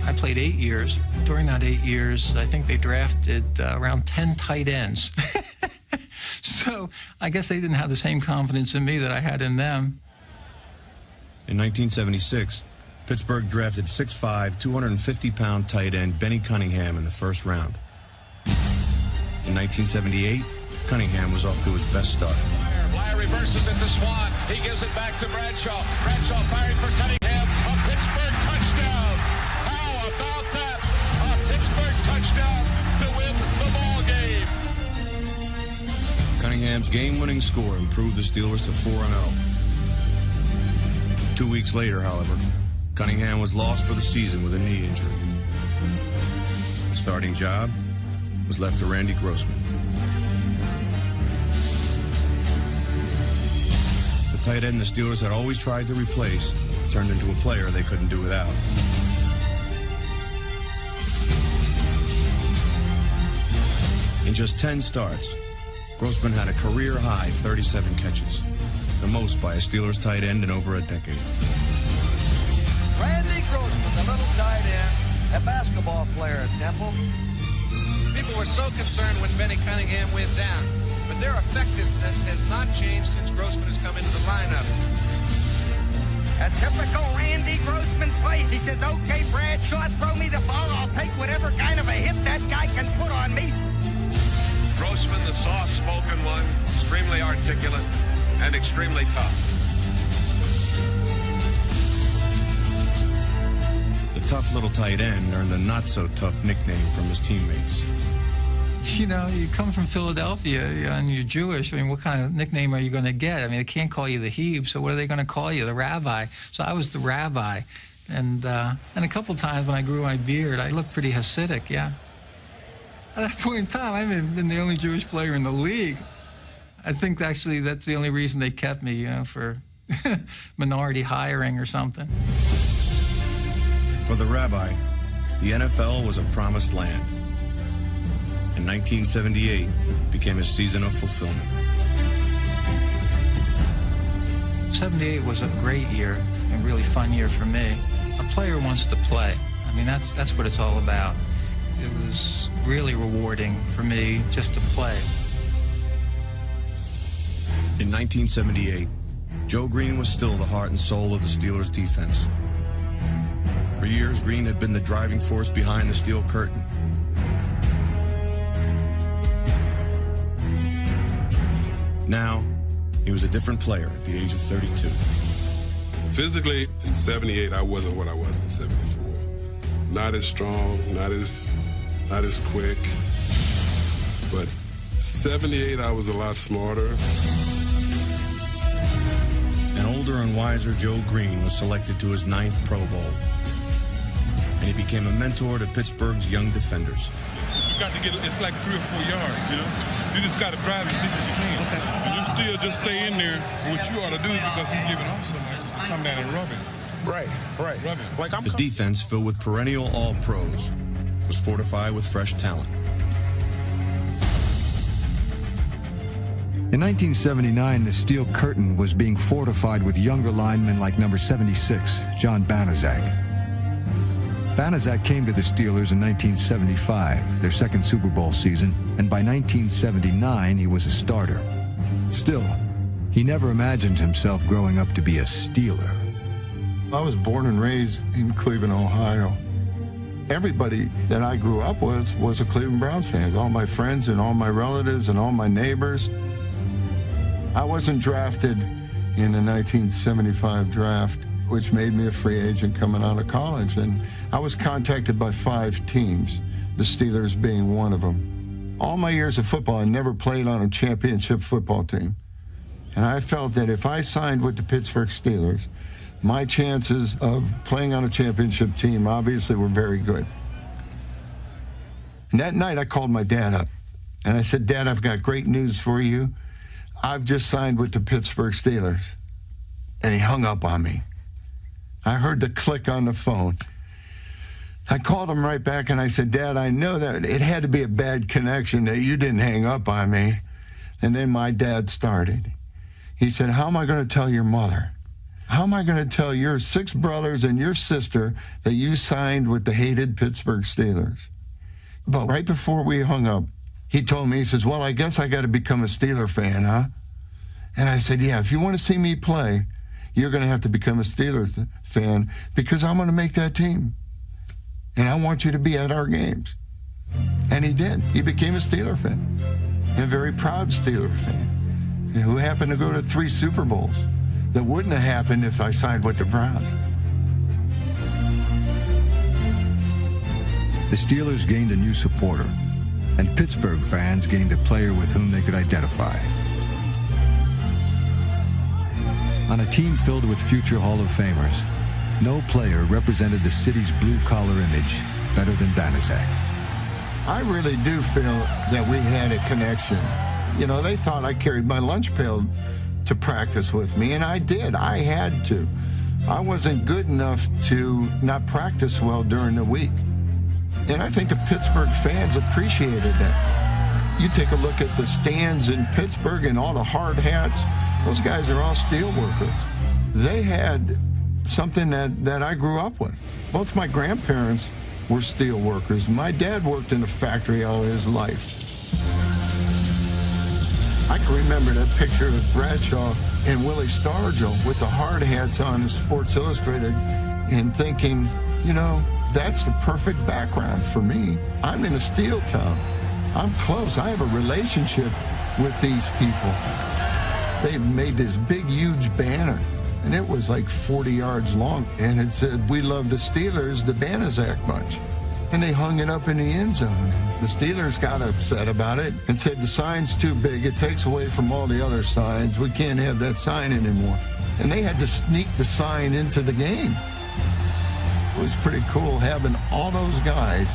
I played 8 years. During that 8 years, I think they drafted around 10 tight ends. So I guess they didn't have the same confidence in me that I had in them. In 1976, Pittsburgh drafted 6'5", 250-pound tight end Benny Cunningham in the first round. In 1978, Cunningham was off to his best start. Blair reverses it to Swann. He gives it back to Bradshaw. Bradshaw firing for Cunningham. A Pittsburgh touchdown. How about that? A Pittsburgh touchdown to win the ball game. Cunningham's game-winning score improved the Steelers to 4-0. 2 weeks later, however, Cunningham was lost for the season with a knee injury. The starting job was left to Randy Grossman. The tight end the Steelers had always tried to replace turned into a player they couldn't do without. In just 10 starts, Grossman had a career-high 37 catches, the most by a Steelers tight end in over a decade. Randy Grossman, the little tight end, a basketball player at Temple. People were so concerned when Benny Cunningham went down, but their effectiveness has not changed since Grossman has come into the lineup. A typical Randy Grossman play. He says, okay, Bradshaw, throw me the ball. I'll take whatever kind of a hit that guy can put on me. Grossman, the soft-spoken one, extremely articulate and extremely tough. The tough little tight end earned a not-so-tough nickname from his teammates. You know, you come from Philadelphia and you're Jewish. I mean, what kind of nickname are you going to get? I mean, they can't call you the Heb, so what are they going to call you? The Rabbi. So I was the Rabbi. And a couple times when I grew my beard, I looked pretty Hasidic, yeah. At that point in time, I've been the only Jewish player in the league. I think actually that's the only reason they kept me, you know, for minority hiring or something. For the Rabbi, the NFL was a promised land. And 1978 became a season of fulfillment. 78 was a great year, a really fun year for me. A player wants to play. I mean, that's what it's all about. It was really rewarding for me just to play. In 1978, Joe Greene was still the heart and soul of the Steelers' defense. For years, Greene had been the driving force behind the steel curtain. Now, he was a different player at the age of 32. Physically, in 78, I wasn't what I was in 74. Not as strong, not as quick. But 78, I was a lot smarter. An older and wiser Joe Greene was selected to his 9th Pro Bowl. And he became a mentor to Pittsburgh's young defenders. You got to get, it's like 3 or 4 yards, you know? You just got to drive as deep as you can. Okay. And you still just stay in there. What you ought to do, because he's giving off so much, is to come down and rub him. Right. Like the defense, filled with perennial All-Pros, was fortified with fresh talent. In 1979, the steel curtain was being fortified with younger linemen like number 76, John Banaszak. Banaszak came to the Steelers in 1975, their second Super Bowl season, and by 1979, he was a starter. Still, he never imagined himself growing up to be a Steeler. I was born and raised in Cleveland, Ohio. Everybody that I grew up with was a Cleveland Browns fan. All my friends and all my relatives and all my neighbors. I wasn't drafted in the 1975 draft, which made me a free agent coming out of college. And I was contacted by 5 teams, the Steelers being one of them. All my years of football, I never played on a championship football team. And I felt that if I signed with the Pittsburgh Steelers, my chances of playing on a championship team obviously were very good. And that night I called my dad up and I said, Dad, I've got great news for you. I've just signed with the Pittsburgh Steelers. And he hung up on me. I heard the click on the phone. I called him right back and I said, Dad, I know that it had to be a bad connection that you didn't hang up on me. And then my dad started. He said, how am I going to tell your mother? How am I going to tell your 6 brothers and your sister that you signed with the hated Pittsburgh Steelers? But right before we hung up, he told me, he says, well, I guess I got to become a Steeler fan, huh? And I said, yeah, if you want to see me play, you're going to have to become a Steelers fan because I'm going to make that team. And I want you to be at our games. And he did. He became a Steeler fan. and a very proud Steeler fan who happened to go to 3 Super Bowls that wouldn't have happened if I signed with the Browns. The Steelers gained a new supporter, and Pittsburgh fans gained a player with whom they could identify. On a team filled with future Hall of Famers, no player represented the city's blue-collar image better than Banaszak. I really do feel that we had a connection. You know, they thought I carried my lunch pail to practice with me, and I did. I had to. I wasn't good enough to not practice well during the week. And I think the Pittsburgh fans appreciated that. You take a look at the stands in Pittsburgh and all the hard hats, those guys are all steel workers. They had something that I grew up with. Both my grandparents were steel workers. My dad worked in a factory all his life. I can remember that picture of Bradshaw and Willie Stargell with the hard hats on in Sports Illustrated and thinking, you know, that's the perfect background for me. I'm in a steel town. I'm close. I have a relationship with these people. They made this big, huge banner, and it was like 40 yards long, and it said, "We love the Steelers, the Banaszak bunch." And they hung it up in the end zone. The Steelers got upset about it and said, "The sign's too big. It takes away from all the other signs. We can't have that sign anymore." And they had to sneak the sign into the game. It was pretty cool having all those guys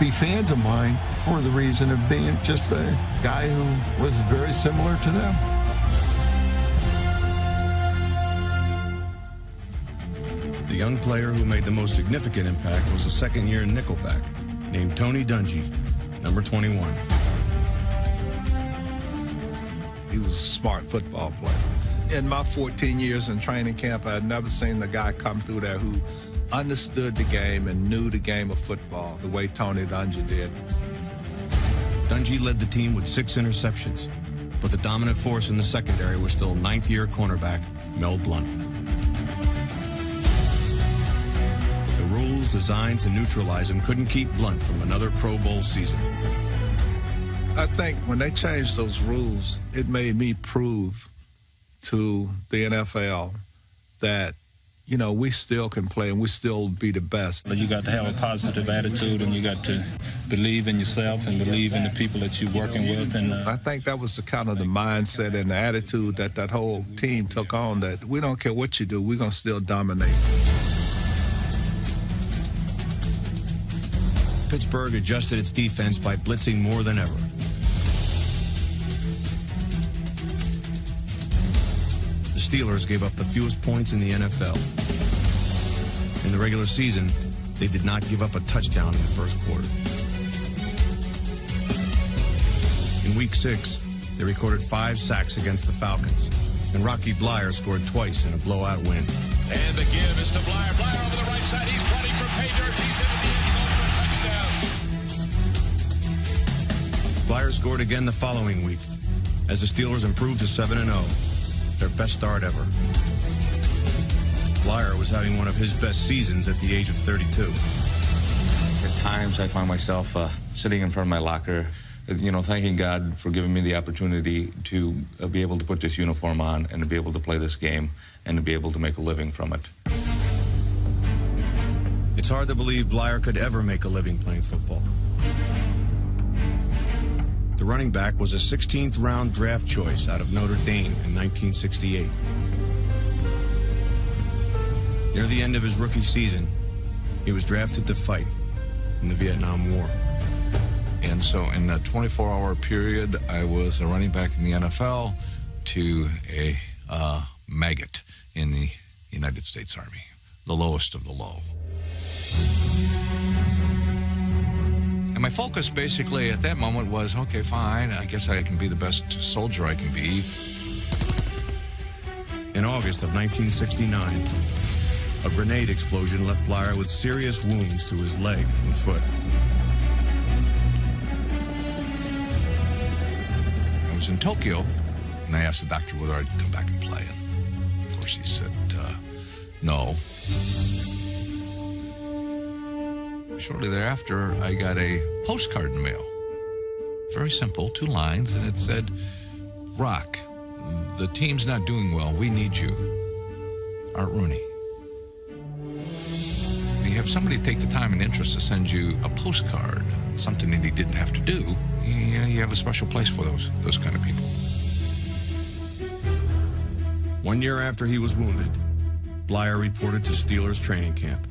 be fans of mine for the reason of being just a guy who was very similar to them. The young player who made the most significant impact was a second-year nickelback named Tony Dungy, number 21. He was a smart football player. In my 14 years in training camp, I had never seen a guy come through there who understood the game and knew the game of football the way Tony Dungy did. Dungy led the team with 6 interceptions, but the dominant force in the secondary was still 9th-year cornerback Mel Blount. The rules designed to neutralize him couldn't keep Blount from another Pro Bowl season. I think when they changed those rules, it made me prove to the NFL that, you know, we still can play and we still be the best. You got to have a positive attitude, and you got to believe in yourself and believe in the people that you're working with. And I think that was the kind of the mindset and the attitude that whole team took on, that we don't care what you do, we're going to still dominate. Pittsburgh adjusted its defense by blitzing more than ever. The Steelers gave up the fewest points in the NFL. In the regular season, they did not give up a touchdown in the first quarter. In Week 6, they recorded 5 sacks against the Falcons, and Rocky Bleier scored twice in a blowout win. And the give is to Bleier. Bleier over the right side. He's running for pay dirt. He's into the end zone for a touchdown. Bleier scored again the following week, as the Steelers improved to 7-0, their best start ever. Bleier was having one of his best seasons at the age of 32. At times, I find myself sitting in front of my locker, you know, thanking God for giving me the opportunity to be able to put this uniform on and to be able to play this game and to be able to make a living from it. It's hard to believe Bleier could ever make a living playing football. The running back was a 16th round draft choice out of Notre Dame in 1968. Near the end of his rookie season, he was drafted to fight in the Vietnam War. And so in a 24-hour period, I was a running back in the NFL to a maggot in the United States Army, the lowest of the low. And my focus basically at that moment was, okay, fine, I guess I can be the best soldier I can be. In August of 1969, a grenade explosion left Bleier with serious wounds to his leg and foot. I was in Tokyo, and I asked the doctor whether I'd come back and play. And of course, he said, no. Shortly thereafter, I got a postcard in the mail Very simple, 2 lines, and it said, Rock, the team's not doing well. We need you. Art Rooney. When you have somebody take the time and interest to send you a postcard, something that he didn't have to do, you have a special place for those kind of people. 1 year after he was wounded, Blyer reported to Steelers training camp.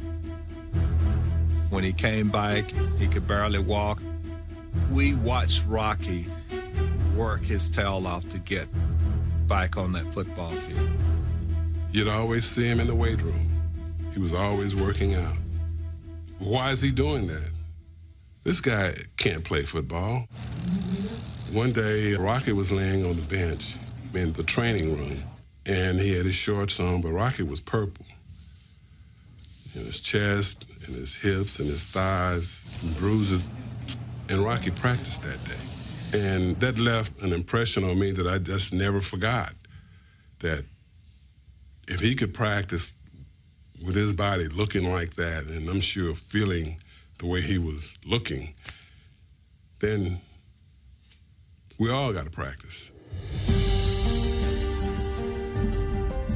When he came back, he could barely walk. We watched Rocky work his tail off to get back on that football field. You'd always see him in the weight room. He was always working out. Why is he doing that? This guy can't play football. One day, Rocky was laying on the bench in the training room, and he had his shorts on, but Rocky was purple. In his chest, and his hips, and his thighs, and bruises. And Rocky practiced that day. And that left an impression on me that I just never forgot. That if he could practice with his body looking like that, and I'm sure feeling the way he was looking, then we all got to practice.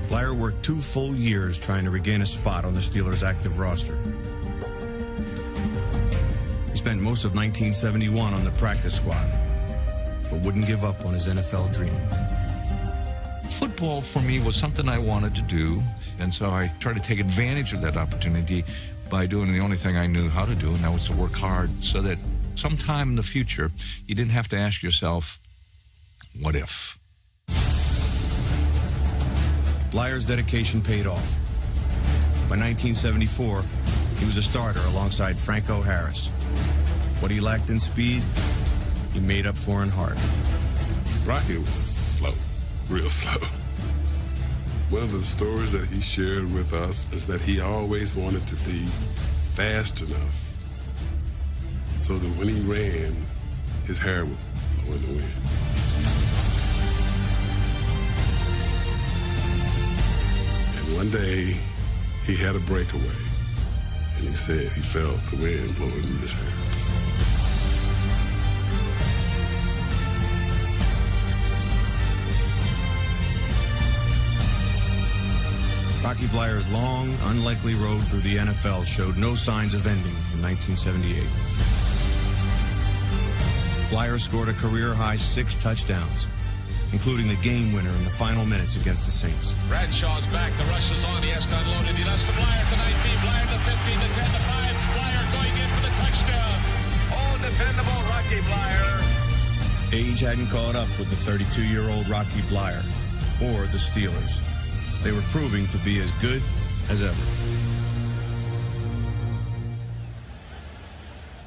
Blyer worked 2 full years trying to regain a spot on the Steelers' active roster. He spent most of 1971 on the practice squad, but wouldn't give up on his NFL dream. Football for me was something I wanted to do, and so I tried to take advantage of that opportunity by doing the only thing I knew how to do, and that was to work hard so that sometime in the future you didn't have to ask yourself, what if? Blyer's dedication paid off. By 1974, he was a starter alongside Franco Harris. What he lacked in speed, he made up for in heart. Rocky was slow, real slow. One of the stories that he shared with us is that he always wanted to be fast enough so that when he ran, his hair would blow in the wind. One day, he had a breakaway, and he said he felt the wind blowing in his hair. Rocky Blyer's long, unlikely road through the NFL showed no signs of ending in 1978. Blyer scored a career-high 6 touchdowns, including the game winner in the final minutes against the Saints. Bradshaw's back. The rush is on. He has to unload it. He does to Blyer to 19. Blyer to 15 to 10 to 5. Blyer going in for the touchdown. Oh, dependable Rocky Blyer. Age hadn't caught up with the 32-year-old Rocky Blyer or the Steelers. They were proving to be as good as ever.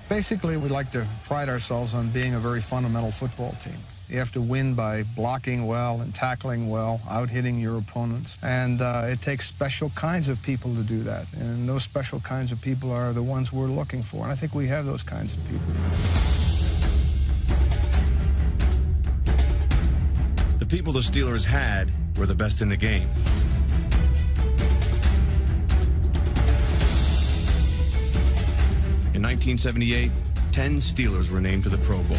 Basically, we like to pride ourselves on being a very fundamental football team. You have to win by blocking well and tackling well, out-hitting your opponents. And it takes special kinds of people to do that. And those special kinds of people are the ones we're looking for. And I think we have those kinds of people. The people the Steelers had were the best in the game. In 1978, 10 Steelers were named to the Pro Bowl.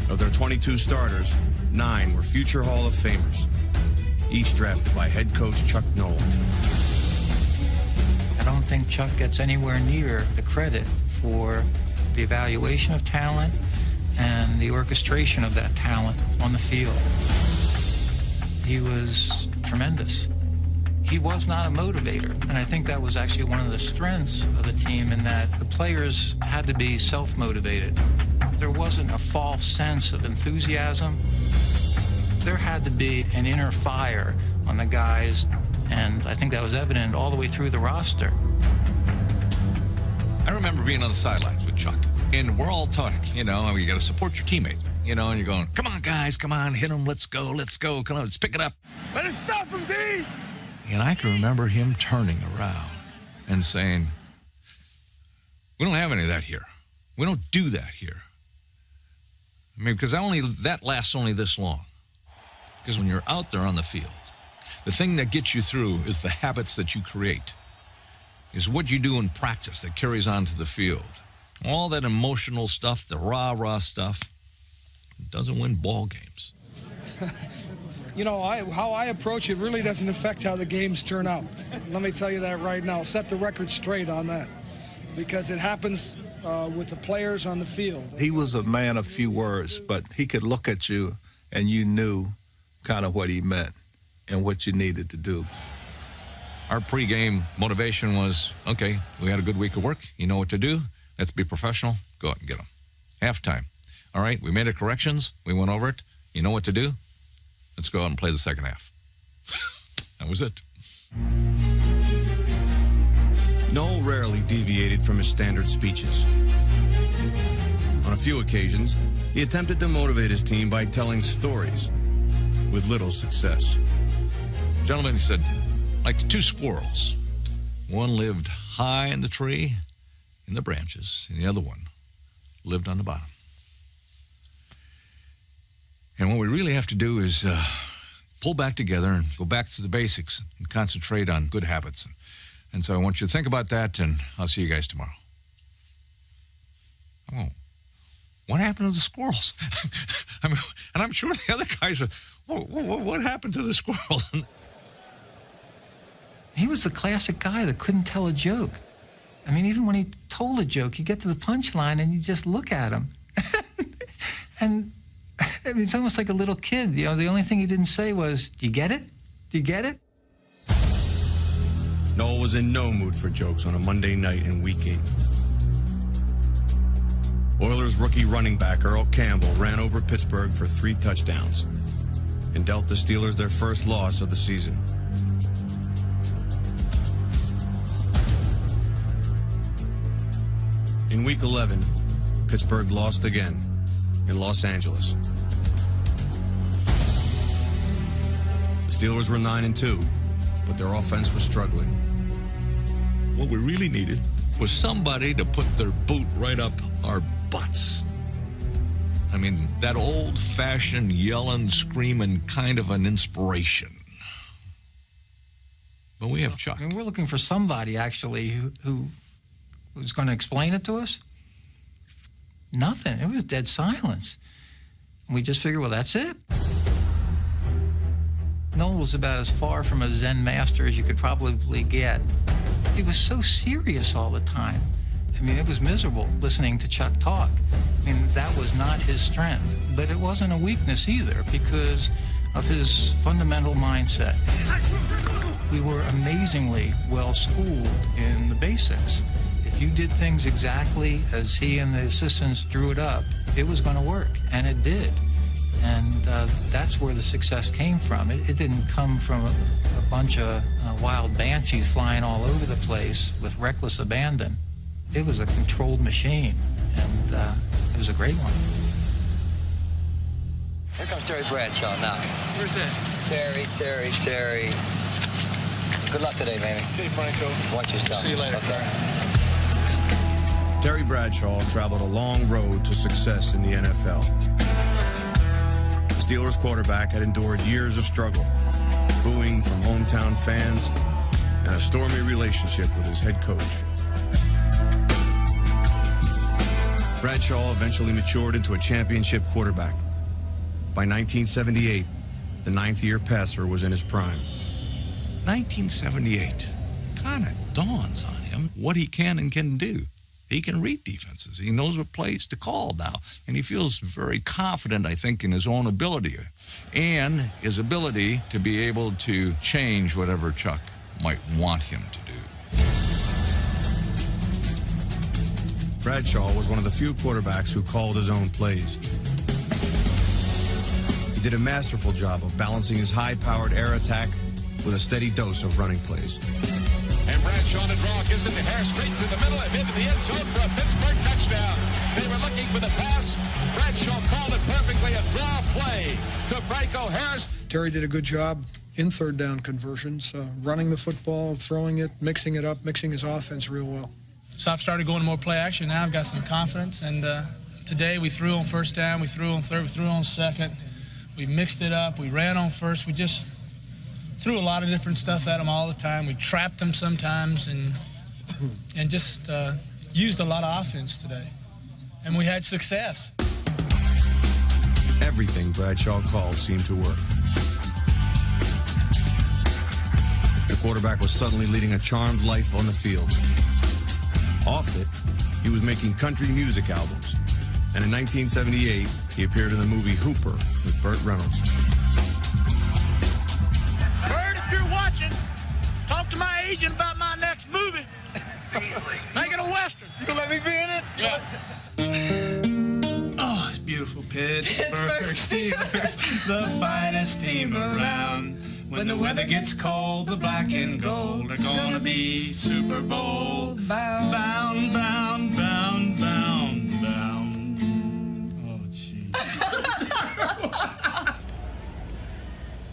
Of their 22 starters, 9 were future Hall of Famers, each drafted by head coach Chuck Noll. I don't think Chuck gets anywhere near the credit for the evaluation of talent and the orchestration of that talent on the field. He was tremendous. He was not a motivator, and I think that was actually one of the strengths of the team in that the players had to be self-motivated. There wasn't a false sense of enthusiasm. There had to be an inner fire on the guys, and I think that was evident all the way through the roster. I remember being on the sidelines with Chuck, and we're all talking, you know, you got to support your teammates, you know, and you're going, come on, guys, come on, hit them, let's go, come on, let's pick it up. Let it stop him, D! And I can remember him turning around and saying, we don't have any of that here. We don't do that here. I mean, because that lasts only this long. Because when you're out there on the field, the thing that gets you through is the habits that you create, is what you do in practice that carries on to the field. All that emotional stuff, the rah-rah stuff, doesn't win ball games. You know, how I approach it really doesn't affect how the games turn out. Let me tell you that right now. Set the record straight on that, because it happens with the players on the field. He was a man of few words, but he could look at you and you knew kind of what he meant and what you needed to do. Our pregame motivation was, okay, we had a good week of work. You know what to do. Let's be professional. Go out and get them. Halftime. All right, we made our corrections. We went over it. You know what to do. Let's go out and play the second half. That was it. Noll rarely deviated from his standard speeches. On a few occasions, he attempted to motivate his team by telling stories, with little success. Gentlemen, he said, like two squirrels. One lived high in the tree, in the branches, and the other one lived on the bottom. And what we really have to do is pull back together and go back to the basics and concentrate on good habits. And so I want you to think about that, and I'll see you guys tomorrow. Oh, what happened to the squirrels? I mean, and I'm sure the other guys are, what happened to the squirrels? He was the classic guy that couldn't tell a joke. I mean, even when he told a joke, you get to the punchline and you just look at him. And I mean, it's almost like a little kid. You know, the only thing he didn't say was, "Do you get it? Do you get it?" Noll was in no mood for jokes on a Monday night in Week 8. Oilers rookie running back Earl Campbell ran over Pittsburgh for 3 touchdowns and dealt the Steelers their first loss of the season. In Week 11, Pittsburgh lost again in Los Angeles. The Steelers were 9-2, but their offense was struggling. What we really needed was somebody to put their boot right up our butts. I mean, that old-fashioned yelling, screaming kind of an inspiration. But we have Chuck. I mean, we're looking for somebody, actually, who was going to explain it to us. Nothing. It was dead silence. We just figured, well, that's it. Noll was about as far from a Zen master as you could probably get. He was so serious all the time. I mean, it was miserable listening to Chuck talk. I mean, that was not his strength, but it wasn't a weakness either because of his fundamental mindset. We were amazingly well schooled in the basics. If you did things exactly as he and the assistants drew it up, it was going to work, and it did. And that's where the success came from. It didn't come from a bunch of wild banshees flying all over the place with reckless abandon. It was a controlled machine, and it was a great one. Here comes Terry Bradshaw now. Where's that? Terry. Good luck today, baby. Okay, Franco. Watch yourself. See you later. Okay. Terry Bradshaw traveled a long road to success in the NFL. The Steelers quarterback had endured years of struggle, booing from hometown fans, and a stormy relationship with his head coach. Bradshaw eventually matured into a championship quarterback. By 1978, the ninth-year passer was in his prime. 1978 kind of dawns on him what he can and can do. He can read defenses. He knows what plays to call now. And he feels very confident, I think, in his own ability and his ability to be able to change whatever Chuck might want him to do. Bradshaw was one of the few quarterbacks who called his own plays. He did a masterful job of balancing his high-powered air attack with a steady dose of running plays. And Bradshaw to draw, gives it to Harris straight through the middle and into the end zone for a Pittsburgh touchdown. They were looking for the pass. Bradshaw called it perfectly, a draw play to Franco Harris. Terry did a good job in third down conversions, running the football, throwing it, mixing it up, mixing his offense real well. So I've started going to more play action now. I've got some confidence, and today we threw on first down, we threw on third, we threw on second. We mixed it up, we ran on first, we just threw a lot of different stuff at them all the time. We trapped them sometimes and just used a lot of offense today, and we had success. Everything Bradshaw called seemed to work. The quarterback was suddenly leading a charmed life on the field. Off it, he was making country music albums. And in 1978, he appeared in the movie Hooper with Burt Reynolds. Burt, if you're watching, talk to my agent about my next movie. Make it a Western. You gonna let me be in it? Yeah. Oh, it's beautiful. Pittsburgh Steelers, the finest team around. When the weather gets cold, the black and gold are gonna be Super Bowl bound, bound, bound, bound, bound, bound. Oh, jeez.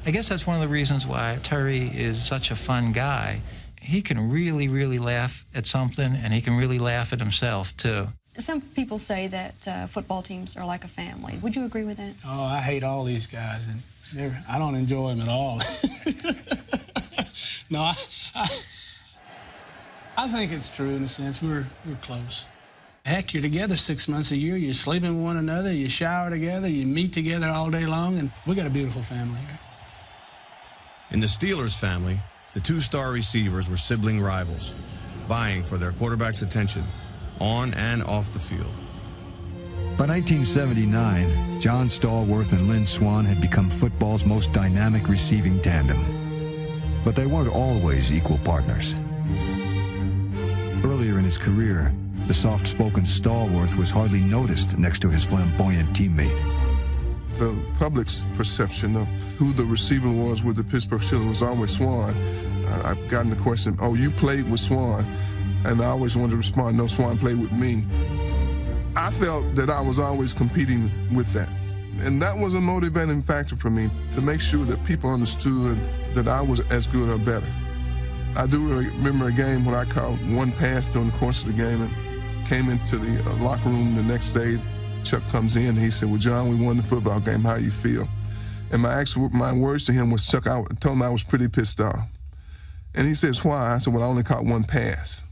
I guess that's one of the reasons why Terry is such a fun guy. He can really, really laugh at something, and he can really laugh at himself, too. Some people say that football teams are like a family. Would you agree with that? Oh, I hate all these guys, and I don't enjoy them at all. No, I think it's true in a sense. We're close. Heck, you're together 6 months a year. You're sleeping with one another. You shower together. You meet together all day long, and we got a beautiful family here. In the Steelers family, the two-star receivers were sibling rivals, vying for their quarterback's attention on and off the field. By 1979, John Stallworth and Lynn Swann had become football's most dynamic receiving tandem. But they weren't always equal partners. Earlier in his career, the soft-spoken Stallworth was hardly noticed next to his flamboyant teammate. The public's perception of who the receiver was with the Pittsburgh Steelers was always Swann. I've gotten the question, oh, you played with Swann? And I always wanted to respond, no, Swann played with me. I felt that I was always competing with that. And that was a motivating factor for me, to make sure that people understood that I was as good or better. I do remember a game when I caught one pass during the course of the game and came into the locker room the next day. Chuck comes in and he said, well, John, we won the football game. How you feel? And my words to him was, Chuck, I told him I was pretty pissed off. And he says, why? I said, well, I only caught one pass.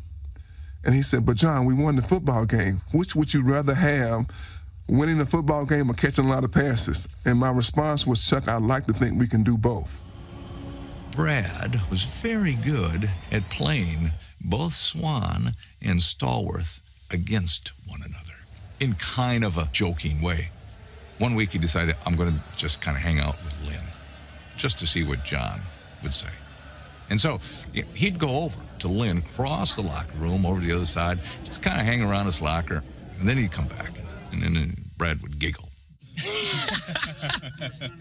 And he said, but John, we won the football game. Which would you rather have, winning the football game or catching a lot of passes? And my response was, Chuck, I'd like to think we can do both. Brad was very good at playing both Swann and Stallworth against one another in kind of a joking way. One week he decided, I'm going to just kind of hang out with Lynn just to see what John would say. And so he'd go over to Lynn, cross the locker room over to the other side, just kind of hang around his locker, and then he'd come back, and then Brad would giggle.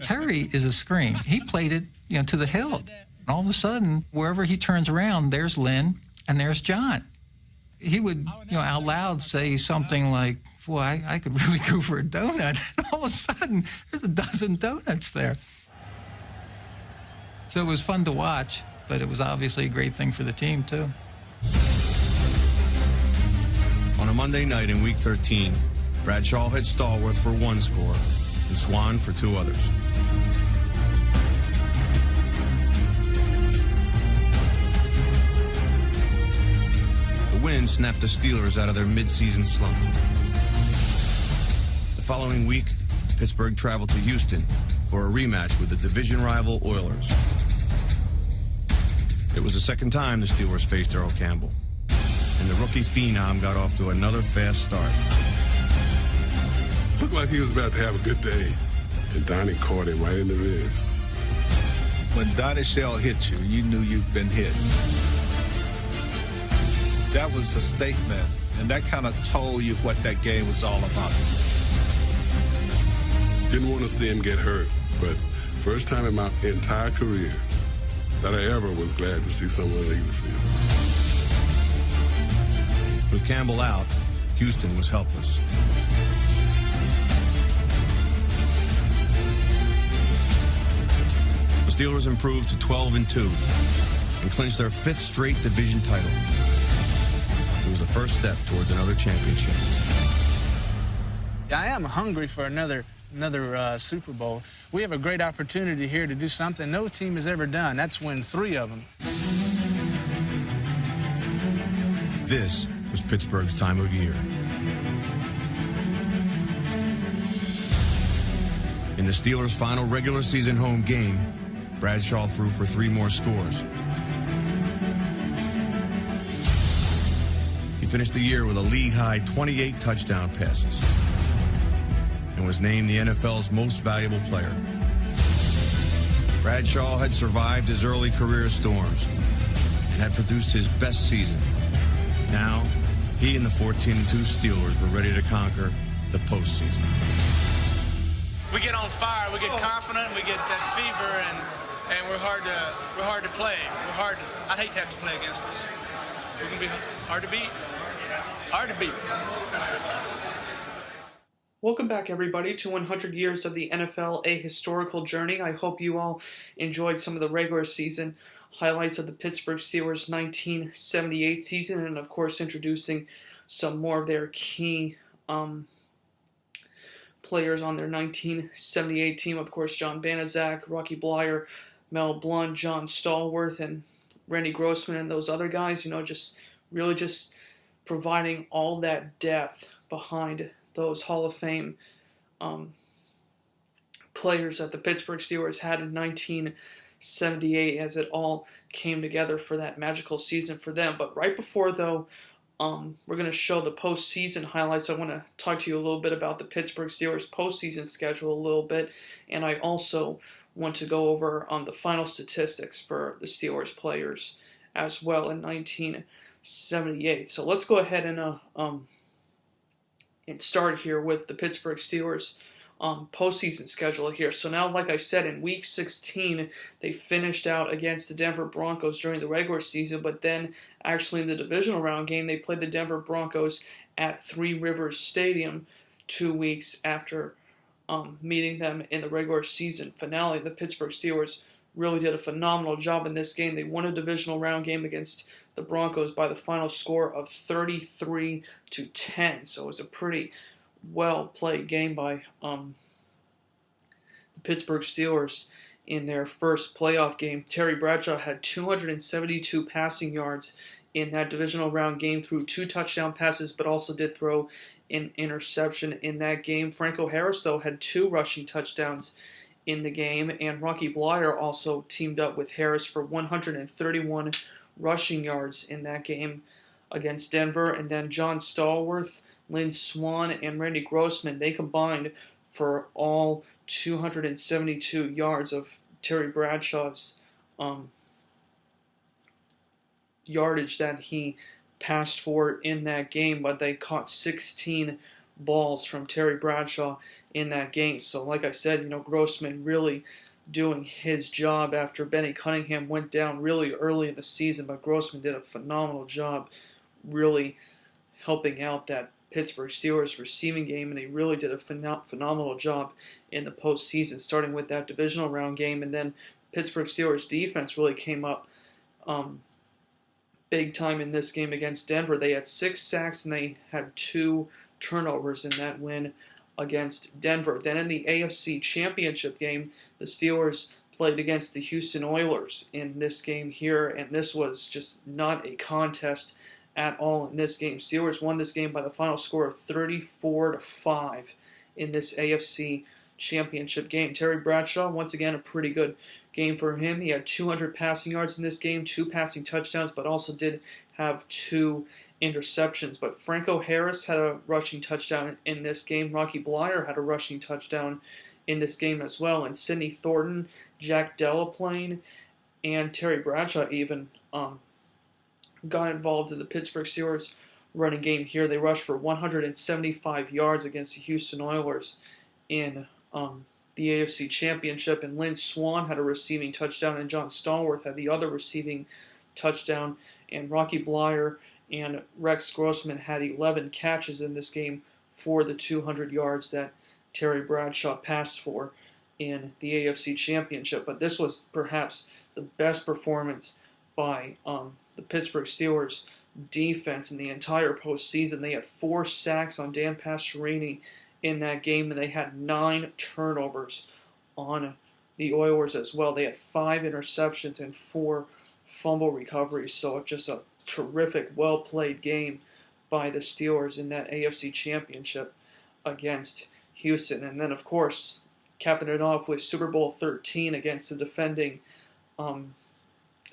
Terry is a scream. He played it, to the hilt. And all of a sudden, wherever he turns around, there's Lynn and there's John. He would, out loud say something like, boy, I could really go for a donut. And all of a sudden, there's a dozen donuts there. So it was fun to watch, but it was obviously a great thing for the team, too. On a Monday night in Week 13, Bradshaw hit Stallworth for one score and Swann for two others. The win snapped the Steelers out of their midseason slump. The following week, Pittsburgh traveled to Houston for a rematch with the division rival Oilers. It was the second time the Steelers faced Earl Campbell, and the rookie phenom got off to another fast start. Looked like he was about to have a good day, and Donnie caught him right in the ribs. When Donnie Shell hit you, you knew you'd been hit. That was a statement, and that kind of told you what that game was all about. Didn't want to see him get hurt, but first time in my entire career that I ever was glad to see someone leave the field. With Campbell out, Houston was helpless. The Steelers improved to 12-2 and clinched their fifth straight division title. It was the first step towards another championship. I am hungry for another Super Bowl. We have a great opportunity here to do something no team has ever done. That's win 3 of them. This was Pittsburgh's time of year. In the Steelers' final regular season home game, Bradshaw threw for 3 more scores. He finished the year with a league-high 28 touchdown passes and was named the NFL's most valuable player. Bradshaw had survived his early career storms and had produced his best season. Now, he and the 14-2 Steelers were ready to conquer the postseason. We get on fire, we get confident, we get that fever, and we're hard to play. I'd hate to have to play against us. We're gonna be hard to beat. Hard to beat. Welcome back, everybody, to 100 Years of the NFL, a historical journey. I hope you all enjoyed some of the regular season highlights of the Pittsburgh Steelers' 1978 season, and of course introducing some more of their key players on their 1978 team. Of course, John Banaszak, Rocky Bleier, Mel Blount, John Stallworth, and Randy Grossman, and those other guys, just providing all that depth behind those Hall of Fame players that the Pittsburgh Steelers had in 1978 as it all came together for that magical season for them. But right before, though, we're going to show the postseason highlights. I want to talk to you a little bit about the Pittsburgh Steelers postseason schedule a little bit, and I also want to go over the final statistics for the Steelers players as well in 1978. So let's go ahead and start here with the Pittsburgh Steelers postseason schedule here. So now, like I said, in Week 16, they finished out against the Denver Broncos during the regular season, but then actually in the divisional round game, they played the Denver Broncos at Three Rivers Stadium 2 weeks after meeting them in the regular season finale. The Pittsburgh Steelers really did a phenomenal job in this game. They won a divisional round game against the Broncos by the final score of 33-10. So it was a pretty well-played game by the Pittsburgh Steelers in their first playoff game. Terry Bradshaw had 272 passing yards in that divisional round game, threw 2 touchdown passes, but also did throw an interception in that game. Franco Harris, though, had 2 rushing touchdowns in the game, and Rocky Bleier also teamed up with Harris for 131 rushing yards in that game against Denver. And then John Stallworth, Lynn, Swann, and Randy Grossman, they combined for all 272 yards of Terry Bradshaw's yardage that he passed for in that game, but they caught 16 balls from Terry Bradshaw in that game. So like I said, Grossman really doing his job after Benny Cunningham went down really early in the season, but Grossman did a phenomenal job really helping out that Pittsburgh Steelers receiving game, and he really did a phenomenal job in the postseason, starting with that divisional round game, and then Pittsburgh Steelers defense really came up big time in this game against Denver. They had 6 sacks and they had 2 turnovers in that win against Denver. Then in the AFC Championship game, the Steelers played against the Houston Oilers in this game here, and this was just not a contest at all in this game. Steelers won this game by the final score of 34-5 in this AFC Championship game. Terry Bradshaw, once again, a pretty good game for him. He had 200 passing yards in this game, 2 passing touchdowns, but also did have 2 interceptions. But Franco Harris had a rushing touchdown in this game. Rocky Bleier had a rushing touchdown in this game as well. And Sidney Thornton, Jack Delaplane, and Terry Bradshaw even got involved in the Pittsburgh Steelers running game here. They rushed for 175 yards against the Houston Oilers in the AFC Championship, and Lynn Swann had a receiving touchdown, and John Stallworth had the other receiving touchdown, and Rocky Bleier and Rex Grossman had 11 catches in this game for the 200 yards that Terry Bradshaw passed for in the AFC Championship. But this was perhaps the best performance by the Pittsburgh Steelers defense in the entire postseason. They had 4 sacks on Dan Pastorini in that game, and they had 9 turnovers on the Oilers as well. They had 5 interceptions and 4 fumble recoveries, so just a terrific, well-played game by the Steelers in that AFC Championship against Houston. And then, of course, capping it off with Super Bowl 13 against the defending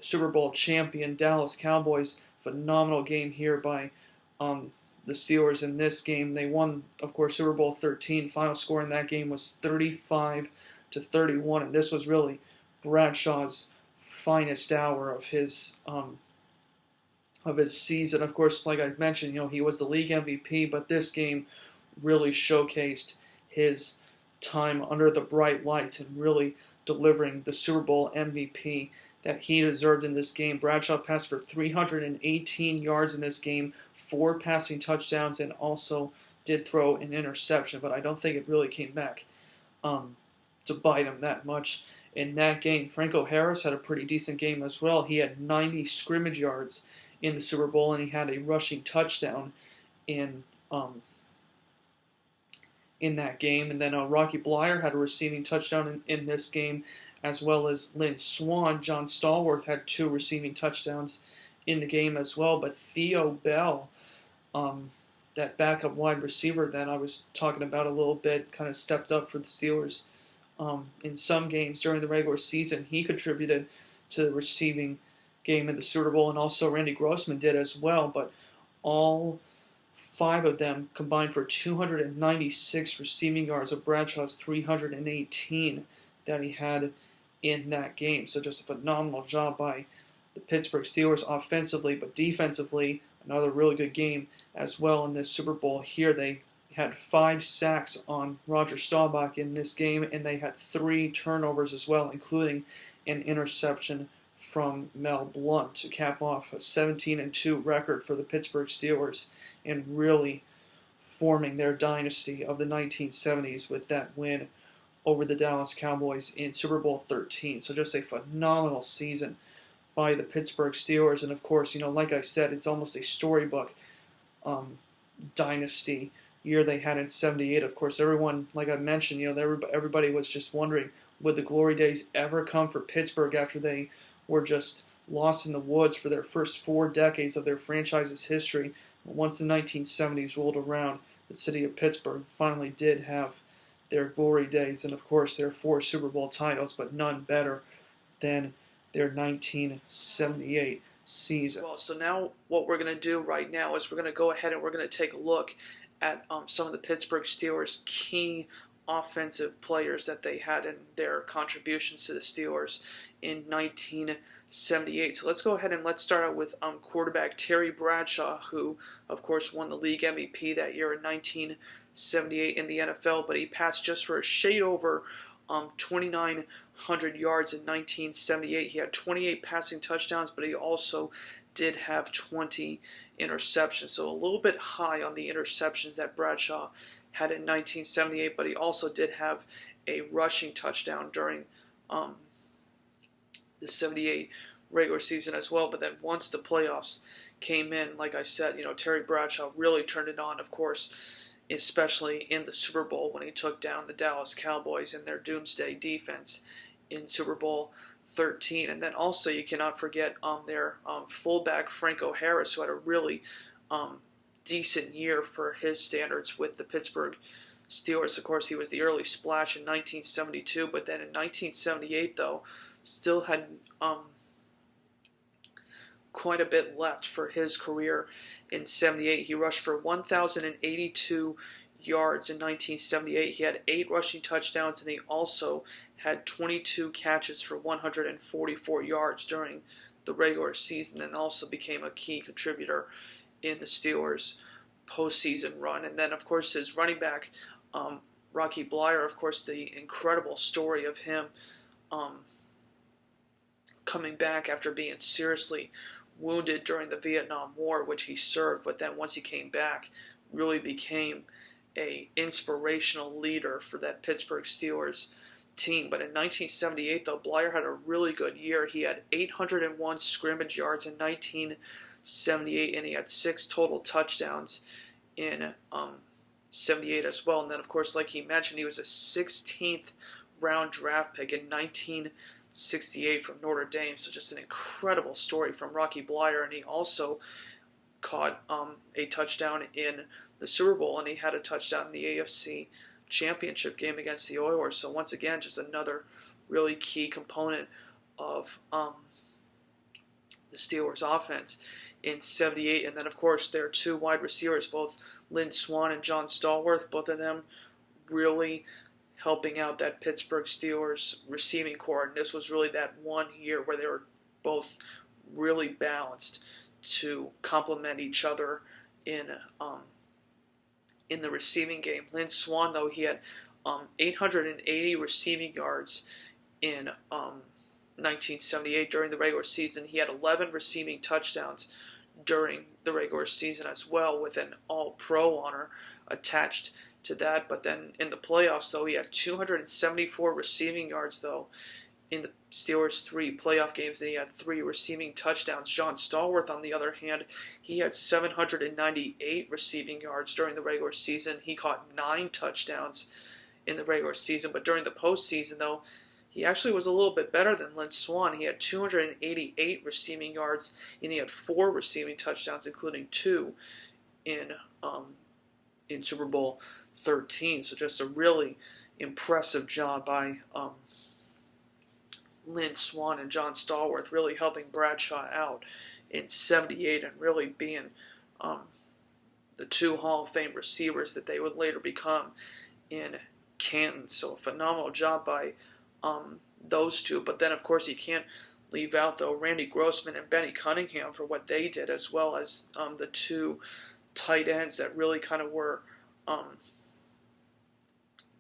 Super Bowl champion Dallas Cowboys. Phenomenal game here by the Steelers in this game. They won, of course, Super Bowl 13. Final score in that game was 35-31, and this was really Bradshaw's finest hour of his season. Of course, like I mentioned, he was the league MVP, but this game really showcased his time under the bright lights and really delivering the Super Bowl MVP that he deserved in this game. Bradshaw passed for 318 yards in this game, 4 passing touchdowns, and also did throw an interception, but I don't think it really came back to bite him that much in that game. Franco Harris had a pretty decent game as well. He had 90 scrimmage yards in the Super Bowl, and he had a rushing touchdown in that game. And then Rocky Bleier had a receiving touchdown in this game, as well as Lynn Swann. John Stallworth had 2 receiving touchdowns in the game as well. But Theo Bell, that backup wide receiver that I was talking about a little bit, kind of stepped up for the Steelers in some games during the regular season. He contributed to the receiving game in the Super Bowl, and also Randy Grossman did as well. But all 5 of them combined for 296 receiving yards of Bradshaw's 318 that he had in that game. So just a phenomenal job by the Pittsburgh Steelers offensively, but defensively, another really good game as well in this Super Bowl. Here they had 5 sacks on Roger Staubach in this game, and they had 3 turnovers as well, including an interception from Mel Blount to cap off a 17-2 record for the Pittsburgh Steelers, and really forming their dynasty of the 1970s with that win over the Dallas Cowboys in Super Bowl 13. So just a phenomenal season by the Pittsburgh Steelers. And of course, like I said, it's almost a storybook dynasty year they had in 78. Of course, everyone, like I mentioned, everybody was just wondering, would the glory days ever come for Pittsburgh after they were just lost in the woods for their first 4 decades of their franchise's history? Once the 1970s rolled around, the city of Pittsburgh finally did have their glory days, and of course their 4 Super Bowl titles, but none better than their 1978 season. Well, so now what we're going to do right now is we're going to go ahead and we're going to take a look at some of the Pittsburgh Steelers' key offensive players that they had in their contributions to the Steelers in 1978. So let's go ahead and let's start out with quarterback Terry Bradshaw, who of course won the league MVP that year in 1978 in the NFL, but he passed just for a shade over 2,900 yards in 1978. He had 28 passing touchdowns, but he also did have 20 interceptions, so a little bit high on the interceptions that Bradshaw had in 1978, but he also did have a rushing touchdown during the 78 regular season as well. But then once the playoffs came in, like I said, Terry Bradshaw really turned it on, of course, especially in the Super Bowl when he took down the Dallas Cowboys and their doomsday defense in Super Bowl 13. And then also you cannot forget their fullback Franco Harris, who had a really decent year for his standards with the Pittsburgh Steelers. Of course, he was the early splash in 1972, but then in 1978, though, still had quite a bit left for his career in 78. He rushed for 1,082 yards in 1978. He had 8 rushing touchdowns, and he also had 22 catches for 144 yards during the regular season, and also became a key contributor in the Steelers' postseason run. And then, of course, his running back, Rocky Bleier, of course, the incredible story of him coming back after being seriously wounded during the Vietnam War, which he served, but then once he came back, really became a inspirational leader for that Pittsburgh Steelers team. But in 1978, though, Bleier had a really good year. He had 801 scrimmage yards in 1978, and he had 6 total touchdowns in 78 as well. And then, of course, like he mentioned, he was a 16th round draft pick in 1968 from Notre Dame. So just an incredible story from Rocky Bleier. And he also caught a touchdown in the Super Bowl, and he had a touchdown in the AFC Championship game against the Oilers. So once again, just another really key component of the Steelers' offense in '78. And then, of course, their two wide receivers, both Lynn, Swann, and John Stallworth, both of them really helping out that Pittsburgh Steelers receiving corps. And this was really that one year where they were both really balanced to complement each other in the receiving game. Lynn Swann, though, he had 880 receiving yards in 1978 during the regular season. He had 11 receiving touchdowns during the regular season as well, with an All-Pro honor attached to that. But then in the playoffs, though, he had 274 receiving yards, though, in the Steelers' 3 playoff games, and he had 3 receiving touchdowns. John Stallworth, on the other hand, he had 798 receiving yards during the regular season. He caught 9 touchdowns in the regular season, but during the postseason, though, he actually was a little bit better than Lynn Swann. He had 288 receiving yards, and he had 4 receiving touchdowns, including 2 in Super Bowl 13. So just a really impressive job by Lynn Swann and John Stallworth, really helping Bradshaw out in '78 and really being the 2 Hall of Fame receivers that they would later become in Canton. So a phenomenal job by those two. But then, of course, you can't leave out, though, Randy Grossman and Benny Cunningham for what they did, as well as the 2 tight ends that really kind of were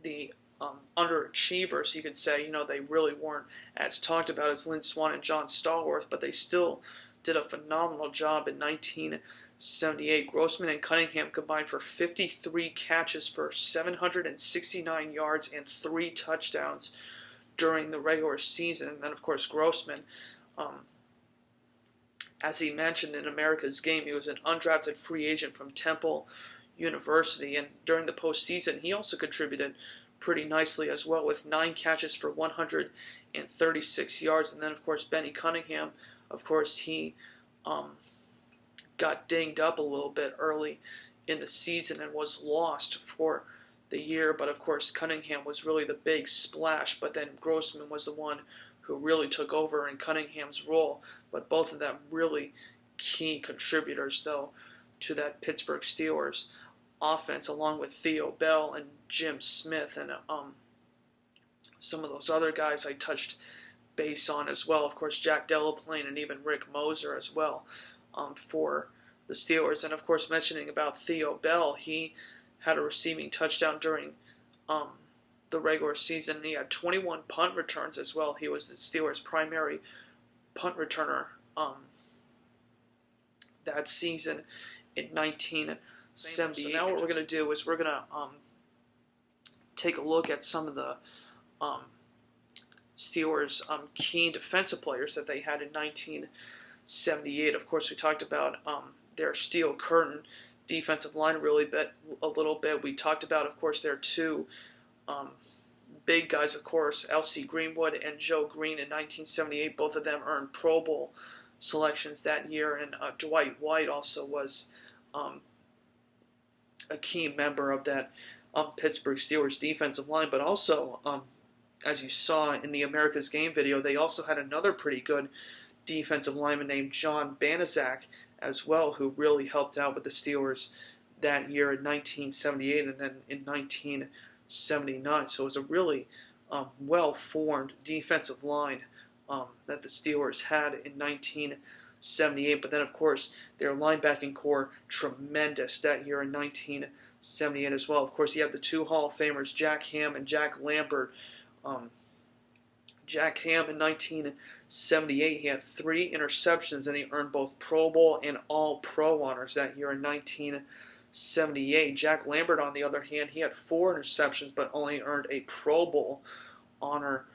the underachievers, you could say. You know, they really weren't as talked about as Lynn Swann and John Stallworth, but they still did a phenomenal job in 1978. Grossman and Cunningham combined for 53 catches for 769 yards and 3 touchdowns during the regular season. And then, of course, Grossman, as he mentioned in America's Game, he was an undrafted free agent from Temple University, and during the postseason, he also contributed pretty nicely as well, with 9 catches for 136 yards. And then, of course, Benny Cunningham, of course, he got dinged up a little bit early in the season and was lost for the year. But, of course, Cunningham was really the big splash. But then Grossman was the one who really took over in Cunningham's role. But both of them really key contributors, though, to that Pittsburgh Steelers offense, along with Theo Bell and Jim Smith and some of those other guys I touched base on as well. Of course, Jack Delaplane and even Rick Moser as well for the Steelers. And, of course, mentioning about Theo Bell, he had a receiving touchdown during the regular season, and he had 21 punt returns as well. He was the Steelers' primary punt returner that season in 1978. So now what we're going to do is we're going to take a look at some of the Steelers' key defensive players that they had in 1978. Of course, we talked about their steel curtain defensive line a little bit. We talked about, of course, their 2 big guys, of course, L.C. Greenwood and Joe Greene in 1978. Both of them earned Pro Bowl selections that year, and Dwight White also was a key member of that Pittsburgh Steelers defensive line. But also, as you saw in the America's Game video, they also had another pretty good defensive lineman named John Banaszak as well, who really helped out with the Steelers that year in 1978 and then in 1979. So it was a really well-formed defensive line that the Steelers had in 1978. But then, of course, their linebacking core, tremendous that year in 1978 as well. Of course, you have the 2 Hall of Famers, Jack Ham and Jack Lambert. Jack Ham in 1978, he had 3 interceptions, and he earned both Pro Bowl and All-Pro honors that year in 1978. Jack Lambert, on the other hand, he had 4 interceptions, but only earned a Pro Bowl honor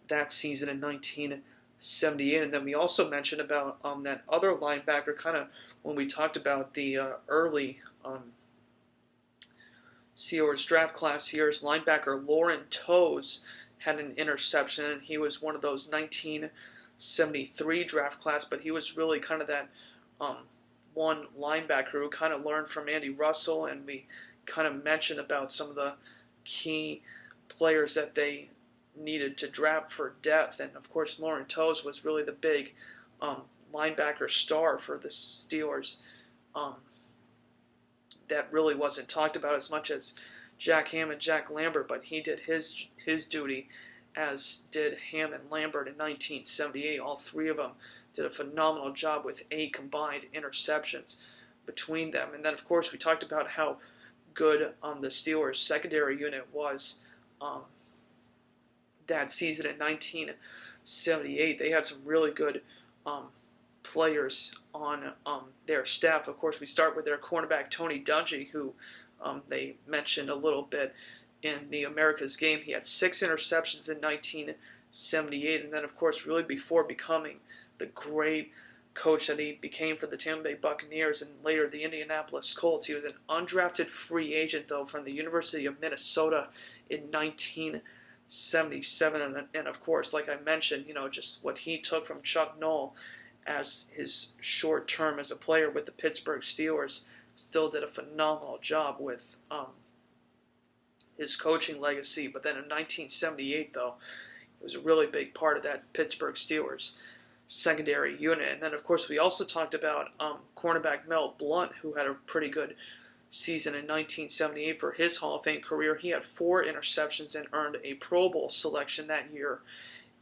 that season in 1978. And then we also mentioned about that other linebacker, kind of when we talked about the early Steelers draft class years, linebacker Lauren Toews had an interception, and he was one of those 1973 draft class, but he was really kind of that one linebacker who kind of learned from Andy Russell, and we kind of mentioned about some of the key players that they needed to draft for depth. And, of course, Lauren Toews was really the big linebacker star for the Steelers. That really wasn't talked about as much as Jack Ham and Jack Lambert, but he did his duty, as did Ham and Lambert in 1978. All three of them did a phenomenal job with 8 combined interceptions between them. And then, of course, we talked about how good the Steelers' secondary unit was that season in 1978. They had some really good players on their staff. Of course, we start with their cornerback, Tony Dungy, who they mentioned a little bit in the America's Game. He had 6 interceptions in 1978, and then, of course, really before becoming the great coach that he became for the Tampa Bay Buccaneers and later the Indianapolis Colts. He was an undrafted free agent, though, from the University of Minnesota in 1977. And of course, like I mentioned, just what he took from Chuck Noll as his short term as a player with the Pittsburgh Steelers, still did a phenomenal job with his coaching legacy. But then in 1978, though, it was a really big part of that Pittsburgh Steelers secondary unit. And then, of course, we also talked about cornerback Mel Blount, who had a pretty good season in 1978 for his Hall of Fame career. He had 4 interceptions and earned a Pro Bowl selection that year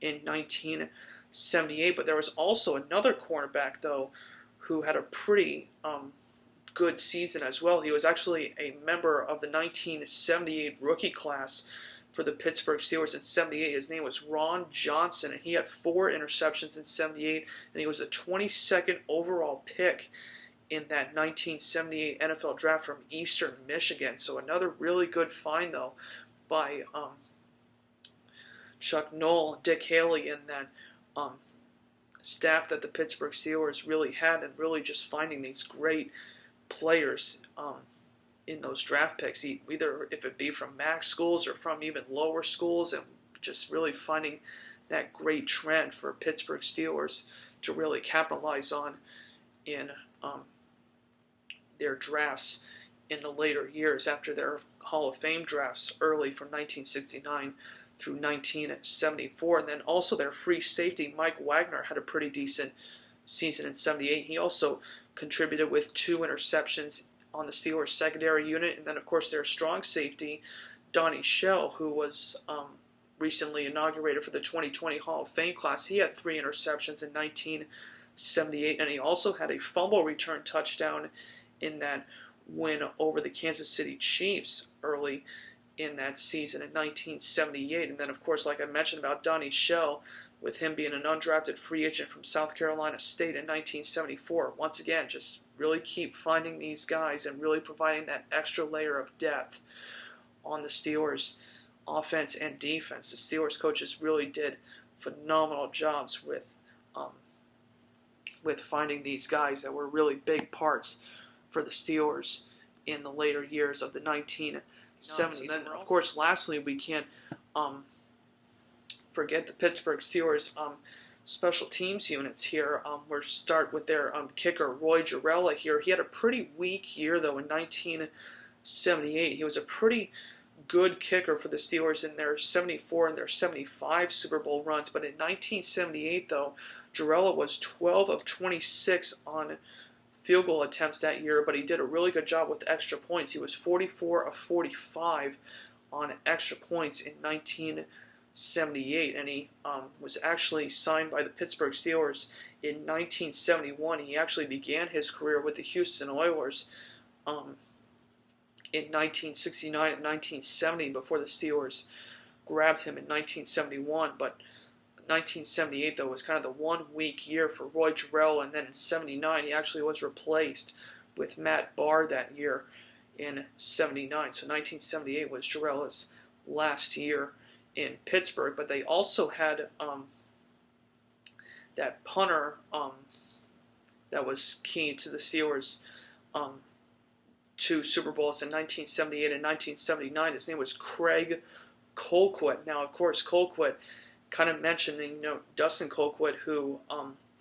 in 1978. But there was also another cornerback, though, who had a pretty good season as well. He was actually a member of the 1978 rookie class for the Pittsburgh Steelers in 78. His name was Ron Johnson, and he had 4 interceptions in 78, and he was a 22nd overall pick in that 1978 NFL draft from Eastern Michigan. So another really good find, though, by Chuck Noll, Dick Haley, and that staff that the Pittsburgh Steelers really had, and really just finding these great players in those draft picks, either if it be from MAC schools or from even lower schools, and just really finding that great trend for Pittsburgh Steelers to really capitalize on in their drafts in the later years after their Hall of Fame drafts early from 1969 through 1974. And then also their free safety, Mike Wagner, had a pretty decent season in 78. He also contributed with 2 interceptions on the Steelers secondary unit. And then, of course, their strong safety, Donnie Shell, who was recently inaugurated for the 2020 Hall of Fame class. He had 3 interceptions in 1978, and he also had a fumble return touchdown in that win over the Kansas City Chiefs early in that season in 1978. And then, of course, like I mentioned about Donnie Shell, with him being an undrafted free agent from South Carolina State in 1974. Once again, just really keep finding these guys and really providing that extra layer of depth on the Steelers' offense and defense. The Steelers coaches really did phenomenal jobs with finding these guys that were really big parts for the Steelers in the later years of the 1970s. And then, of course, lastly, we can't forget the Pittsburgh Steelers special teams units here. We'll start with their kicker, Roy Gerela here. He had a pretty weak year, though, in 1978. He was a pretty good kicker for the Steelers in their 74 and their 75 Super Bowl runs. But in 1978, though, Gerela was 12 of 26 on field goal attempts that year, but he did a really good job with extra points. He was 44 of 45 on extra points in 1978, and he was actually signed by the Pittsburgh Steelers in 1971. He actually began his career with the Houston Oilers in 1969 and 1970 before the Steelers grabbed him in 1971. But 1978, though, was kind of the 1 weak year for Roy Gerela, and then in 79 he actually was replaced with Matt Barr that year in 79. So 1978 was Gerela's last year in Pittsburgh. But they also had that punter that was key to the Steelers' 2 Super Bowls in 1978 and 1979. His name was Craig Colquitt. Now, of course, Colquitt, kind of mentioning, Dustin Colquitt, who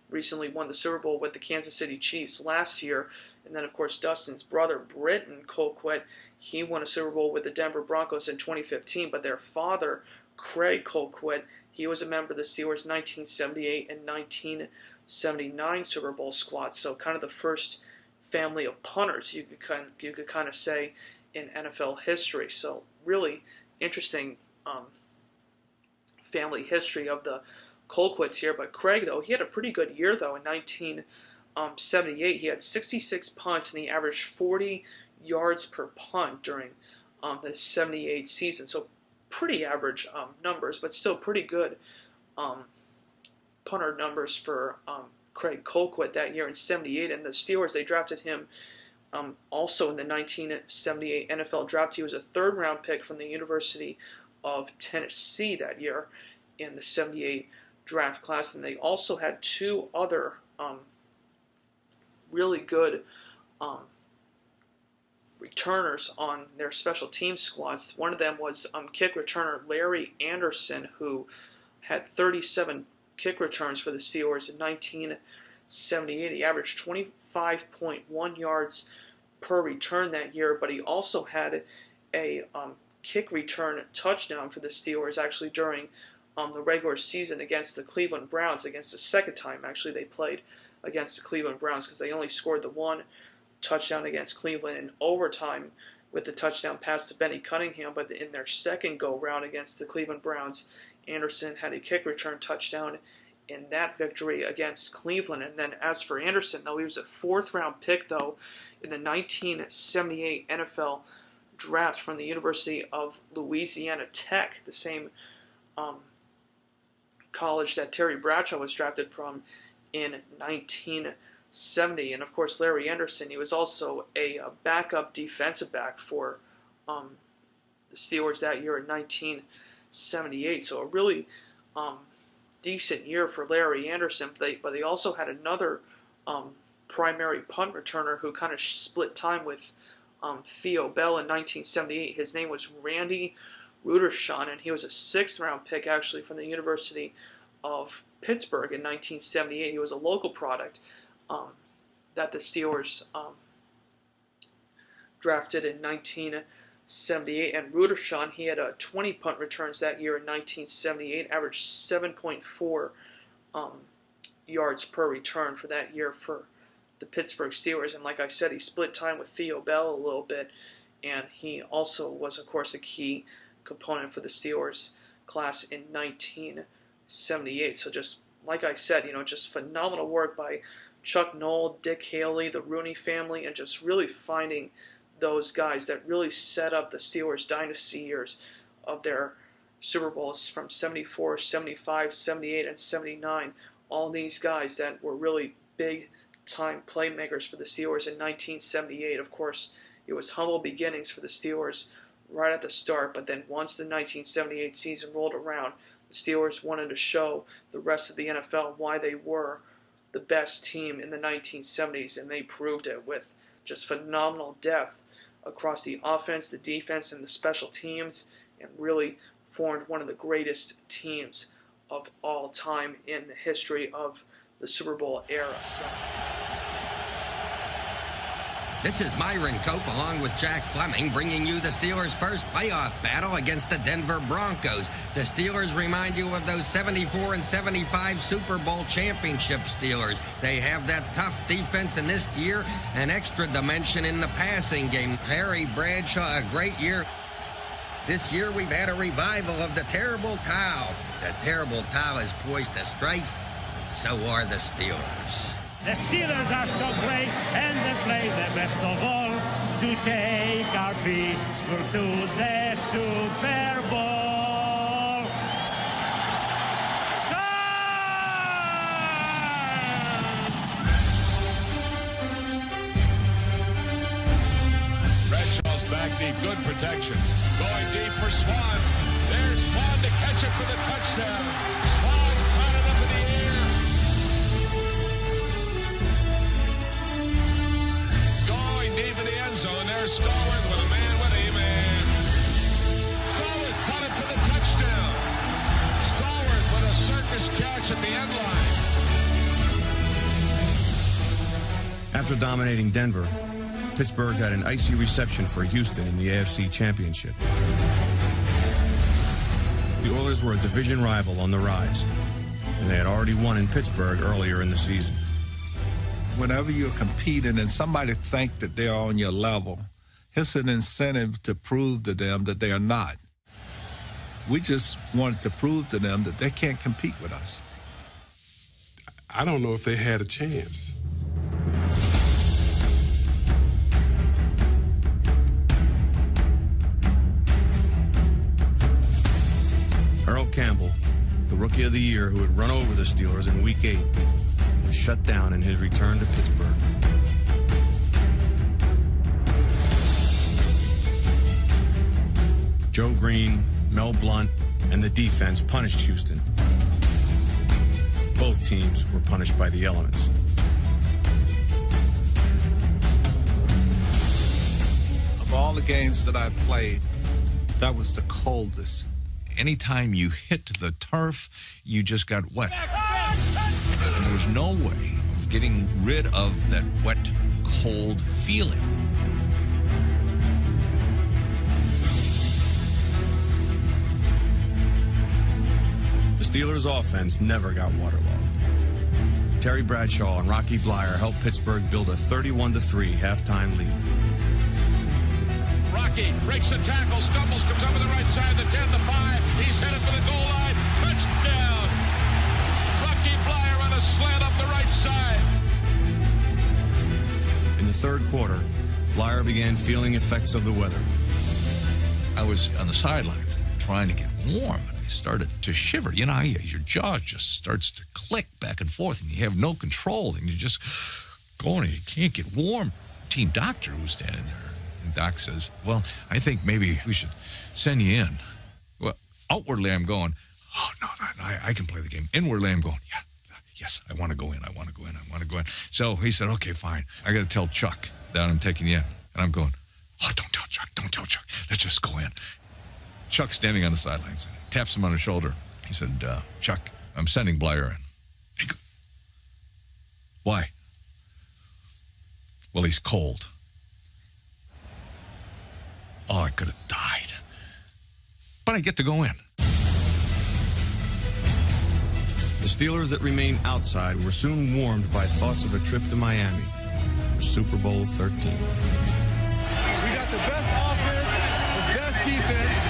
recently won the Super Bowl with the Kansas City Chiefs last year. And then, of course, Dustin's brother, Britton Colquitt, he won a Super Bowl with the Denver Broncos in 2015. But their father, Craig Colquitt, he was a member of the Steelers' 1978 and 1979 Super Bowl squads. So kind of the first family of punters, you could kind of say, in NFL history. So really interesting family history of the Colquitts here. But Craig, though, he had a pretty good year, though. In 1978, he had 66 punts, and he averaged 40 yards per punt during the 78 season. So pretty average numbers, but still pretty good punter numbers for Craig Colquitt that year in 78. And the Steelers, they drafted him also in the 1978 NFL draft. He was a third-round pick from the University of Tennessee that year in the 78 draft class. And they also had two other really good returners on their special team squads. One of them was kick returner Larry Anderson, who had 37 kick returns for the Steelers in 1978. He averaged 25.1 yards per return that year, but he also had a kick return touchdown for the Steelers actually during the regular season against the Cleveland Browns, against the second time actually they played against the Cleveland Browns, because they only scored the one touchdown against Cleveland in overtime with the touchdown pass to Benny Cunningham. But in their second go-round against the Cleveland Browns, Anderson had a kick return touchdown in that victory against Cleveland. And then as for Anderson, though, he was a fourth-round pick, though, in the 1978 NFL draft from the University of Louisiana Tech, the same college that Terry Bradshaw was drafted from in 1970. And, of course, Larry Anderson, he was also a backup defensive back for the Steelers that year in 1978. So a really decent year for Larry Anderson. But they also had another primary punt returner who kind of split time with Theo Bell in 1978. His name was Randy Rudershon, and he was a sixth-round pick actually from the University of Pittsburgh in 1978. He was a local product that the Steelers drafted in 1978. And Rudershon, he had 20 punt returns that year in 1978, averaged 7.4 yards per return for that year for the Pittsburgh Steelers. And like I said, he split time with Theo Bell a little bit, and he also was, of course, a key component for the Steelers class in 1978. So just like I said, just phenomenal work by Chuck Noll, Dick Haley, the Rooney family, and just really finding those guys that really set up the Steelers dynasty years of their Super Bowls from 74, 75, 78, and 79. All these guys that were really big-time playmakers for the Steelers in 1978. Of course, it was humble beginnings for the Steelers right at the start, but then once the 1978 season rolled around, the Steelers wanted to show the rest of the NFL why they were the best team in the 1970s, and they proved it with just phenomenal depth across the offense, the defense, and the special teams, and really formed one of the greatest teams of all time in the history of the Super Bowl era. This is Myron Cope along with Jack Fleming bringing you the Steelers' first playoff battle against the Denver Broncos. The Steelers remind you of those 74 and 75 Super Bowl championship Steelers. They have that tough defense, in this year an extra dimension in the passing game. Terry Bradshaw, a great year. This year we've had a revival of the Terrible Towel. The Terrible Towel is poised to strike. So are the Steelers. The Steelers are so great, and they play the best of all to take our Pittsburgh to the Super Bowl. Bradshaw's back knee, good protection. Going deep for Swann. There's Swann to catch it for the touchdown. Swann caught it up in the air. Deep in the end zone, there's Stallworth with a man with him, and Stallworth caught it for the touchdown. Stallworth with a circus catch at the end line. After dominating Denver, Pittsburgh had an icy reception for Houston in the AFC Championship. The Oilers were a division rival on the rise, and they had already won in Pittsburgh earlier in the season. Whenever you're competing and somebody think that they're on your level, it's an incentive to prove to them that they are not. We just wanted to prove to them that they can't compete with us. I don't know if they had a chance. Earl Campbell, the Rookie of the Year who had run over the Steelers in Week 8, was shut down in his return to Pittsburgh. Joe Greene, Mel Blount, and the defense punished Houston. Both teams were punished by the elements. Of all the games that I've played, that was the coldest. Anytime you hit the turf, you just got wet. And there was no way of getting rid of that wet, cold feeling. The Steelers' offense never got waterlogged. Terry Bradshaw and Rocky Bleier helped Pittsburgh build a 31-3 halftime lead. Rocky breaks a tackle, stumbles, comes over the right side, the 10, the 5. He's headed for the goal line. Touchdown! Rocky Bleier on a slant up the right side. In the third quarter, Bleier began feeling effects of the weather. I was on the sidelines trying to get warm, and I started to shiver. You know, your jaw just starts to click back and forth, and you have no control, and you're just going, and you can't get warm. Team doctor was standing there. And Doc says, well, I think maybe we should send you in. Well, outwardly I'm going, oh, no, I can play the game. Inwardly I'm going, yes, I want to go in. I want to go in. So he said, okay, fine. I got to tell Chuck that I'm taking you in. And I'm going, oh, don't tell Chuck. Let's just go in. Chuck's standing on the sidelines, taps him on the shoulder. He said, Chuck, I'm sending Bleier in. He goes, why? Well, he's cold. Oh, I could have died. But I get to go in. The Steelers that remained outside were soon warmed by thoughts of a trip to Miami for Super Bowl 13. We got the best offense, the best defense,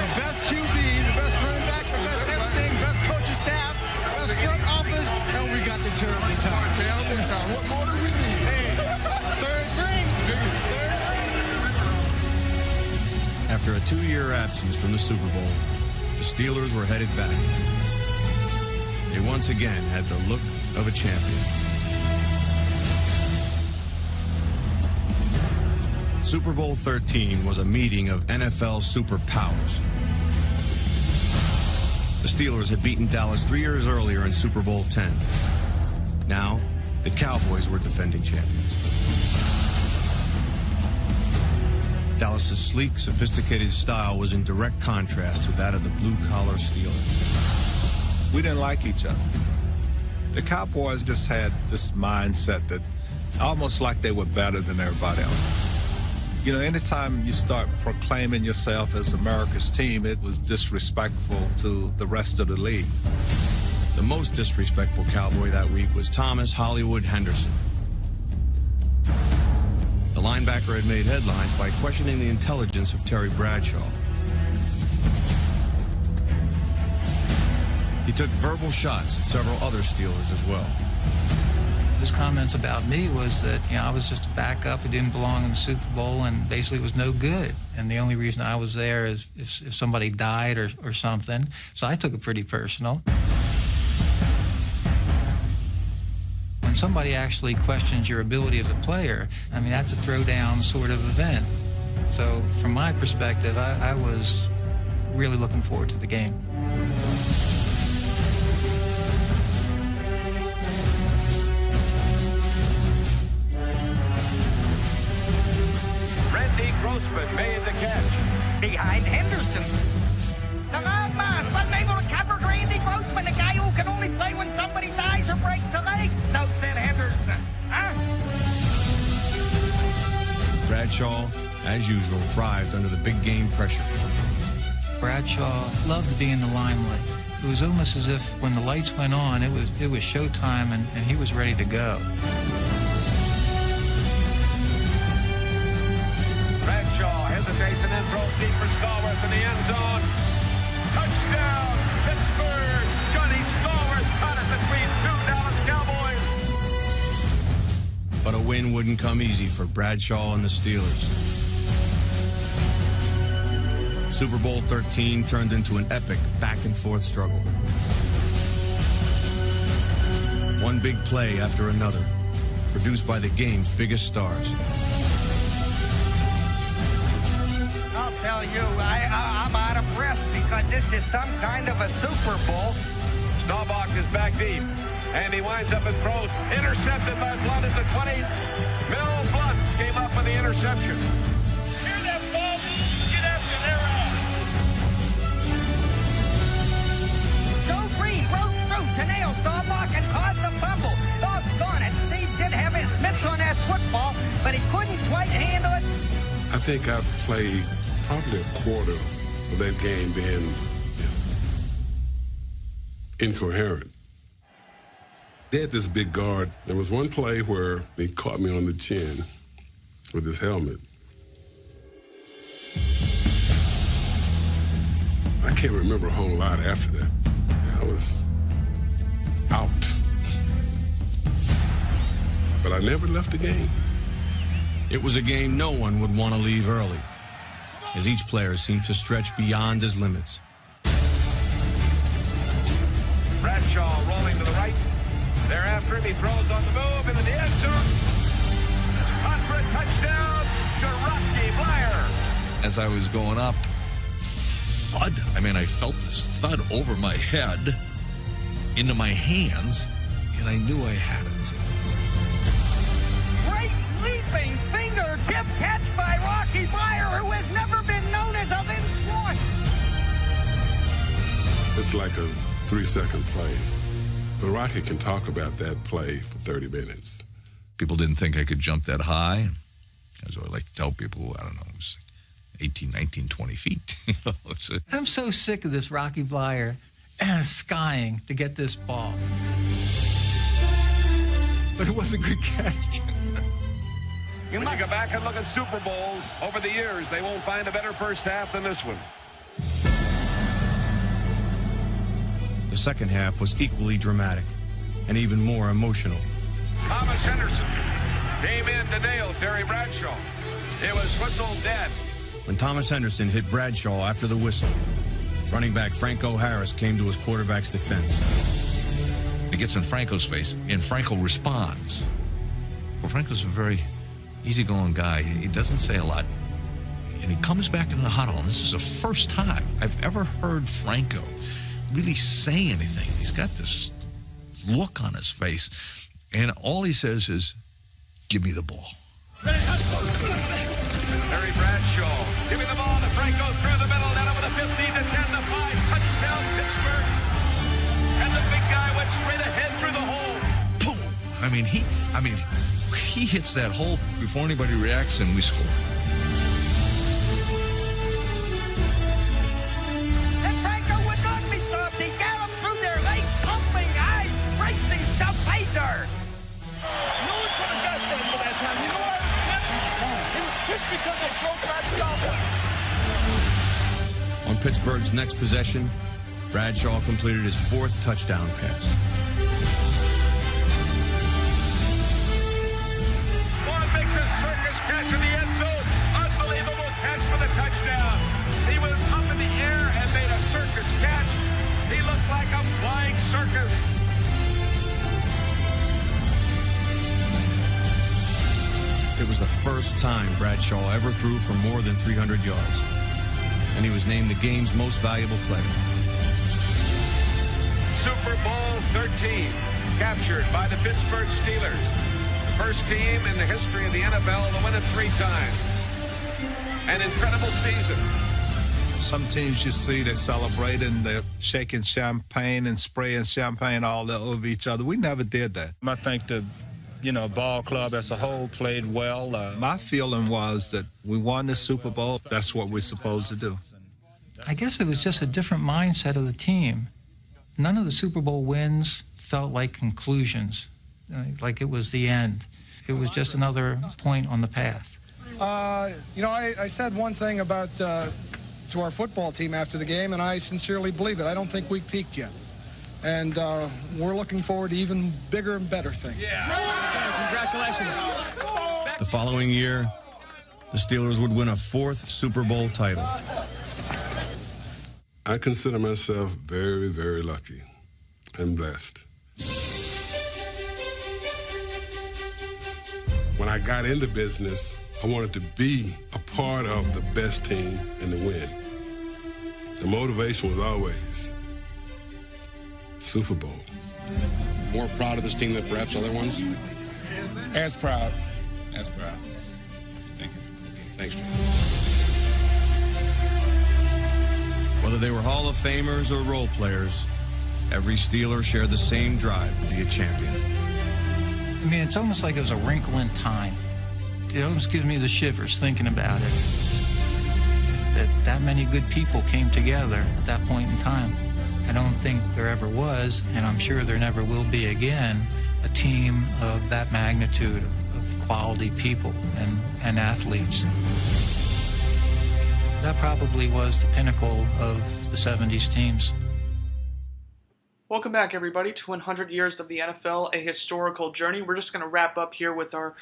the best QB, the best running back, the best everything, best coaching staff, best front office, and we got the terrible time. What more do we need? Hey, third ring. After a 2-year absence from the Super Bowl, the Steelers were headed back. They once again had the look of a champion. Super Bowl 13 was a meeting of NFL superpowers. The Steelers had beaten Dallas 3 years earlier in Super Bowl 10. Now, the Cowboys were defending champions. Dallas's sleek, sophisticated style was in direct contrast to that of the blue-collar Steelers. We didn't like each other. The Cowboys just had this mindset that almost like they were better than everybody else. You know, anytime you start proclaiming yourself as America's team, it was disrespectful to the rest of the league. The most disrespectful Cowboy that week was Thomas Hollywood Henderson. The linebacker had made headlines by questioning the intelligence of Terry Bradshaw. He took verbal shots at several other Steelers as well. His comments about me was that, you know, I was just a backup who didn't belong in the Super Bowl and basically was no good. And the only reason I was there is if somebody died or something. So I took it pretty personal. When somebody actually questions your ability as a player, I mean, that's a throwdown sort of event. So from my perspective, I was really looking forward to the game. Grossman made the catch. Behind Henderson. Come on, man. Wasn't able to cover Randy Grossman, the guy who can only play when somebody dies or breaks a leg. So said Henderson. Huh? Bradshaw, as usual, thrived under the big game pressure. Bradshaw loved to be in the limelight. It was almost as if when the lights went on, it was showtime and he was ready to go. Bradshaw hesitates and then throws deep for Stallworth in the end zone. Touchdown, Pittsburgh! Johnny Stallworth caught it between two Dallas Cowboys. But a win wouldn't come easy for Bradshaw and the Steelers. Super Bowl 13 turned into an epic back-and-forth struggle. One big play after another, produced by the game's biggest stars. I'll tell you, I'm out of breath because this is some kind of a Super Bowl. Staubach is back deep, and he winds up and throws. Intercepted by Blount at the 20. Mel Blount came up with the interception. Hear that ball, get after their out. Joe Greene broke through to nail Staubach and caused the fumble. Doggone it, Steve did have his mitts on that football, but he couldn't quite handle it. I think I played probably a quarter of that game being incoherent. They had this big guard. There was one play where he caught me on the chin with his helmet. I can't remember a whole lot after that. I was out. But I never left the game. It was a game no one would want to leave early, as each player seemed to stretch beyond his limits. Bradshaw rolling to the right. Thereafter, he throws on the move into the end zone. Caught for a touchdown to Rocky Blyer. As I was going up, thud. I mean, I felt this thud over my head, into my hands, and I knew I had it. Great leaping fingertip catch by Rocky Blyer, who has never been known as a Lynn Swann. It's like a 3-second play. But Rocky can talk about that play for 30 minutes. People didn't think I could jump that high. As I like to tell people, I don't know, it was 18, 19, 20 feet. I'm so sick of this Rocky Blyer skying to get this ball. But it was a good catch. When you go back and look at Super Bowls over the years, they won't find a better first half than this one. The second half was equally dramatic and even more emotional. Thomas Henderson came in to nail Terry Bradshaw. It was whistle dead. When Thomas Henderson hit Bradshaw after the whistle, running back Franco Harris came to his quarterback's defense. It gets in Franco's face, and Franco responds. Well, Franco's a very easygoing guy. He doesn't say a lot. And he comes back into the huddle, and this is the first time I've ever heard Franco really say anything. He's got this look on his face, and all he says is, "Give me the ball." Terry Bradshaw, give me the ball to Franco through the middle, then over the 15 to 10 to 5, touchdown Pittsburgh. And the big guy went straight ahead through the hole. Boom! I mean, he hits that hole before anybody reacts, and we score. And Franco would not be stopped. He galloped through their legs, pumping, eyes racing, stuff laser. No one could have got that for that time. You know what? Just because they drove Bradshaw. On Pittsburgh's next possession, Bradshaw completed his 4th touchdown pass. Swann makes a circus catch in the end zone. Unbelievable catch for the touchdown. He was up in the air and made a circus catch. He looked like a flying circus. It was the first time Bradshaw ever threw for more than 300 yards, and he was named the game's most valuable player. Super Bowl 13, captured by the Pittsburgh Steelers. First team in the history of the NFL to win it 3 times. An incredible season. Some teams you see, they're celebrating, they're shaking champagne and spraying champagne all over each other. We never did that. I think the ball club as a whole played well. My feeling was that we won the Super Bowl. That's what we're supposed to do. I guess it was just a different mindset of the team. None of the Super Bowl wins felt like conclusions, like it was the end. It was just another point on the path. I said one thing about to our football team after the game, and I sincerely believe it. I don't think we've peaked yet. And we're looking forward to even bigger and better things. Yeah. Congratulations. The following year, the Steelers would win a 4th Super Bowl title. I consider myself very, very lucky and blessed. When I got into business, I wanted to be a part of the best team and to win. The motivation was always Super Bowl. More proud of this team than perhaps other ones? As proud. As proud. Thank you. Okay, thanks, Jim. Whether they were Hall of Famers or role players, every Steeler shared the same drive to be a champion. I mean, it's almost like it was a wrinkle in time. It almost gives me the shivers thinking about it. That many good people came together at that point in time. I don't think there ever was, and I'm sure there never will be again, a team of that magnitude of quality people and athletes. That probably was the pinnacle of the 70s teams. Welcome back, everybody, to 100 Years of the NFL, a historical journey. We're just going to wrap up here with our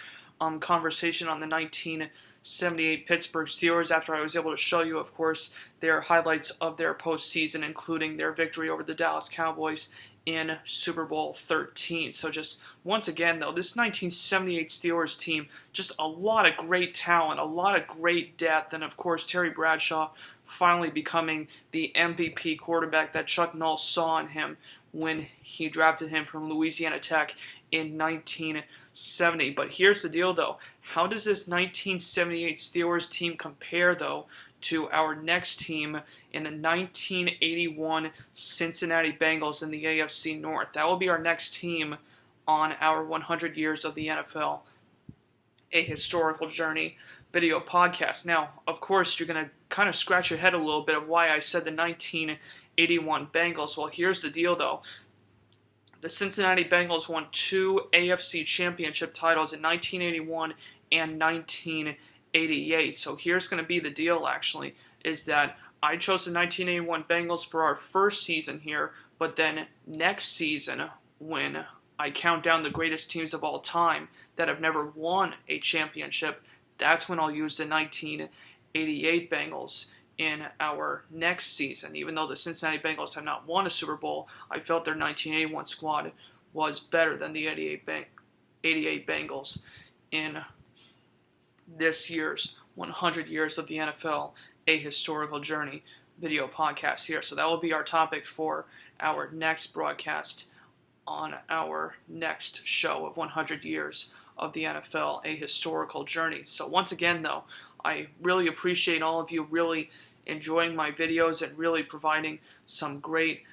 conversation on the 1978 Pittsburgh Steelers after I was able to show you, of course, their highlights of their postseason, including their victory over the Dallas Cowboys in Super Bowl 13. So just once again, though, this 1978 Steelers team, just a lot of great talent, a lot of great depth, and of course Terry Bradshaw finally becoming the MVP quarterback that Chuck Noll saw in him when he drafted him from Louisiana Tech in 1970. But here's the deal, though. How does this 1978 Steelers team compare, though, to our next team in the 1981 Cincinnati Bengals in the AFC North? That will be our next team on our 100 Years of the NFL, a historical journey video podcast. Now, of course, you're going to kind of scratch your head a little bit of why I said the 1981 Bengals. Well, here's the deal, though. The Cincinnati Bengals won 2 AFC championship titles in 1981 and 1988. So here's going to be the deal, actually, is that I chose the 1981 Bengals for our first season here, but then next season, when I count down the greatest teams of all time that have never won a championship, that's when I'll use the 1988 Bengals in our next season. Even though the Cincinnati Bengals have not won a Super Bowl, I felt their 1981 squad was better than the 88 Bengals in this year's 100 Years of the NFL, a historical journey video podcast here. So that will be our topic for our next broadcast on our next show of 100 Years of the NFL, a historical journey. So once again, though, I really appreciate all of you really enjoying my videos and really providing some great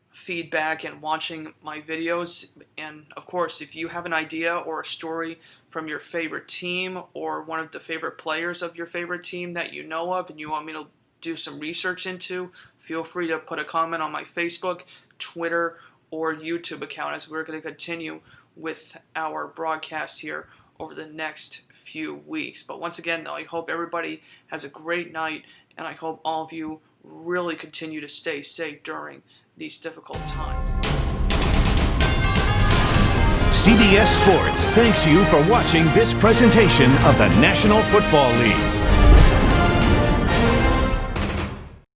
feedback and watching my videos. And of course, if you have an idea or a story from your favorite team or one of the favorite players of your favorite team that you know of and you want me to do some research into, feel free to put a comment on my Facebook, Twitter, or YouTube account, as we're going to continue with our broadcast here over the next few weeks. But once again, though, I hope everybody has a great night, and I hope all of you really continue to stay safe during these difficult times. CBS Sports thanks you for watching this presentation of the National Football League.